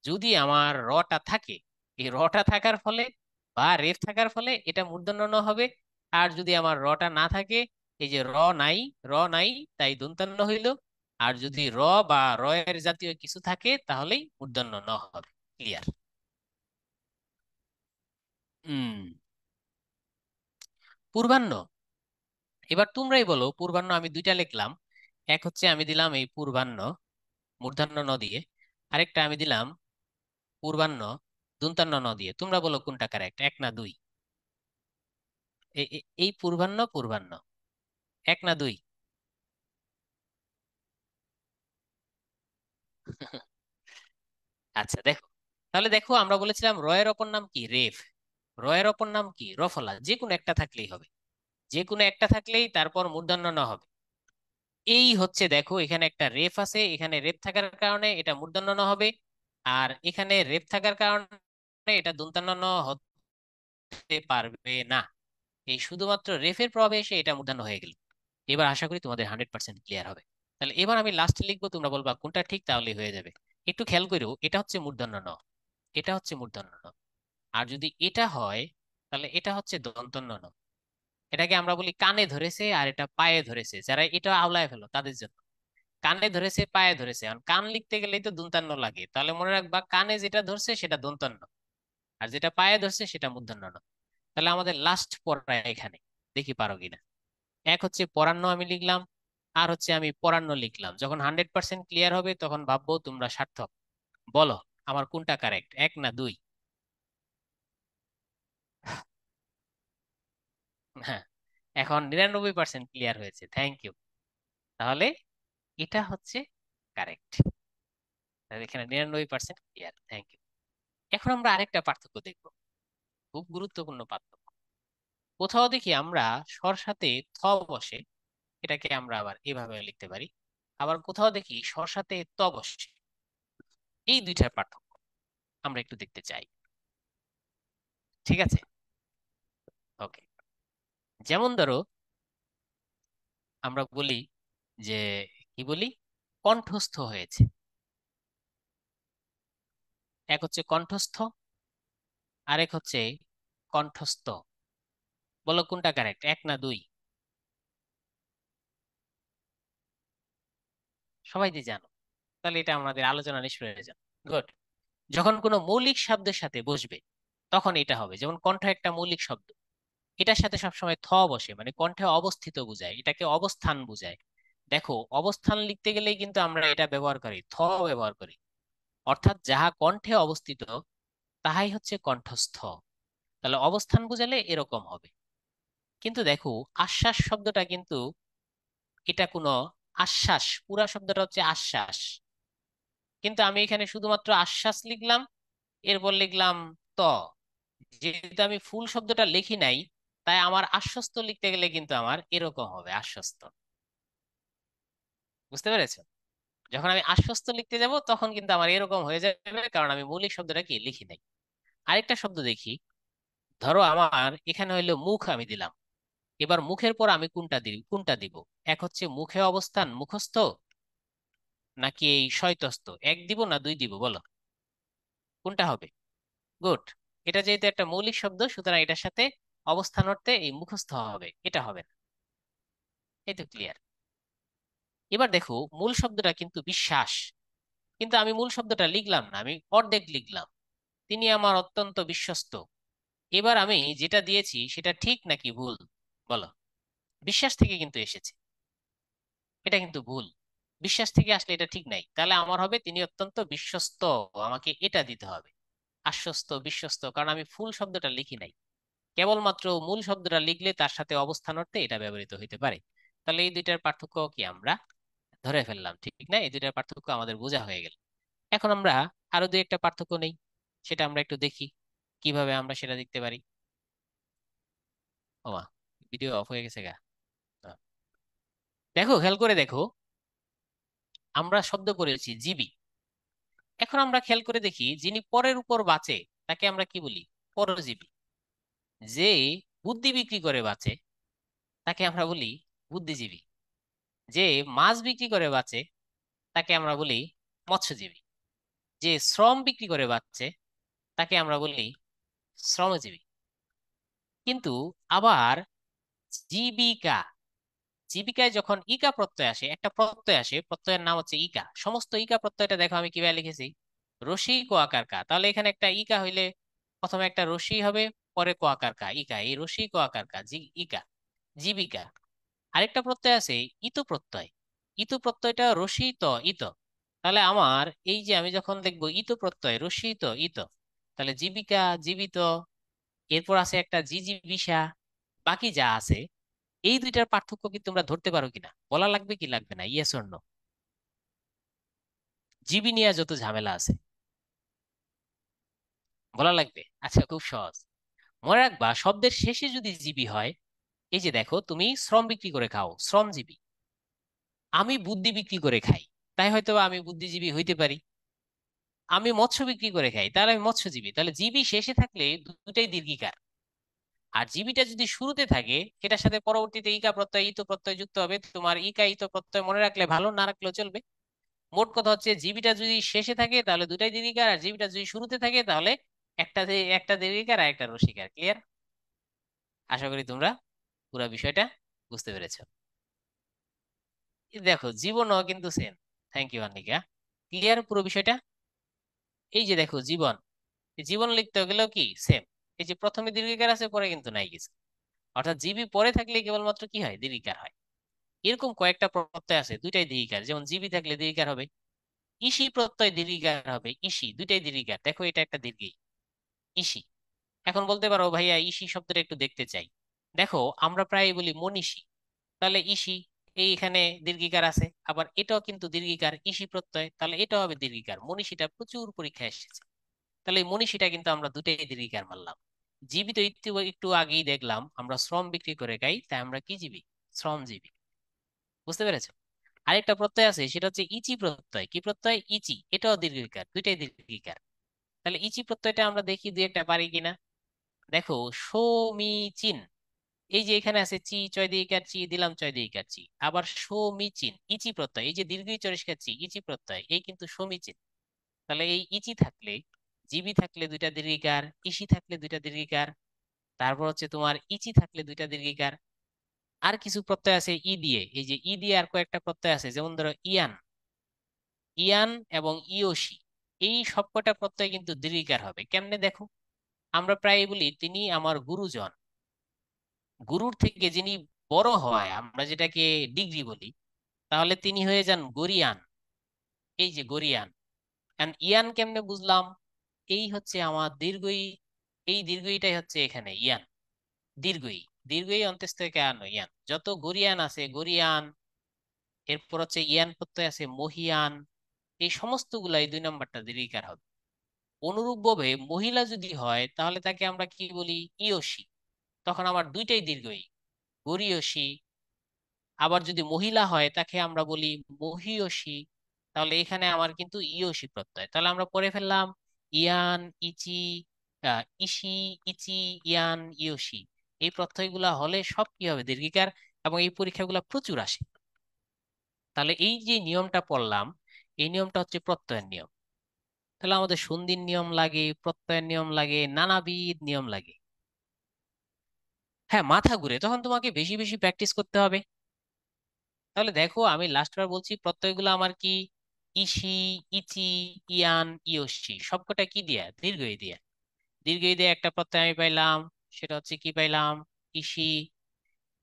যদি আমার রটা থাকে, এই রটা থাকার ফলে বা রেফ থাকার ফলে এটা মূর্ধন্য ণ হবে। আর যদি আমার রটা না থাকে, এই যে নাই, নাই, তাই দন্তান্ন হইল। আর যদি বা এর জাতীয় কিছু থাকে তাহলেই মূর্ধন্য ণ হবে। ক্লিয়ার? হুম। পূর্বাহ্ন। এবার তোমরাই বলো, পূর্বাহ্ন আমি দুইটা লিখলাম। এক হচ্ছে আমি দিলাম এই পূর্বাহ্ন মূর্ধন্য ণ দিয়ে, আরেকটা আমি দিলাম পূর্বাহ্ন দন্তান্ন ণ দিয়ে। তোমরা বলো কোনটা কারেক্ট, এক না দুই? এই পূর্বাহ্ন পূর্বাহ্ন, এক না দুই? আচ্ছা দেখো, তাহলে দেখো আমরা বলেছিলাম রয়ের অপর নাম কি? রেফ। রয়ের অপর নাম কি? রফলা। যে কোনো একটা থাকলেই হবে, যে কোনো একটা থাকলেই তারপর মূর্ধন্য ন হবে। এই হচ্ছে দেখো, এখানে একটা রেফ আছে, এখানে রেফ থাকার কারণে এটা মূর্ধন্য ন হবে। আর এখানে রেফ থাকার কারণে এটা দন্তান্ন ন হতে পারবে না। এই শুধুমাত্র রেফের প্রভাবে এসে এটা মূর্ধন্য হয়ে গেল। এবার আশা করি তোমাদের 100% ক্লিয়ার হবে। তাহলে এবার আমি লাস্টে লিখবো, তোমরা বলবা কোনটা ঠিক, তাহলেই হয়ে যাবে। একটু খেয়াল করো, এটা হচ্ছে মূর্ধন্য ন, এটা হচ্ছে মূর্ধন্য ণ। আর যদি এটা হয় তাহলে এটা হচ্ছে দন্তন্য ণ। এটাকে আমরা বলি কানে ধরেছে আর এটা পায়ে ধরেছে। যারা এটা আওলায় ফেলো তাদের জন্য। কানে ধরেছে, পায়ে ধরেছে, এখন কান লিখতে গেলেই তো দন্তান্ন লাগে, তাহলে মনে রাখবা কানে যেটা ধরছে সেটা দন্তন্য, আর যেটা পায়ে ধরছে সেটা মূর্ধন্য ণ। তাহলে আমাদের লাস্ট পড়া এখানে, দেখি পারো কিনা। এক হচ্ছে পরান্ন আমি লিখলাম, আর হচ্ছে আমি পরান্ন লিখলাম। যখন 100% ক্লিয়ার হবে তখন ভাববো তোমরা সার্থক। বলো আমার কোনটা কারেক্ট, এক না দুই? হ্যাঁ, এখন 99% ক্লিয়ার হয়েছে, থ্যাংক ইউ। তাহলে এটা হচ্ছে কারেক্ট। তাহলে এখানে 99% ক্লিয়ার, থ্যাংক ইউ। এখন আমরা আরেকটা পার্থক্য দেখব, খুব গুরুত্বপূর্ণ পার্থক্য। কোথাও দেখি আমরা স্বর সাথে থ বসে, এটাকে আমরা আবার এভাবে লিখতে পারি। আবার কোথাও দেখি স্বর সাথে ত বসে। এই দুইটার পার্থক্য আমরা একটু দেখতে চাই। ঠিক আছে? ওকে। যেমন ধরো আমরা বলি যে, কি বলি, কণ্ঠস্থ হয়েছে। এক হচ্ছে কণ্ঠস্থ, আরেক হচ্ছে কণ্ঠস্থ। বলো কোনটা কারেক্ট, এক না দুই? সবাই যে জানো, তাহলে এটা আমাদের আলোচনা নিষ্প্রয়োজন। গুড। যখন কোনো মৌলিক শব্দের সাথে বসবে তখন এটা হবে। যেমন কণ্ঠ একটা মৌলিক শব্দ, এটার সাথে সবসময় থ বসে, মানে কণ্ঠে অবস্থিত বোঝায়, এটাকে অবস্থান বোঝায়। দেখো অবস্থান লিখতে গেলেই কিন্তু আমরা এটা ব্যবহার করি, থ ব্যবহার করি। অর্থাৎ যাহা কণ্ঠে অবস্থিত তাহাই হচ্ছে কণ্ঠস্থ। তাহলে অবস্থান বোঝালে এরকম হবে। কিন্তু দেখো আশ্বাস শব্দটা কিন্তু, এটা কোনো আশ্বাস, পুরা শব্দটা হচ্ছে আশ্বাস। কিন্তু আমি এখানে শুধুমাত্র আশ্বাস লিখলাম, এরপর লিখলাম ত। যেহেতু আমি ফুল শব্দটা লিখি নাই, তাই আমার আশ্বস্ত লিখতে গেলে কিন্তু আমার এরকম হবে, আশ্বস্ত। বুঝতে পেরেছো? যখন আমি আশ্বস্ত লিখতে যাব তখন কিন্তু আমার এরকম হয়ে যাবে, কারণ আমি মৌলিক শব্দটা কি লিখি নাই। আরেকটা শব্দ দেখি, ধরো আমার এখানে হইলো মুখ আমি দিলাম। এবার মুখের পর আমি কোনটা দিব? এক হচ্ছে মুখে অবস্থান, মুখস্থ, নাকি এই শয়তস্ত? এক দিব না দুই দিব, বলো কোনটা হবে? গুড। এটা যেহেতু একটা মৌলিক শব্দ, সুতরাং এটার সাথে অবস্থান অর্থে এই মুখস্থ হবে, এটা হবে না। এই তো ক্লিয়ার। এবার দেখো মূল শব্দটা কিন্তু বিশ্বাস, কিন্তু আমি মূল শব্দটা লিখলাম না, আমি অর্ধেক লিখলাম। তিনি আমার অত্যন্ত বিশ্বস্ত। এবার আমি যেটা দিয়েছি সেটা ঠিক নাকি ভুল, বলো? বিশ্বাস থেকে কিন্তু এসেছে, এটা কিন্তু ভুল। বিশ্বাস থেকে আসলে এটা ঠিক নাই, তাহলে আমার হবে তিনি অত্যন্ত বিশ্বস্ত। আমাকে এটা দিতে হবে, আশ্বস্ত বিশ্বস্ত, কারণ আমি ফুল শব্দটা লিখি নাই। কেবলমাত্র মূল শব্দটা লিখলে তার সাথে অবস্থান অর্থে এটা ব্যবহৃত হইতে পারে। তাহলে এই দুইটার পার্থক্য কি আমরা ধরে ফেললাম, ঠিক না? এই দুইটার পার্থক্য আমাদের বোঝা হয়ে গেল। এখন আমরা আরো দুই একটা পার্থক্য নেই, সেটা আমরা একটু দেখি কিভাবে আমরা সেটা দেখতে পারি। ওমা, ভিডিও অফ হয়ে গেছে গা। আহ, দেখো, খেয়াল করে দেখো, আমরা শব্দ করেছি জীবী। এখন আমরা খেয়াল করে দেখি, যিনি পরের উপর বাঁচে তাকে আমরা কি বলি? পরজীবী। যে বুদ্ধি বিক্রি করে বাঁচে তাকে আমরা বলি বুদ্ধিজীবী। যে মাছ বিক্রি করে বাঁচে তাকে আমরা বলি মৎস্যজীবী। যে শ্রম বিক্রি করে বাঁচে তাকে আমরা বলি শ্রমজীবী। কিন্তু আবার জীবিকা, জীবিকায় যখন ইকা প্রত্যয় আসে, একটা প্রত্যয় আসে, প্রত্যয়ের নাম হচ্ছে ইকা। সমস্ত ইকা প্রত্যয়টা দেখো আমি কিভাবে লিখেছি, রসি ক আকার কা। তাহলে এখানে একটা ইকা হইলে প্রথমে একটা রসি হবে, পরে ক আকার কা, ইকা। এই রসি ক আকার কা, ইকা, জীবিকা। আরেকটা প্রত্যয় আছে ইত প্রত্যয়। ইত প্রত্যয়টা রসি ত ইত। তাহলে আমার এই যে আমি যখন দেখবো ইত প্রত্যয় রসি ত ইত, তাহলে জীবিকা, জীবিত। এরপর আছে একটা জিজিবিসা। বাকি যা আছে, এই দুইটার পার্থক্য কি তোমরা ধরতে পারো কিনা, বলা লাগবে কি লাগবে না? Yes or no? জিবি নিয়ে যত ঝামেলা আছে, বলা লাগবে? আচ্ছা, খুব সহজ। মনে রাখবা, শব্দের শেষে যদি জিবি হয়, এই যে দেখো, তুমি শ্রম বিক্রি করে খাও, শ্রমজীবী। আমি বুদ্ধি বিক্রি করে খাই, তাই হয়তো আমি বুদ্ধিজীবী হইতে পারি। আমি মৎস্য বিক্রি করে খাই, তাহলে আমি মৎস্যজীবী। তাহলে জীবী শেষে থাকলে দুটাই দীর্ঘিকার। আর জীবিটা যদি শুরুতে থাকে, এটার সাথে পরবর্তীতে ইকা প্রত্যয় ইত প্রত্যয় যুক্ত হবে। তোমার ইকা ইত প্রত্যয় মনে রাখলে ভালো, না রাখলেও চলবে। মোট কথা হচ্ছে, জীবিটা যদি শেষে থাকে তাহলে দুটাই দীর্ঘিকার, আর জীবিটা যদি শুরুতে থাকে তাহলে একটা দীর্ঘিকার আর একটা রসিকার। ক্লিয়ার? আশা করি তোমরা পুরো বিষয়টা বুঝতে পেরেছো। এই দেখো, জীবনও কিন্তু same. Thank you Annika. Clear পুরো বিষয়টা? এই যে দেখো, জীবন, এই জীবন লিখতে গেলেও কি সেম। এই যে প্রথমে দীর্ঘিকার আছে, পরে কিন্তু নাই কিছু। অর্থাৎ জীবী পরে থাকলে কেবলমাত্র কি হয়? দীর্ঘিকার হয়। এরকম কয়েকটা প্রত্যয় আছে দুইটাই দীর্ঘিকার, যেমন জীবী থাকলে দীর্ঘিকার হবে। ইসি প্রত্যয় দীর্ঘিকার হবে, ইসি দুইটাই দীর্ঘিকার। দেখো, এটা একটা দীর্ঘই, ইসি। এখন বলতে পারো ভাইয়া ইসি শব্দটা একটু দেখতে চাই। দেখো, আমরা প্রায় বলি মনীষী, তাহলে ইসি, এইখানে দীর্ঘিকার আছে। আবার এটাও কিন্তু দীর্ঘিকার, ইসি প্রত্যয়, তাহলে এটাও হবে দীর্ঘিকার। মনীষীটা প্রচুর পরীক্ষায় এসেছে। তাহলে এই মনীষীটা কিন্তু আমরা দুটাই দীর্ঘিকার মানলাম। জীবিত একটু একটু আগেই দেখলাম আমরা শ্রম বিক্রি করে খাই, তাই আমরা কি জীবী? শ্রমজীবী। বুঝতে পেরেছো? আরেকটা প্রত্যয় আছে, সেটা হচ্ছে ইচি প্রত্যয়। কি প্রত্যয়? ইচি। এটাও দীর্ঘিকার, দুইটাই দীর্ঘিকার। তাহলে ইচি প্রত্যয়টা আমরা দেখি দুই একটা পারি কিনা। দেখো, সমীচীন। এই যে এখানে আছে চি, চয় দিইকার চি দিলাম, চয় দিইকার চি। আবার সমীচীন, ইচি প্রত্যয়। এই যে দীর্ঘ চরিষ্কার চি, ইচি প্রত্যয়, এই কিন্তু সমীচীন। তাহলে এই ইচি থাকলে, জিবি থাকলে দুইটা দীর্ঘিকার, ইসি থাকলে দুইটা দীর্ঘিকার। তারপর হচ্ছে তোমার ইচি থাকলে দুইটা দীর্ঘিকার। আর কিছু প্রত্যয় আছে ই দিয়ে, এই যে ই দিয়ে আর কয়েকটা প্রত্যয় আছে, যেমন ধরো ইয়ান, ইয়ান এবং ইয়োশি। এই সবকটা প্রত্যয় কিন্তু দীর্ঘিকার হবে। কেমনে দেখো, আমরা প্রায় বলি তিনি আমার গুরুজন। গুরুর থেকে যিনি বড় হয়, আমরা যেটাকে ডিগ্রি বলি, তাহলে তিনি হয়ে যান গরিয়ান। এই যে গরিয়ান। কারণ ইয়ান কেমনে বুঝলাম? এই হচ্ছে আমার দীর্ঘই, এই দীর্ঘইটাই হচ্ছে এখানে ইয়ান, দীর্ঘই। দীর্ঘই অন্ত্যেস থেকে আনো ইয়ান। যত গরিয়ান আছে, গরিয়ান। এরপর হচ্ছে ইয়ান প্রত্যয় আছে, মহিয়ান। এই সমস্ত গুলাই দুই নাম্বারটা দীর্ঘিকার হবে। অনুরূপভাবে মহিলা যদি হয়, তাহলে তাকে আমরা কি বলি? ইয়সী। তখন আমার দুইটাই দীর্ঘই, গরিয়সী। আবার যদি মহিলা হয়, তাকে আমরা বলি মহিয়সী। তাহলে এখানে আমার কিন্তু ইয়সী প্রত্যয়। তাহলে আমরা পড়ে ফেললাম ইয়ান, ইচি, ইসি, ইচি, ইয়ান, ইয়সী। এই প্রত্যয়গুলা হলে সব কি হবে? দীর্ঘিকার। এবং এই পরীক্ষাগুলো প্রচুর আসে। তাহলে এই যে নিয়মটা পড়লাম, এই নিয়মটা হচ্ছে প্রত্যয়ের নিয়ম। তাহলে আমাদের সন্ধির নিয়ম লাগে, প্রত্যয়ের নিয়ম লাগে, নানাবিধ নিয়ম লাগে। হ্যাঁ, মাথা ঘুরে, তখন তোমাকে বেশি বেশি প্র্যাকটিস করতে হবে। তাহলে দেখো, আমি লাস্টবার বলছি, প্রত্যয়গুলো আমার কি? ইসি, ইচি, ইয়ান, ইয়সি, সবকটা কি দিয়া? দীর্ঘই দিয়া। দীর্ঘই দিয়ে একটা প্রত্যয় আমি পাইলাম, সেটা হচ্ছে কি পাইলাম? ইসি।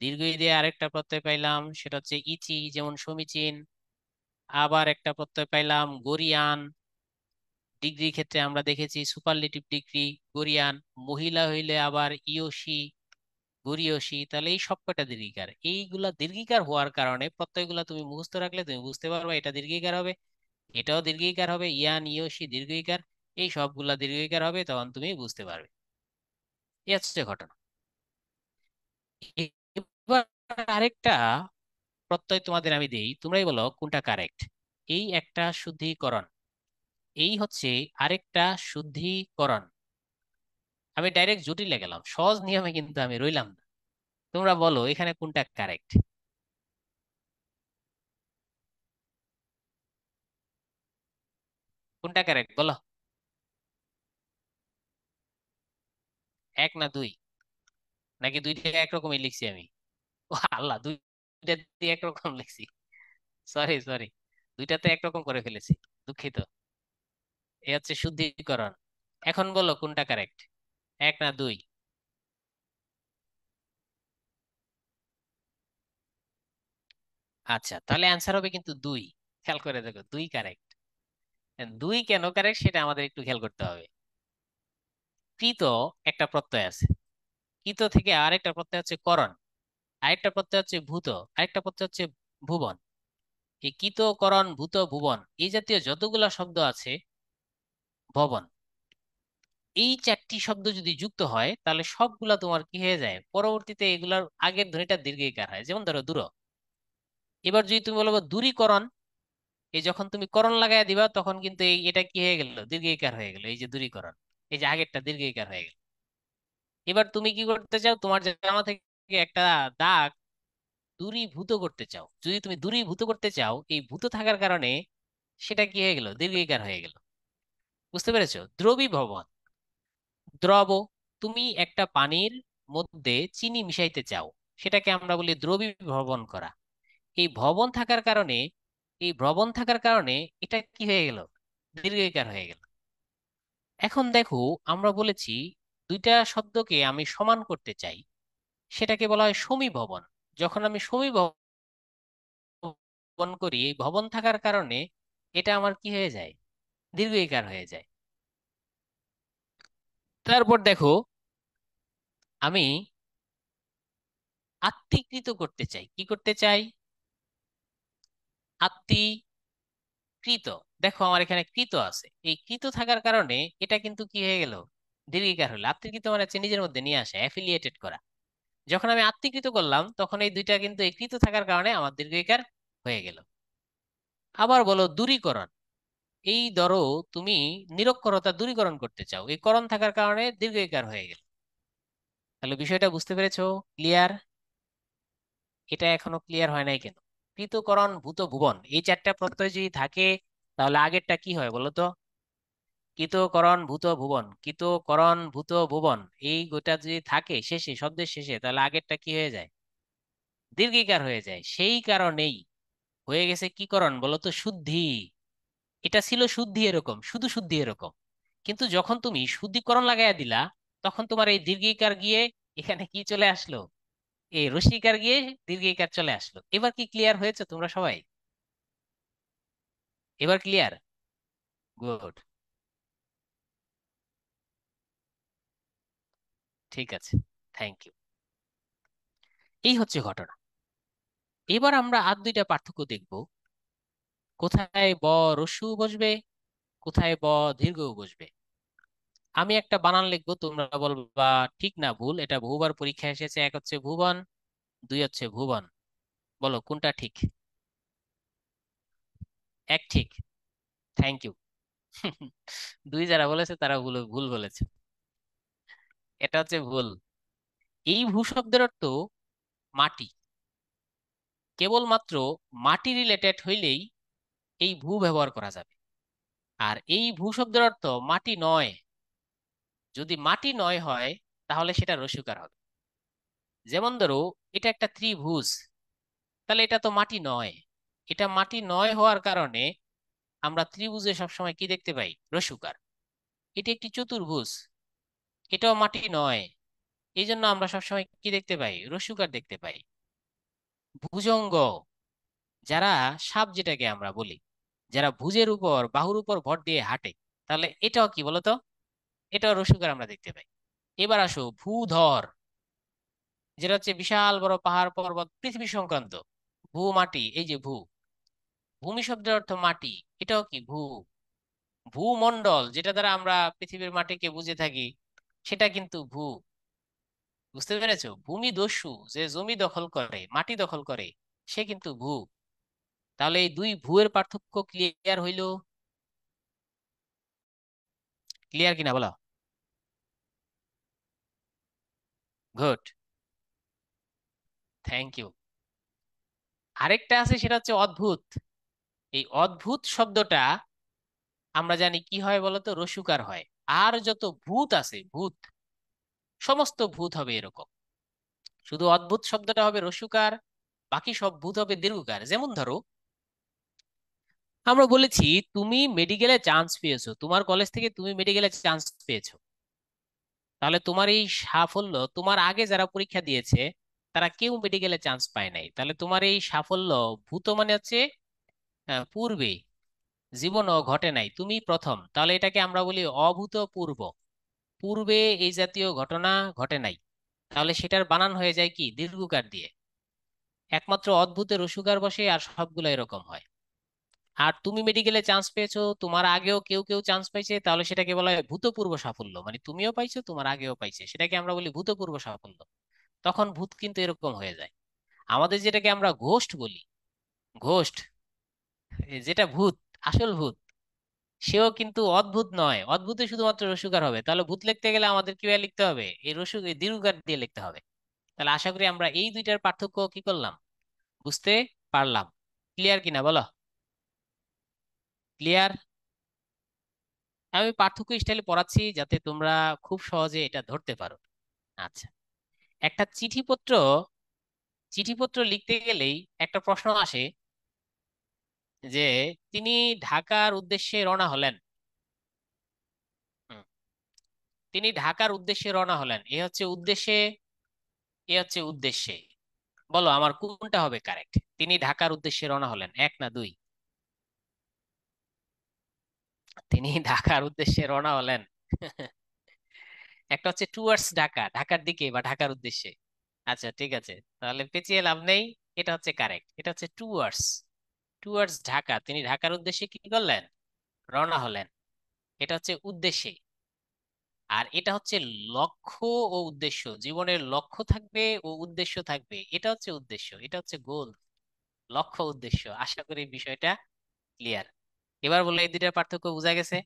দীর্ঘই দিয়ে আরেকটা প্রত্যয় পাইলাম, সেটা হচ্ছে ইচি, যেমন সমীচীন। আবার একটা প্রত্যয় পাইলাম গরিয়ান। ডিগ্রি ক্ষেত্রে আমরা দেখেছি সুপারলেটিভ ডিগ্রি, গরিয়ান। মহিলা হইলে আবার ইয়সি, গরীয়সী। তাহলে এই সবকটা দীর্ঘিকার। এইগুলা দীর্ঘিকার হওয়ার কারণে প্রত্যয়গুলা তুমি মুখস্থ রাখলে তুমি বুঝতে পারবে এটা দীর্ঘিকার হবে, এটাও দীর্ঘিকার হবে, ইয়ান ইয়সি দীর্ঘিকার। এই সবগুলা দীর্ঘিকার হবে, তখন তুমি বুঝতে পারবে। এই হচ্ছে ঘটনা। এবার আরেকটা প্রত্যয় তোমাদের আমি দেই, তোমরাই বলো কোনটা কারেক্ট। এই একটা শুদ্ধিকরণ, এই হচ্ছে আরেকটা শুদ্ধিকরণ। আমি ডাইরেক্ট জটিলে গেলাম, সহজ নিয়মে কিন্তু আমি রইলাম না। তোমরা বলো এখানে কোনটা কারেক্ট। কোনটা কারেক্ট বলো। এক না দুই? নাকি দুইটা একরকমই লিখছি আমি? ও আল্লাহ, দুইটা দিয়ে একরকম লিখছি। সরি সরি, দুইটাতে একরকম করে ফেলেছি, দুঃখিত। এ হচ্ছে শুদ্ধিকরণ। এখন বলো কোনটা কারেক্ট, এক না দুই? আচ্ছা, তাহলে অ্যান্সার হবে কিন্তু দুই। খেয়াল করে দেখো, দুই কারেক্ট। দুই কেন কারেক্ট সেটা আমাদের একটু খেয়াল করতে হবে। কৃত একটা প্রত্যয় আছে, কৃত থেকে আরেকটা প্রত্যয় হচ্ছে করণ, আরেকটা প্রত্যয় হচ্ছে ভূত, আরেকটা প্রত্যয় হচ্ছে ভুবন। এই কৃত, করণ, ভূত, ভুবন এই জাতীয় যতগুলা শব্দ আছে, ভবন, এই চারটি শব্দ যদি যুক্ত হয় তাহলে সবগুলা তোমার কি হয়ে যায়, পরবর্তীতে এগুলার আগের ধ্বনিটা দীর্ঘইকার হয়। যেমন ধরো দূর। এবার যদি তুমি বলো দূরীকরণ, এই যখন তুমি করণ লাগাই দিবা তখন কিন্তু এটা কি হয়ে গেল, দীর্ঘইকার হয়ে গেল, এই যে দূরীকরণ, এই যে আগেরটা দীর্ঘইকার হয়ে গেল। এবার তুমি কি করতে চাও, তোমার জামা থেকে একটা দাগ দূরীভূত করতে চাও। যদি তুমি দূরীভূত করতে চাও, এই ভূত থাকার কারণে সেটা কি হয়ে গেল, দীর্ঘইকার হয়ে গেল। বুঝতে পেরেছো? দ্রবীভবন, দ্রব। তুমি একটা পানির মধ্যে চিনি মিশাইতে চাও, সেটাকে আমরা বলি দ্রবীভবন করা। এই ভবন থাকার কারণে, এই ভ্রবণ থাকার কারণে এটা কি হয়ে গেল, দীর্ঘইকার হয়ে গেল। এখন দেখো, আমরা বলেছি দুইটা শব্দকে আমি সমান করতে চাই, সেটাকে বলা হয় সমীভবন। যখন আমি সমীভবন করি, এই ভবন থাকার কারণে এটা আমার কি হয়ে যায়, দীর্ঘইকার হয়ে যায়। তারপর দেখো, আমি আত্মীকৃত করতে চাই, কি করতে চাই, আত্মীকৃত। দেখো আমার এখানে কৃত আছে, এই কৃত থাকার কারণে এটা কিন্তু কি হয়ে গেল, দীর্ঘিকার হলো। আত্মীকৃত মানে হচ্ছে নিজের মধ্যে নিয়ে আসা, অ্যাফিলিয়েটেড করা। যখন আমি আত্মীকৃত করলাম তখন এই দুইটা কিন্তু এই কৃত থাকার কারণে আমার দীর্ঘিকার হয়ে গেল। আবার বলো দূরীকরণ। এই ধরো তুমি নিরক্ষরতা দূরীকরণ করতে চাও, এই করণ থাকার কারণে দীর্ঘিকার হয়ে গেল। তাহলে বিষয়টা বুঝতে পেরেছো? ক্লিয়ার? এটা এখনো ক্লিয়ার হয় নাই কেন? কৃতকরণ, ভূত, ভুবন এই চারটা প্রত্যয় যদি থাকে তাহলে আগেরটা কি হয় বলো তো? কৃতকরণ, ভূত, ভুবন, কৃতকরণ, ভূত, ভুবন, এই গোটা যদি থাকে শেষে, শব্দের শেষে, তাহলে আগেরটা কি হয়ে যায়, দীর্ঘিকার হয়ে যায়। সেই কারণেই হয়ে গেছে কি করণ বলো তো, শুদ্ধি। এটা ছিল শুদ্ধি এরকম, শুধু শুদ্ধি এরকম, কিন্তু যখন তুমি শুদ্ধিকরণ লাগাইয়া দিলা তখন তোমার এই দীর্ঘিকার গিয়ে এখানে কি চলে আসলো, এই রস্বীকার গিয়ে দীর্ঘিকার চলে আসলো। এবার কি ক্লিয়ার হয়েছে তোমরা সবাই? এবার ক্লিয়ার? গুড, ঠিক আছে, থ্যাংক ইউ। এই হচ্ছে ঘটনা। এবার আমরা আর দুইটা পার্থক্য দেখব, কোথায় ব রস্যু বসবে, কোথায় ব দীর্ঘ বসবে। আমি একটা বানান লিখবো, তোমরা বলবা ঠিক না ভুল। এটা বহুবার পরীক্ষা এসেছে। এক হচ্ছে ভুবন, দুই হচ্ছে ভুবন। বলো কোনটা ঠিক? এক ঠিক, থ্যাংক ইউ। দুই যারা বলেছে তারা ভুল ভুল বলেছে, এটা হচ্ছে ভুল। এই ভূ শব্দের অর্থ মাটি, কেবলমাত্র মাটি রিলেটেড হইলেই এই ভূ ব্যবহার করা যাবে। আর এই ভূ শব্দের অর্থ মাটি নয়, যদি মাটি নয় হয় তাহলে সেটা রসুকার হবে। যেমন ধরো এটা একটা ত্রিভুজ, তাহলে এটা তো মাটি নয়। এটা মাটি নয় হওয়ার কারণে আমরা ত্রিভুজে সবসময় কি দেখতে পাই, রসুকার। এটি একটি চতুর্ভুজ, এটাও মাটি নয়, এই জন্য আমরা সবসময় কি দেখতে পাই, রসুকার দেখতে পাই। ভুজঙ্গ, যারা সাপ যেটাকে আমরা বলি, যারা ভুজের উপর, বাহুর উপর ভর দিয়ে হাঁটে, তাহলে এটাও কি বলতো, এটাও রসুকার আমরা দেখতে পাই। এবার আসো ভূধর, যেটা হচ্ছে বিশাল বড় পাহাড় পর্বত পৃথিবী সংক্রান্ত। ভূ মাটি, এই যে ভূ, ভূমি শব্দের অর্থ মাটি, এটাও কি ভূ। ভূমণ্ডল, যেটা দ্বারা আমরা পৃথিবীর মাটিকে বুঝে থাকি, সেটা কিন্তু ভূ। বুঝতে পেরেছো? ভূমিদস্যু, যে জমি দখল করে, মাটি দখল করে, সে কিন্তু ভূ। তাহলে এই দুই ভূয়ের পার্থক্য ক্লিয়ার হইলো? ক্লিয়ার কিনা বলো? Good, thank you. আরেকটা আছে, সেটা হচ্ছে অদ্ভুত। এই অদ্ভুত শব্দটা আমরা জানি কি হয় বলতো, রসুকার হয়। আর যত ভূত আছে, ভূত, সমস্ত ভূত হবে এরকম। শুধু অদ্ভুত শব্দটা হবে রসুকার, বাকি সব ভূত হবে দীর্ঘকার। যেমন ধরো, আমরা বলেছি তুমি মেডিকেলে চান্স পেয়েছো, তোমার কলেজ থেকে তুমি মেডিকেলে চান্স পেয়েছো। তাহলে তোমার এই সাফল্য, তোমার আগে যারা পরীক্ষা দিয়েছে তারা কেউ মেডিকেলে চান্স পায় নাই। তাহলে তোমার এই সাফল্য, ভূত মানে হচ্ছে পূর্বে জীবনও ঘটে নাই, তুমি প্রথম। তাহলে এটাকে আমরা বলি অভূতপূর্ব। পূর্বে এই জাতীয় ঘটনা ঘটে নাই। তাহলে সেটার বানান হয়ে যায় কি, দীর্ঘকার দিয়ে। একমাত্র অদ্ভুতের রসুকার বসে, আর সবগুলো এরকম হয়। আর তুমি মেডিকেলে চান্স পেয়েছো, তোমার আগেও কেউ কেউ চান্স পাইছে, তাহলে সেটাকে বলা হয় ভূতপূর্ব সাফল্য। মানে তুমিও পাইছো, তোমার আগেও পাইছে, সেটাকে আমরা বলি ভূতপূর্ব সাফল্য। তখন ভূত কিন্তু এরকম হয়ে যায়। আমাদের যেটাকে আমরা ঘোস্ট বলি, ঘোস্ট, যেটা ভূত, আসল ভূত, সেও কিন্তু অদ্ভুত নয়। অদ্ভুতে শুধুমাত্র রসুকার হবে। তাহলে ভূত লিখতে গেলে আমাদের কিভাবে লিখতে হবে, এই রসু, এই দীর্ঘকার দিয়ে লিখতে হবে। তাহলে আশা করি আমরা এই দুইটার পার্থক্য কি করলাম, বুঝতে পারলাম। ক্লিয়ার কিনা বলো? ক্লিয়ার? আমি পার্থক্য স্টাইলে পড়াচ্ছি যাতে তোমরা খুব সহজে এটা ধরতে পারো। আচ্ছা, একটা চিঠিপত্র, চিঠিপত্র লিখতে গেলেই একটা প্রশ্ন আসে যে তিনি ঢাকার উদ্দেশ্যে রওনা হলেন। হুম, তিনি ঢাকার উদ্দেশ্যে রওনা হলেন, এ হচ্ছে উদ্দেশ্যে, এ হচ্ছে উদ্দেশ্যে। বলো আমার কোনটা হবে কারেক্ট? তিনি ঢাকার উদ্দেশ্যে রওনা হলেন, এক না দুই? তিনি ঢাকার উদ্দেশ্যে রওনা হলেন। একটা হচ্ছে টুয়ার্ডস ঢাকা, ঢাকার দিকে বা ঢাকার উদ্দেশ্যে। আচ্ছা ঠিক আছে, তাহলে পেঁচিয়ে লাভ নেই। এটা হচ্ছে কারেক্ট, এটা হচ্ছে টুয়ার্ডস, টুয়ার্ডস ঢাকা। তিনি ঢাকার উদ্দেশ্যে কি করলেন, রওনা হলেন। এটা হচ্ছে উদ্দেশ্যে। আর এটা হচ্ছে লক্ষ্য ও উদ্দেশ্য, জীবনের লক্ষ্য থাকবে ও উদ্দেশ্য থাকবে, এটা হচ্ছে উদ্দেশ্য, এটা হচ্ছে গোল। লক্ষ্য উদ্দেশ্য, আশা করি বিষয়টা ক্লিয়ার। এবার বলে এই দুইটার পার্থক্য বোঝা গেছে?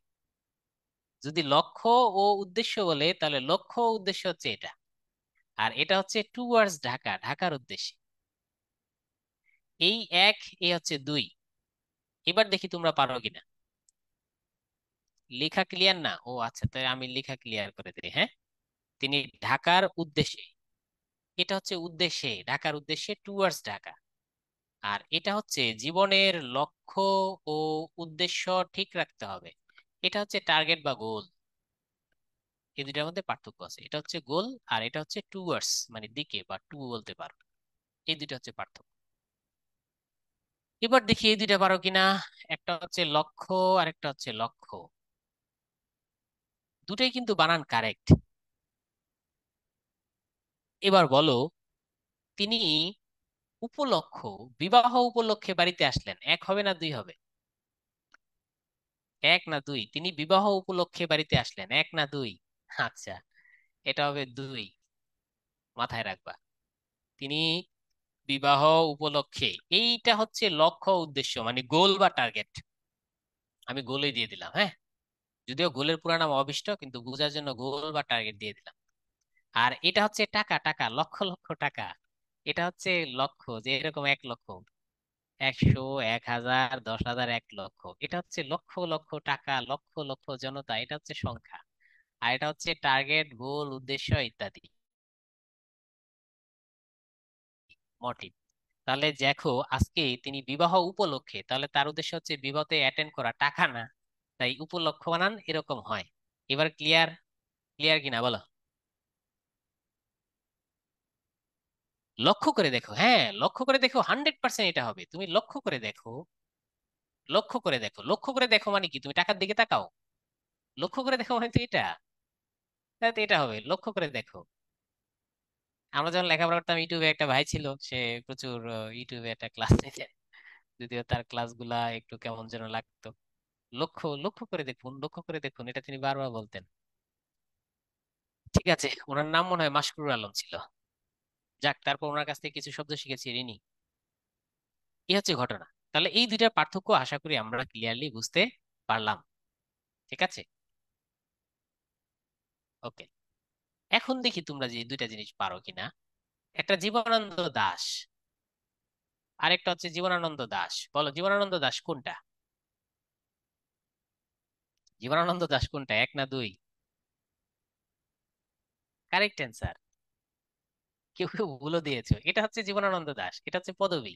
যদি লক্ষ্য ও উদ্দেশ্য বলে, তাহলে লক্ষ্য ও উদ্দেশ্য হচ্ছে এটা, আর এটা হচ্ছে টুয়ার্ডস ঢাকা, ঢাকার উদ্দেশ্যে। এই এক, এ হচ্ছে দুই। এবার দেখি তোমরা পারো কিনা। লেখা ক্লিয়ার না? ও আচ্ছা, তাই আমি লেখা ক্লিয়ার করে দিই। হ্যাঁ, তিনি ঢাকার উদ্দেশ্যে, এটা হচ্ছে উদ্দেশ্যে, ঢাকার উদ্দেশ্যে, টুয়ার্ডস ঢাকা। আর এটা হচ্ছে জীবনের লক্ষ্য ও উদ্দেশ্য ঠিক রাখতে হবে, এটা হচ্ছে টার্গেট বা গোল। এই দুটার মধ্যে পার্থক্য আছে, এটা হচ্ছে গোল, আর এটা হচ্ছে টুয়ার্ডস, মানে দিকে বা টু বলতে পারো। এই দুটো হচ্ছে পার্থক্য। এবার দেখি এই দুইটা পারো কিনা। একটা হচ্ছে লক্ষ্য, আর একটা হচ্ছে লক্ষ্য। দুটোই কিন্তু বানান কারেক্ট। এবার বলো, তিনি উপলক্ষ, বিবাহ উপলক্ষে বাড়িতে আসলেন, এক হবে না দুই হবে? এক না দুই? তিনি বিবাহ উপলক্ষে বাড়িতে আসলেন, এক না দুই? আচ্ছা, এটা হবে দুই, মাথায় রাখবা। তিনি বিবাহ উপলক্ষে, এইটা হচ্ছে লক্ষ্য উদ্দেশ্য, মানে গোল বা টার্গেট। আমি গোলই দিয়ে দিলাম, হ্যাঁ। যদিও গোলের পুরো নাম অভীষ্ট, কিন্তু বোঝার জন্য গোল বা টার্গেট দিয়ে দিলাম। আর এটা হচ্ছে টাকা, টাকা, লক্ষ লক্ষ টাকা। এটা হচ্ছে লক্ষ্য, যে এরকম 1 লক্ষ, 100, 1000, 10,000, 1 লক্ষ। এটা হচ্ছে লক্ষ লক্ষ টাকা, লক্ষ লক্ষ জনতা, এটা হচ্ছে সংখ্যা। আর এটা হচ্ছে টার্গেট, গোল, উদ্দেশ্য ইত্যাদি, মোটিভ। তাহলে দেখো, আজকে তিনি বিবাহ উপলক্ষে, তাহলে তার উদ্দেশ্য হচ্ছে বিবাহতে অ্যাটেন্ড করা, টাকা না। তাই উপলক্ষ বানান এরকম হয়। এবার ক্লিয়ার? ক্লিয়ার কিনা বলো? লক্ষ্য করে দেখো, হ্যাঁ লক্ষ্য করে দেখো, 100% এটা হবে। তুমি লক্ষ্য করে দেখো, লক্ষ্য করে দেখো, লক্ষ্য করে দেখো মানে কি, তুমি টাকার দিকে তাকাও। লক্ষ্য করে দেখো মানে তো এটা, তাই তো এটা হবে, লক্ষ্য করে দেখো। আমরা যখন লেখাপড়া করতাম, ইউটিউবে একটা ভাই ছিল, সে প্রচুর ইউটিউবে একটা ক্লাস নিতেন। যদিও তার ক্লাসগুলা একটু কেমন যেন লাগতো। লক্ষ্য, লক্ষ্য করে দেখুন, লক্ষ্য করে দেখুন, এটা তিনি বারবার বলতেন। ঠিক আছে, ওনার নাম মনে হয় মাশকুরুল আলম ছিল। যাক, তারপর ওনার কাছ থেকে কিছু শব্দ শিখেছি, ঋণী। এই হচ্ছে ঘটনা। তাহলে এই দুইটার পার্থক্য আশা করি আমরা ক্লিয়ারলি বুঝতে পারলাম। ঠিক আছে, ওকে। এখন দেখি তোমরা যে দুইটা জিনিস পারো কিনা। একটা জীবনানন্দ দাশ, আরেকটা হচ্ছে জীবনানন্দ দাশ। বলো জীবনানন্দ দাশ কোনটা? জীবনানন্দ দাশ কোনটা, এক না দুই? Correct answer. কেউ কেউ ভুলও দিয়েছো। এটা হচ্ছে জীবনানন্দ দাশ, এটা হচ্ছে পদবী।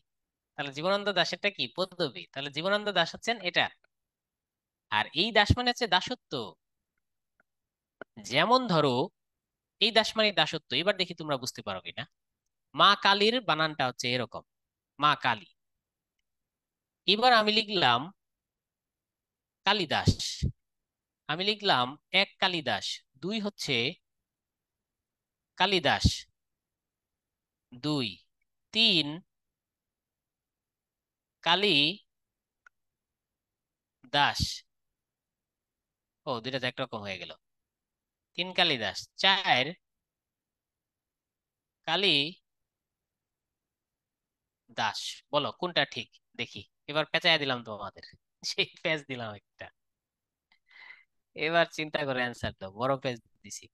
তাহলে জীবনানন্দ দাশেরটা কি, পদবী। তাহলে জীবনানন্দ দাশ হচ্ছেন এটা। আর এই দাস মানে হচ্ছে দাসত্ব। যেমন ধরো, এই দাস মানে দাসত্ব। এবার দেখি তোমরা বুঝতে পারো কিনা। মা কালীর বানানটা হচ্ছে এরকম, মা কালী। এবার আমি লিখলাম কালিদাস। আমি লিখলাম এক কালিদাস, দুই হচ্ছে কালিদাস, দুই, তিন কালী দাস। ও, দুইটা তো একরকম হয়ে গেল। তিন কালিদাস, চার কালী দাস। বলো কোনটা ঠিক, দেখি। এবার পেঁচাইয়া দিলাম তোমাদের, সেই পেঁচ দিলাম একটা। এবার চিন্তা করে অ্যান্সার দাও, বড় পেঁচ দিছি।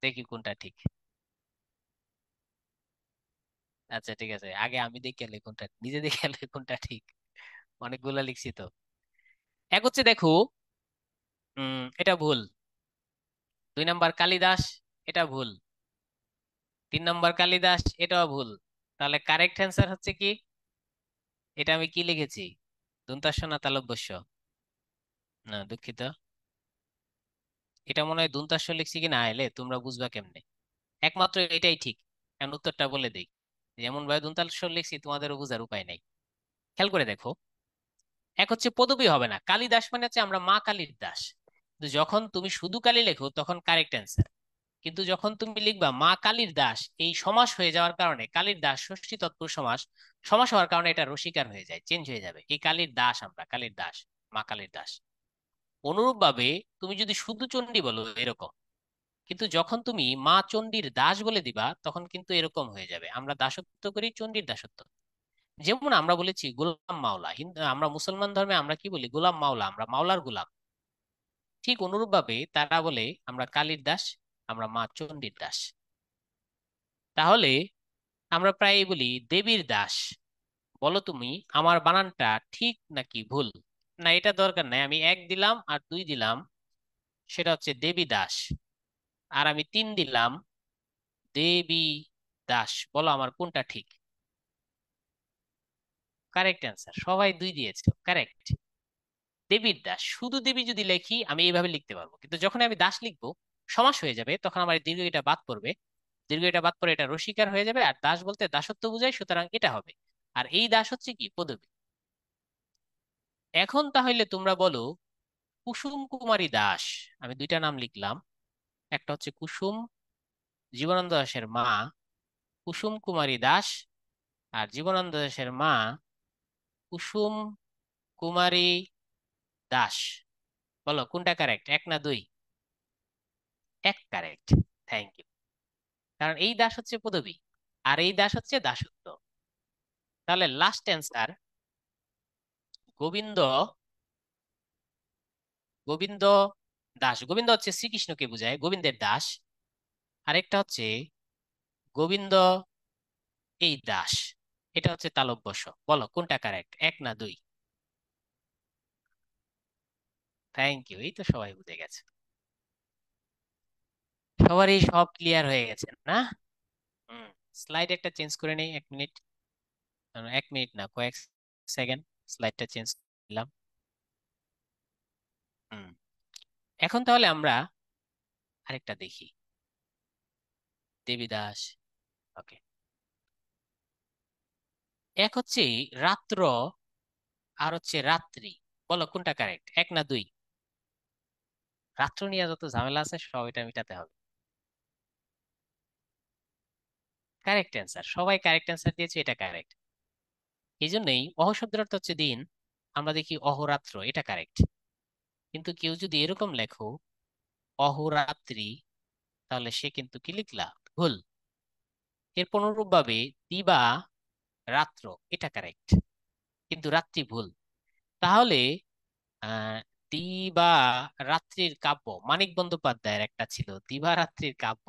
দেখি কোনটা ঠিক। আচ্ছা ঠিক আছে, আগে আমি দেখে এলে কোনটা, নিজে দেখে এলে কোনটা ঠিক। অনেকগুলা লিখছি তো। এক হচ্ছে দেখো, এটা ভুল। দুই নাম্বার কালিদাস, এটা ভুল। তিন নাম্বার কালিদাস, এটাও ভুল। তাহলে কারেক্ট অ্যান্সার হচ্ছে কি? এটা আমি কি লিখেছি, দন্তাস্য না তালব্যস্য? না, দুঃখিত। এটা মনে হয় দন্তাস্য লিখছি কি না, এলে তোমরা বুঝবা কেমনে। একমাত্র এটাই ঠিক। এখন উত্তরটা বলে দেই। যেমন ভাবে দন্তাস্য লিখছি, তোমাদেরও বোঝার উপায় নাই। খেয়াল করে দেখো, এক হচ্ছে পদবী হবে না, কালিদাস মানে হচ্ছে আমরা মা কালীর দাস। কিন্তু যখন তুমি শুধু কালী লেখো তখন কারেক্ট অ্যান্সার। কিন্তু যখন তুমি লিখবা মা কালীর দাস, এই সমাস হয়ে যাওয়ার কারণে, কালীর দাস ষষ্ঠী তৎপুরুষ সমাস, সমাস হওয়ার কারণে এটা রসিকার হয়ে যায়, চেঞ্জ হয়ে যাবে। এই কালীর দাস, আমরা কালীর দাস, মা কালীর দাস। অনুরূপ ভাবে তুমি যদি শুধু চণ্ডী বলো এরকম, কিন্তু যখন তুমি মা চণ্ডীর দাস বলে দিবা তখন কিন্তু এরকম হয়ে যাবে, আমরা দাসত্ব করি, চণ্ডীর দাসত্ব। যেমন আমরা বলেছি গোলাম মাওলা, হিন্দু আমরা মুসলমান ধর্মে আমরা কি বলি, গোলাম মাওলা, আমরা মাওলার গোলাম। ঠিক অনুরূপ ভাবে তারা বলে আমরা কালীর দাস, আমরা মা চণ্ডীর দাস। তাহলে আমরা প্রায় বলি দেবীর দাস। বলো তুমি আমার বানানটা ঠিক নাকি ভুল? না, এটা দরকার নাই, আমি এক দিলাম আর দুই দিলাম, সেটা হচ্ছে দেবী দাস। আর আমি তিন দিলাম দেবী দাস। বলো আমার কোনটা ঠিক? কারেক্ট অ্যান্সার, সবাই দুই দিয়েছো, কারেক্ট। দেবীর দাস, শুধু দেবী যদি লিখি আমি এইভাবে লিখতে পারবো, কিন্তু যখন আমি দাস লিখবো সমাস হয়ে যাবে, তখন আমার এই দীর্ঘ এটা বাদ পড়বে। দীর্ঘ এটা বাদ পড়ে এটা রসিকার হয়ে যাবে, আর দাস বলতে দাসত্ব বোঝায়, সুতরাং এটা হবে। আর এই দাস হচ্ছে কি, পদবী। এখন তাহলে তোমরা বলো কুসুম কুমারী দাস। আমি দুইটা নাম লিখলাম, একটা হচ্ছে কুসুম, জীবনানন্দ দাশের মা কুসুম কুমারী দাস, আর জীবনানন্দ দাশের মা কুসুম কুমারী দাস। বলো কোনটা কারেক্ট, এক না দুই? এক কারেক্ট। Thank you. কারণ এই দাস হচ্ছে পদবী, আর এই দাস হচ্ছে দাসত্ব। তাহলে লাস্ট অ্যান্সার গোবিন্দ, গোবিন্দ দাস। গোবিন্দ হচ্ছে শ্রীকৃষ্ণকে বোঝায়, গোবিন্দের দাস। আরেকটা হচ্ছে গোবিন্দ এই দাস, এটা হচ্ছে তালব্যস্য। বলো কোনটা কারেক্ট, এক না দুই? থ্যাংক ইউ, এই তো সবাই বুঝে গেছে। সবারই সব ক্লিয়ার হয়ে গেছে না? হুম। স্লাইড একটা চেঞ্জ করে নেই, এক মিনিট। এক মিনিট না, কয়েক সেকেন্ড। স্লাইডটা চেঞ্জ করলাম। হুম। এখন তাহলে আমরা আরেকটা দেখি, দেবীদাস। ওকে। এক হচ্ছে রাত্র, আর হচ্ছে রাত্রি। বলো কোনটা কারেক্ট, এক না দুই? রাত্র নিয়ে যত ঝামেলা আছে সব এটা মিটাতে হবে। কারেক্ট অ্যান্সার, সবাই কারেক্ট অ্যান্সার দিয়েছে, এটা কারেক্ট। এই জন্যই অহ শব্দের অর্থ হচ্ছে দিন, আমরা দেখি অহরাত্র, এটা কারেক্ট। কিন্তু কেউ যদি এরকম লেখো অহরাত্রি, তাহলে সে কিন্তু কি লিখলা, ভুল। এর অনুরূপ ভাবে দিবা রাত্র, এটা কারেক্ট, কিন্তু রাত্রি ভুল। তাহলে আহ দিবা রাত্রির কাব্য, মানিক বন্দ্যোপাধ্যায়ের একটা ছিল দিবা রাত্রির কাব্য,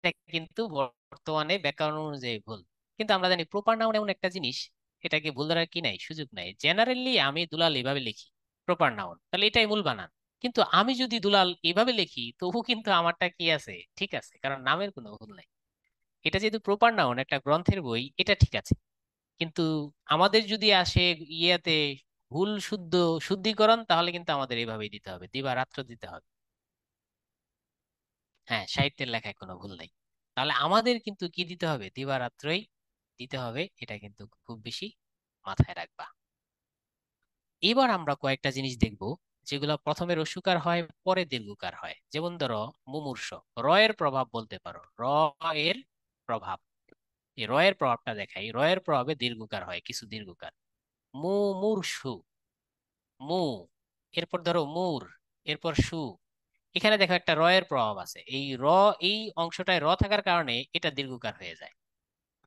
এটা কিন্তু বর্তমানে ব্যাকরণ অনুযায়ী ভুল। কিন্তু আমরা জানি প্রপার নাউন এমন একটা জিনিস, এটাকে ভুল ধরার কি নাই, সুযোগ নাই। জেনারেলি আমি দুলাল এভাবে লিখি প্রপার নাউন, তাহলে এটাই মূল বানান। কিন্তু আমি যদি দুলাল এভাবে লিখি তবু কিন্তু আমারটা কি আছে, ঠিক আছে, কারণ নামের কোনো ভুল নাই। এটা যেহেতু প্রপার নাউন, একটা গ্রন্থের বই, এটা ঠিক আছে। কিন্তু আমাদের যদি আসে ইয়েতে ভুল শুদ্ধ শুদ্ধিকরণ, তাহলে কিন্তু আমাদের এইভাবেই দিতে হবে, দিবা রাত্র দিতে হবে। হ্যাঁ, সাহিত্যের লেখায় কোনো ভুল নাই। তাহলে আমাদের কিন্তু কি দিতে হবে, দিবারাত্রই দিতে হবে, এটা কিন্তু খুব বেশি মাথায় রাখবা। এবার আমরা কয়েকটা জিনিস দেখব যেগুলো প্রথমে রস্যকার হয় পরে দীর্ঘকার হয়। যেমন ধরো মুমূর্ষ, র এর প্রভাব বলতে পারো, র এর প্রভাব, এই র এর প্রভাবটা দেখাই, র এর প্রভাবে দীর্ঘকার হয়, কিছু দীর্ঘকার। মুমূর্ষু, মু, এরপর ধরো মূর, এরপর সু, এখানে দেখো একটা র এর প্রভাব আছে, এই র, এই অংশটায় র থাকার কারণে এটা দীর্ঘকার হয়ে যায়।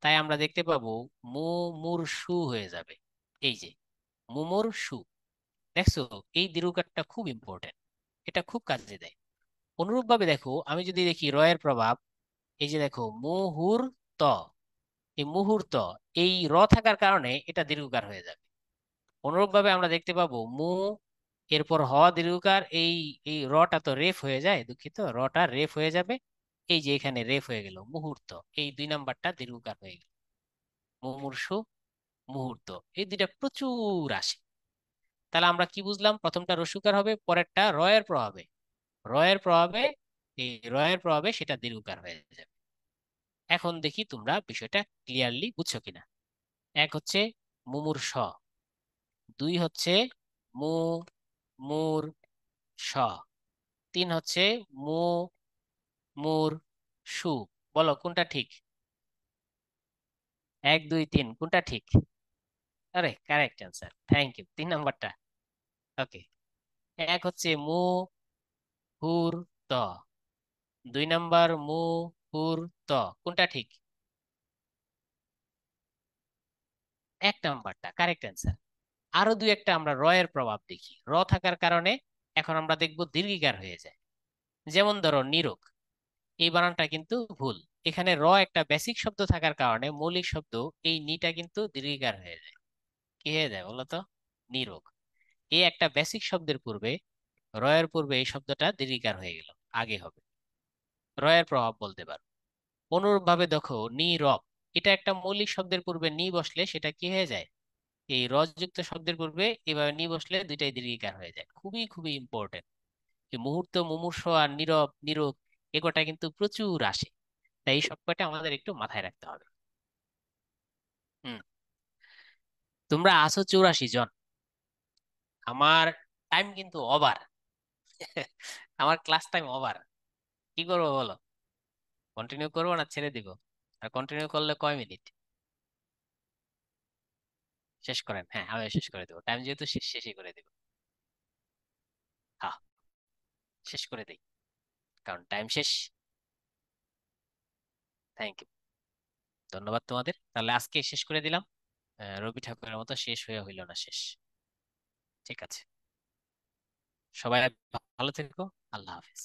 তাই আমরা দেখতে পাবো মু মুর সু হয়ে যাবে। এই যে মুমুর সু, দেখছো, এই দীর্ঘকারটা খুব ইম্পর্টেন্ট, এটা খুব কাজে দেয়। অনুরূপ ভাবে দেখো, আমি যদি দেখি র এর প্রভাব, এই যে দেখো মুহুর ত, এই মুহূর্ত, এই র থাকার কারণে এটা দীর্ঘকার হয়ে যাবে। অনুরূপ ভাবে আমরা দেখতে পাবো মু, এরপর হ দীর্ঘকার, এই এই রটা তো রেফ হয়ে যায়, দুঃখিত, রটা রেফ হয়ে যাবে। এই যে এখানে রেফ হয়ে গেল মুহূর্ত, এই দুই নাম্বারটা দীর্ঘকার হয়ে গেল, মুমূর্ষু, মুহূর্ত, এই দুইটা প্রচুর আসে। তাহলে আমরা কি বুঝলাম, প্রথমটা রস্যকার হবে, পরেরটা রয়ের প্রভাবে, রয়ের প্রভাবে, এই রয়ের প্রভাবে সেটা দীর্ঘকার হয়ে যাবে। এখন দেখি তোমরা বিষয়টা ক্লিয়ারলি বুঝছো কিনা। এক হচ্ছে মুমূর্ষ, দুই হচ্ছে মু মুর ষ, তিন হচ্ছে মু মুর সু। বলো কোনটা ঠিক, এক দুই তিন কোনটা ঠিক? আরে কারেক্ট অ্যান্সার, থ্যাংক ইউ, তিন নাম্বারটা। ওকে, এক হচ্ছে মু হুর ত, দুই নাম্বার মু হুর ত, কোনটা ঠিক? এক নাম্বারটা কারেক্ট অ্যান্সার। আরো দুই একটা আমরা র এর প্রভাব দেখি, র থাকার কারণে এখন আমরা দেখব দীর্ঘিকার হয়ে যায়। যেমন ধরো নিরোগ, এই বানানটা কিন্তু ভুল। এখানে র একটা বেসিক শব্দ থাকার কারণে, মৌলিক শব্দ, এই নিটা কিন্তু দীর্ঘিকার হয়ে যায়। কি হয়ে যায় বলো তো, নিরোগ। এই একটা বেসিক শব্দের পূর্বে, র এর পূর্বে এই শব্দটা দীর্ঘিকার হয়ে গেল, আগে হবে। র এর প্রভাব বলতে পারো। অনুরূপ ভাবে দেখো নীরব, এটা একটা মৌলিক শব্দের পূর্বে নি বসলে সেটা কি হয়ে যায়, এই রযুক্ত শব্দের পূর্বে এভাবে নি বসলে দুইটাই দীর্ঘিকার হয়ে যায়। খুবই খুবই ইম্পর্টেন্ট। এই মুহূর্ত, মুমূর্ষ আর নীরব, নিরোগ, এগুলোটা কিন্তু প্রচুর আসে। তাই এই সব কয়টা আমাদের একটু মাথায় রাখতে হবে। হুম, তোমরা আছো 84 জন, আমার টাইম কিন্তু ওভার। আমার ক্লাস টাইম ওভার, কি করবো বলো, কন্টিনিউ করবো না ছেড়ে দিব? আর কন্টিনিউ করলে কয় মিনিট? শেষ করেন, হ্যাঁ আমি শেষ করে দেবো, টাইম যেহেতু শেষ, শেষই করে দিব। হ্যাঁ, শেষ করে দেই, কারণ টাইম শেষ। থ্যাংক ইউ, ধন্যবাদ তোমাদের। তাহলে আজকে শেষ করে দিলাম, রবি ঠাকুরের মতো শেষ হয়ে হইল না শেষ। ঠিক আছে, সবাই ভালো থেকো, আল্লাহ হাফেজ।